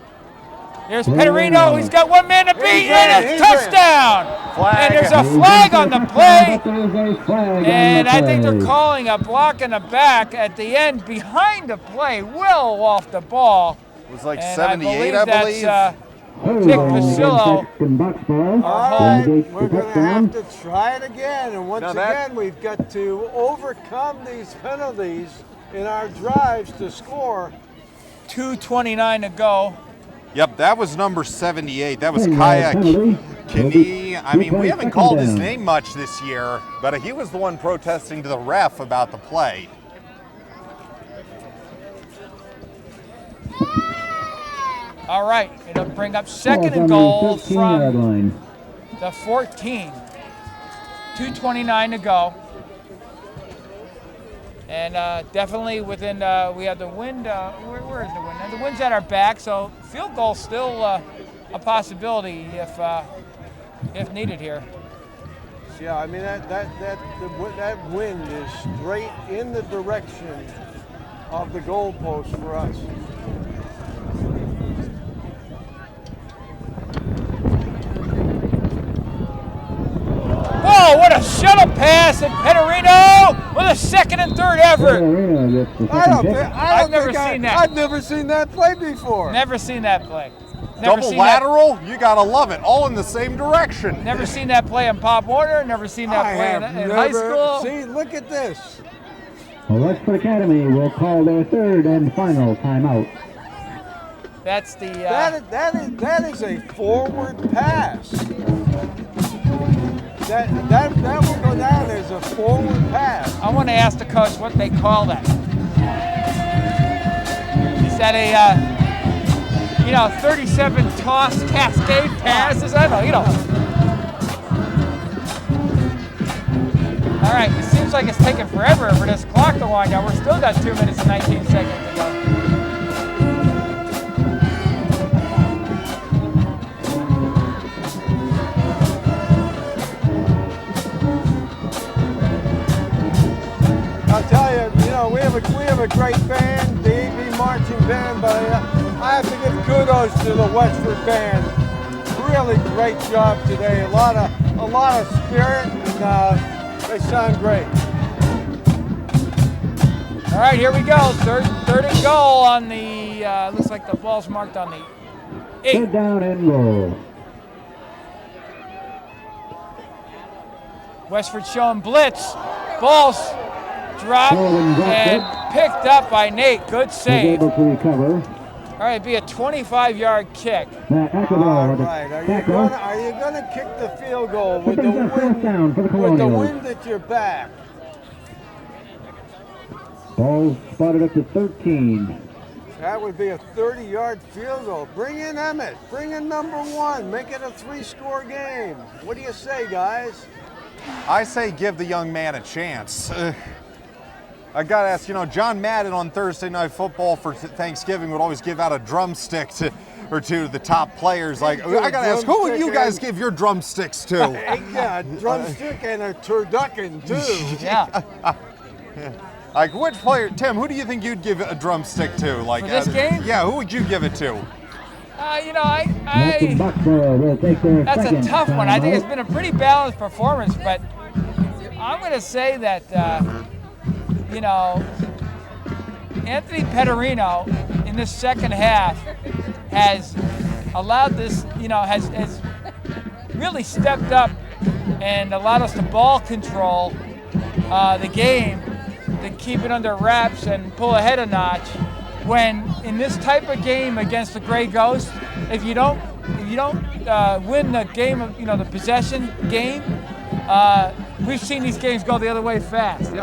Here's Petterino. He's got one man to beat, and it's touchdown. And there's a flag on the play. And I think they're calling a block in the back at the end behind the play, well off the ball. It was like And 78, I believe. That's Nick Pasillo. All right, we're going to have to try it again. And once again, we've got to overcome these penalties in our drives to score. 2:29 to go. Yep, that was number 78. That was Kayak Kini. I mean, we haven't called his name much this year, but he was the one protesting to the ref about the play. All right, it'll bring up second and goal from the 14. 2:29 to go. And definitely within, we have the wind, where is the wind? And the wind's at our back, so field goal still a possibility if needed here. Yeah, I mean, that wind is straight in the direction of the goalpost for us. Whoa, what a shuttle pass, and Petterino with a second and third effort. I've never seen that. I've never seen that play before. Never seen that play. Double lateral, you gotta love it. All in the same direction. Never seen that play in Pop Warner. Never seen that play in high school. See, look at this. Westford Academy will call their third and final timeout. That's the. That is a forward pass. That will go down as a forward pass. I want to ask the coach what they call that. Is that a 37 toss cascade passes? I don't know, All right, it seems like it's taking forever for this clock to wind down. We're still got 2 minutes and 19 seconds to go. I'll tell you, we have a great band, the AB marching band, but I have to give kudos to the Westford band. Really great job today. A lot of spirit, and they sound great. All right, here we go. Third and goal on the. Looks like the ball's marked on the 8. Third down and goal. Westford showing blitz. Ball's dropped and picked up by Nate. Good save. Able to recover. All right, it'd be a 25-yard kick. All right, are you gonna kick the field goal with the wind at your back? Ball spotted up to 13. That would be a 30-yard field goal. Bring in Emmett. Bring in number 1. Make it a 3-score game. What do you say, guys? I say give the young man a chance. I gotta ask, John Madden on Thursday Night Football for Thanksgiving would always give out a drumstick to the top players. Like, I gotta ask, who would you guys give your drumsticks to? Yeah, drumstick and a turducken too. Yeah. Like, which player, Tim? Who do you think you'd give a drumstick to? Like, for this game? Yeah, who would you give it to? That's a tough one. I think it's been a pretty balanced performance, but I'm going to say that, Anthony Petterino in this second half has allowed this, has really stepped up and allowed us to ball control the game, to keep it under wraps and pull ahead a notch. When in this type of game against the Gray Ghost, if you don't win the game of the possession game, we've seen these games go the other way fast. So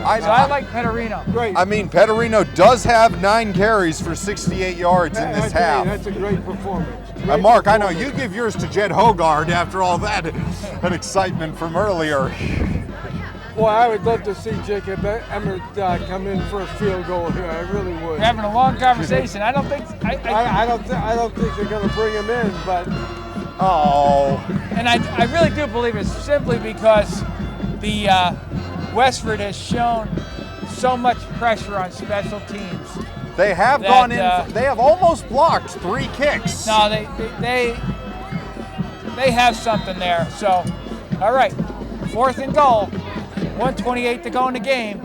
I like Petterino. Great. I mean, Petterino does have 9 carries for 68 yards in this half. That's a great performance. Mark, I know you give yours to Jed Hogard after all that excitement from earlier. Boy, I would love to see Jacob Emmert come in for a field goal here. I really would. We're having a long conversation. I don't think they're going to bring him in, but. Oh. And I really do believe it's simply because the Westford has shown so much pressure on special teams They have gone in. They have almost blocked 3 kicks. No, they have something there. So, all right, 4th and goal. 1:28 to go in the game.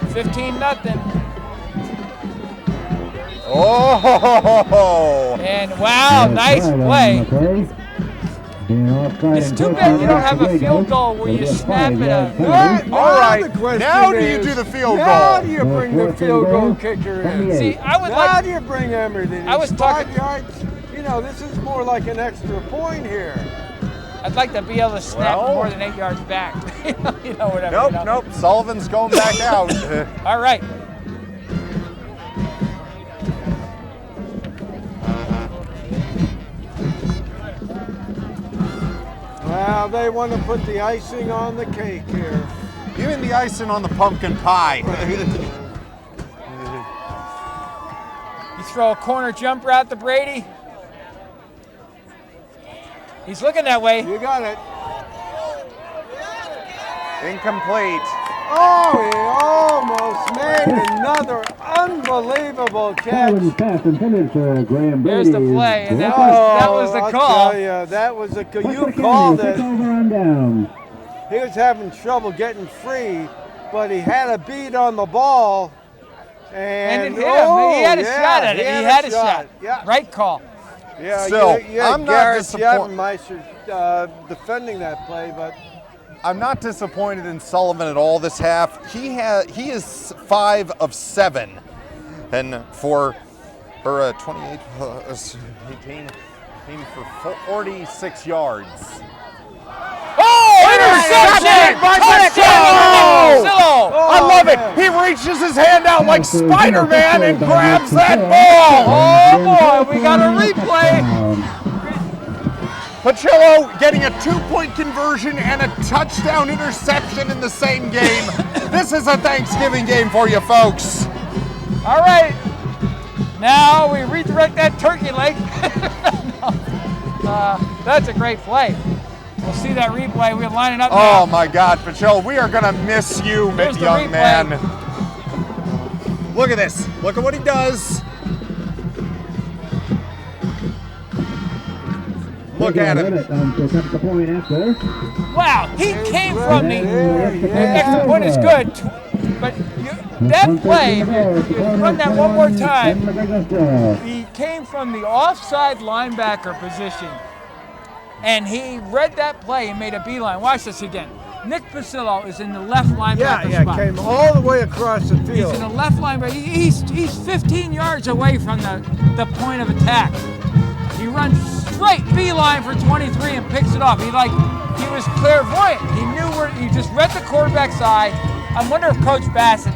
15-0. Oh! And wow, nice play. It's too bad you don't have a field goal where you snap it up. All right, now do you do the field goal? Now do you bring the field goal kicker in? See, I would Now like. do you bring everything? I was It's talking- 5 yards. You know, this is more like an extra point here. I'd like to be able to snap Well- more than 8 yards back. you know, whatever. Nope, you know. nope. Sullivan's going back out. All right. Well, they want to put the icing on the cake here. Even the icing on the pumpkin pie. You throw a corner jumper out to Brady. He's looking that way. You got it. Incomplete. Oh, he almost made another unbelievable catch. Pass intended for Graham Brady. There's the play, and that was the I'll call. tell you, that was a Westford you Academy, called take it. over on down. He was having trouble getting free, but he had a beat on the ball. And it hit him. oh, He had a yeah, shot at it. He had a shot. Yeah. Right call. Yeah, Still, you had I'm not Garrett disappointed. Meister defending that play, but I'm not disappointed in Sullivan at all this half. He is 5 of 7, and for 28, 18 for 46 yards. Oh, interception! Touchdown! I love it. He reaches his hand out like Spider-Man and grabs that ball. Oh boy, we got a replay. Pacillo getting a 2-point conversion and a touchdown interception in the same game. This is a Thanksgiving game for you folks. All right, now we redirect that turkey leg. That's a great play. We'll see that replay. We're lining up now. Oh my God, Pacillo, we are gonna miss you, Here's the young replay. man. Look at this. Look at what he does. Look at him. The point after. Wow, he came from the extra point is good, but that play, if you run that one more time, he came from the offside linebacker position, and he read that play and made a beeline. Watch this again. Nick Pacillo is in the left linebacker spot. came all the way across the field. He's in the left linebacker. He's 15 yards away from the point of attack. He runs straight beeline for 23 and picks it off. He was clairvoyant. He knew where. He just read the quarterback's eye. I wonder if Coach Bassett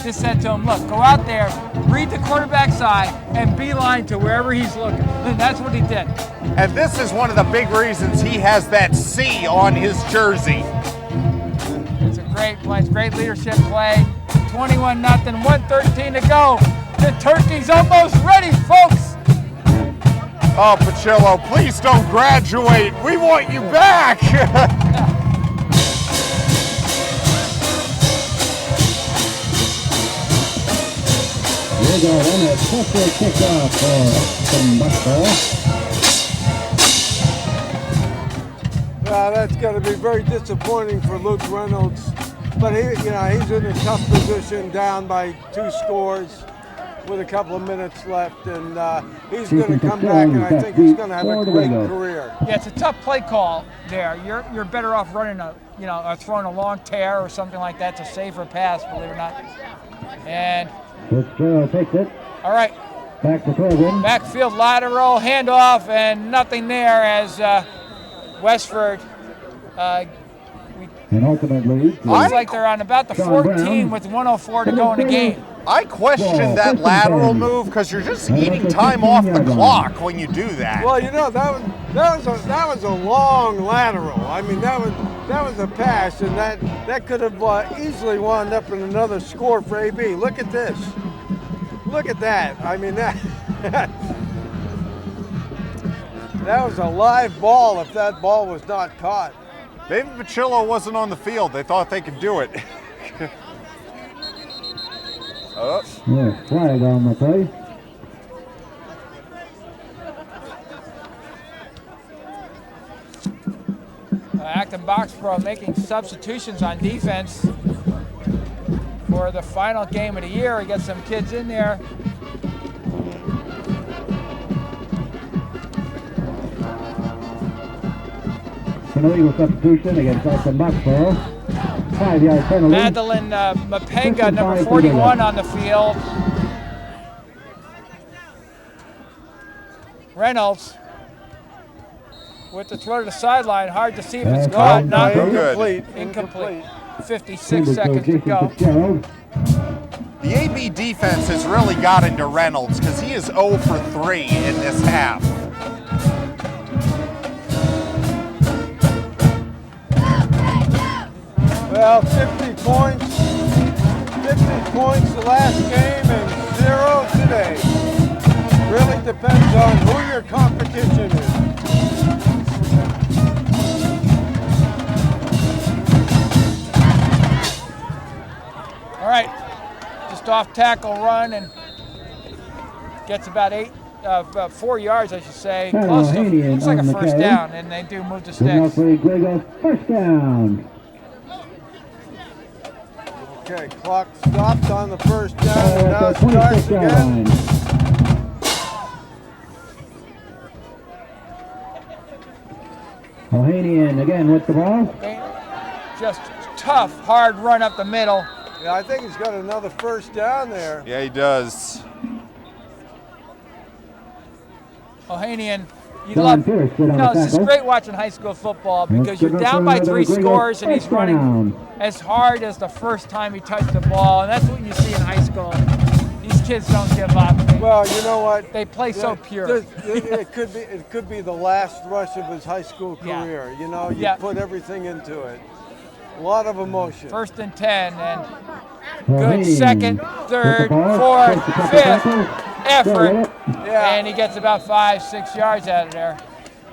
just said to him, "Look, go out there, read the quarterback's eye, and beeline to wherever he's looking." And that's what he did. And this is one of the big reasons he has that C on his jersey. It's a great play. It's a great leadership play. 21-0, 1:13 to go. The turkey's almost ready, folks. Oh, Pacillo, please don't graduate. We want you back. We'll go on a special kickoff from Westford. That's going to be very disappointing for Luke Reynolds, but he's in a tough position, down by 2 scores with a couple of minutes left, and he's going to come back, and I think he's going to have a great career. Yeah, it's a tough play call there. You're better off running or throwing a long tear or something like that. It's a safer pass, believe it or not. And Fitzgerald takes it. all right, Back to Colvin. backfield lateral handoff, and nothing there as Westford. And ultimately, Looks like they're on about the 14 with 1:04 to go in the game. I question that lateral move because you're just eating time off the clock when you do that. Well, that was a long lateral. I mean, that was a pass, and that could have easily wound up in another score for AB. Look at this. Look at that. I mean, that was a live ball if that ball was not caught. Maybe Pacillo wasn't on the field. They thought they could do it. Yeah, flag on the play. Acton Boxborough making substitutions on defense for the final game of the year. We got some kids in there. An illegal substitution against Acton Boxborough. 5-yard penalty. Madeline Mapenga, number 41 on the field. Reynolds with the throw to the sideline. Hard to see if it's caught. Not Incomplete. incomplete. 56 seconds to go. The AB defense has really gotten to Reynolds because he is 0 for 3 in this half. Well, 50 points the last game and 0 today. Really depends on who your competition is. All right, just off tackle run and gets about 4 yards, I should say. Close to, looks like a first down, and they do move the sticks. First down. Okay, clock stopped on the first down, and now it starts again. Ohanian again with the ball. Just tough, hard run up the middle. Yeah, I think he's got another first down there. Yeah, he does. Ohanian, you love. This is great watching high school football because you're down by 3 scores and he's running as hard as the first time he touched the ball, and that's what you see in high school. These kids don't give up. Well, you know what? They play so pure. It could be the last rush of his high school career. You know, you put everything into it. A lot of emotion. 1st and 10, and good 2nd, 3rd, 4th, 5th effort, and he gets about 5-6 yards out of there.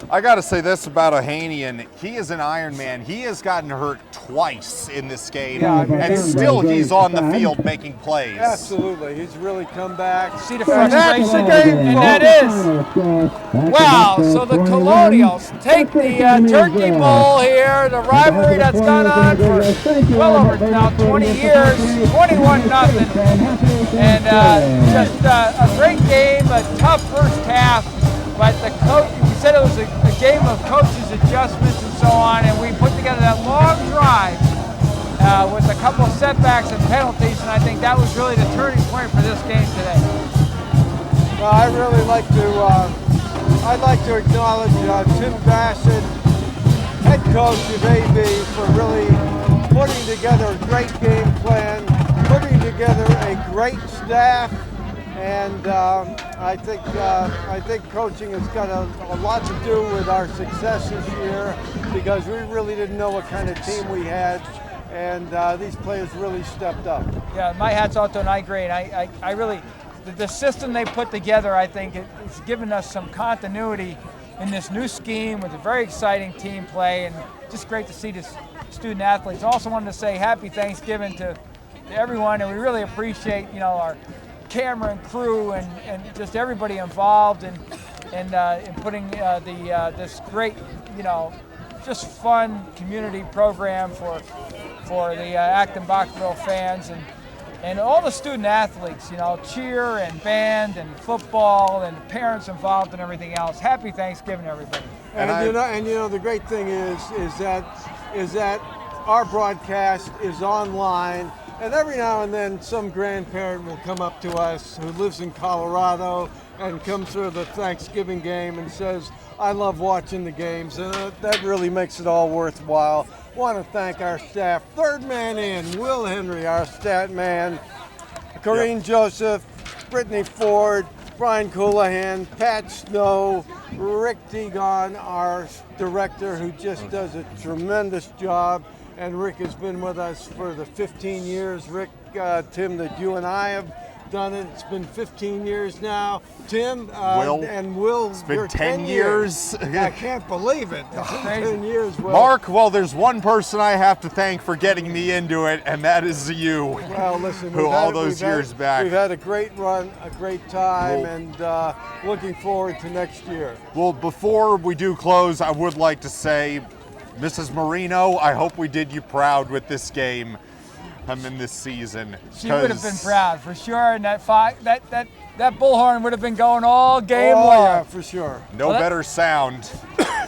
I got to say this about Ohanian. He is an Iron Man. He has gotten hurt twice in this game, and still he's on the field making plays. Absolutely. He's really come back. See the frustration, and that is, wow, so the Colonials take the Turkey Bowl here, the rivalry that's gone on for well over now 20 years, 21-0, and just a great game, a tough first half, but the coach, we said it was a game of coaches' adjustments and so on, and we put together that long drive with a couple of setbacks and penalties, and I think that was really the turning point for this game today. Well, I'd like to acknowledge Tim Bassett, head coach of AB, for really putting together a great game plan, putting together a great staff, and I think coaching has got a lot to do with our success this year because we really didn't know what kind of team we had, and these players really stepped up. Yeah, my hat's off to an I grade. I really, the system they put together, I think it's given us some continuity in this new scheme with a very exciting team play, and just great to see the student athletes. Also wanted to say happy Thanksgiving to everyone, and we really appreciate our camera and crew and just everybody involved in putting this great just fun community program for the Acton Boxborough fans and all the student athletes, cheer and band and football and parents involved and everything else. Happy Thanksgiving, everybody. And the great thing is that our broadcast is online. And every now and then some grandparent will come up to us who lives in Colorado and comes through the Thanksgiving game and says, I love watching the games, and that really makes it all worthwhile. I want to thank our staff. Third man in, Will Henry, our stat man, Corrine Joseph, Brittany Ford, Brian Coolahan, Pat Snow, Rick Degon, our director, who just does a tremendous job. And Rick has been with us for the 15 years, Rick, Tim, that you and I have done it. It's been 15 years now. Tim Will, and Will, it's been 10 years. I can't believe it. It's been 10 years, Will. Mark, well, there's one person I have to thank for getting me into it, and that is you. Well, listen, who all those years back. We've had a great run, a great time, and looking forward to next year. Well, before we do close, I would like to say, Mrs. Marino, I hope we did you proud with this game. In this season. She would have been proud for sure, and that bullhorn would have been going all game long. Yeah, for sure. No better sound.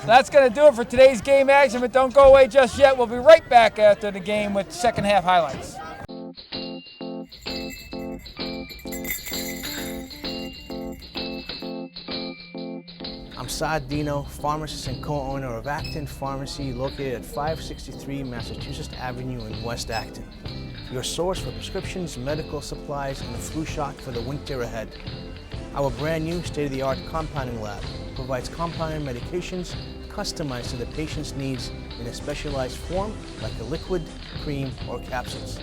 That's going to do it for today's game action, but don't go away just yet. We'll be right back after the game with second half highlights. I'm Saad Dino, pharmacist and co-owner of Acton Pharmacy, located at 563 Massachusetts Avenue in West Acton. Your source for prescriptions, medical supplies, and a flu shot for the winter ahead. Our brand new state-of-the-art compounding lab provides compounded medications customized to the patient's needs in a specialized form like a liquid, cream, or capsules.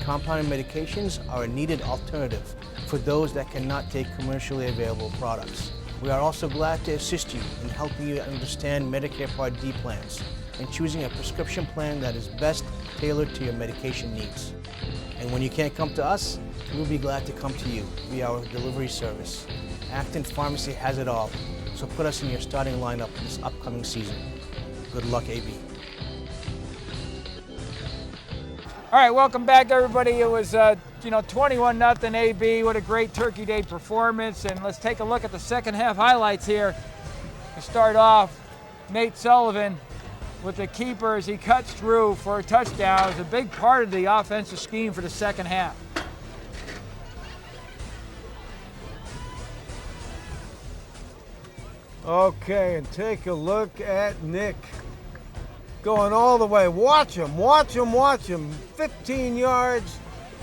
Compounded medications are a needed alternative for those that cannot take commercially available products. We are also glad to assist you in helping you understand Medicare Part D plans and choosing a prescription plan that is best tailored to your medication needs. And when you can't come to us, we'll be glad to come to you via our delivery service. Acton Pharmacy has it all, so put us in your starting lineup this upcoming season. Good luck, AB. All right, welcome back, everybody. It was, 21-0 AB. What a great Turkey Day performance. And let's take a look at the second half highlights here. To start off, Nate Sullivan with the keeper as he cuts through for a touchdown. It's a big part of the offensive scheme for the second half. Okay, and take a look at Nick. Going all the way. Watch him, watch him, watch him. 15 yards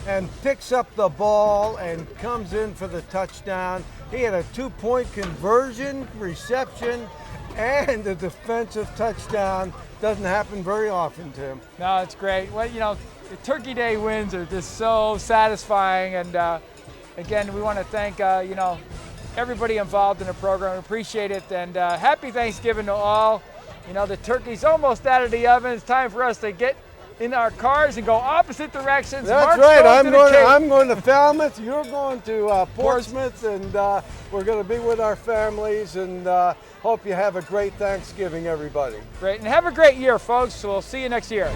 and picks up the ball and comes in for the touchdown. He had a 2-point conversion, reception, and a defensive touchdown. Doesn't happen very often, Tim. No, it's great. Well, the Turkey Day wins are just so satisfying. And again, we want to thank, everybody involved in the program. Appreciate it. And happy Thanksgiving to all. The turkey's almost out of the oven. It's time for us to get in our cars and go opposite directions. That's Mark's right. going I'm going to Falmouth. You're going to Portsmouth, and we're going to be with our families. And hope you have a great Thanksgiving, everybody. Great, and have a great year, folks. We'll see you next year.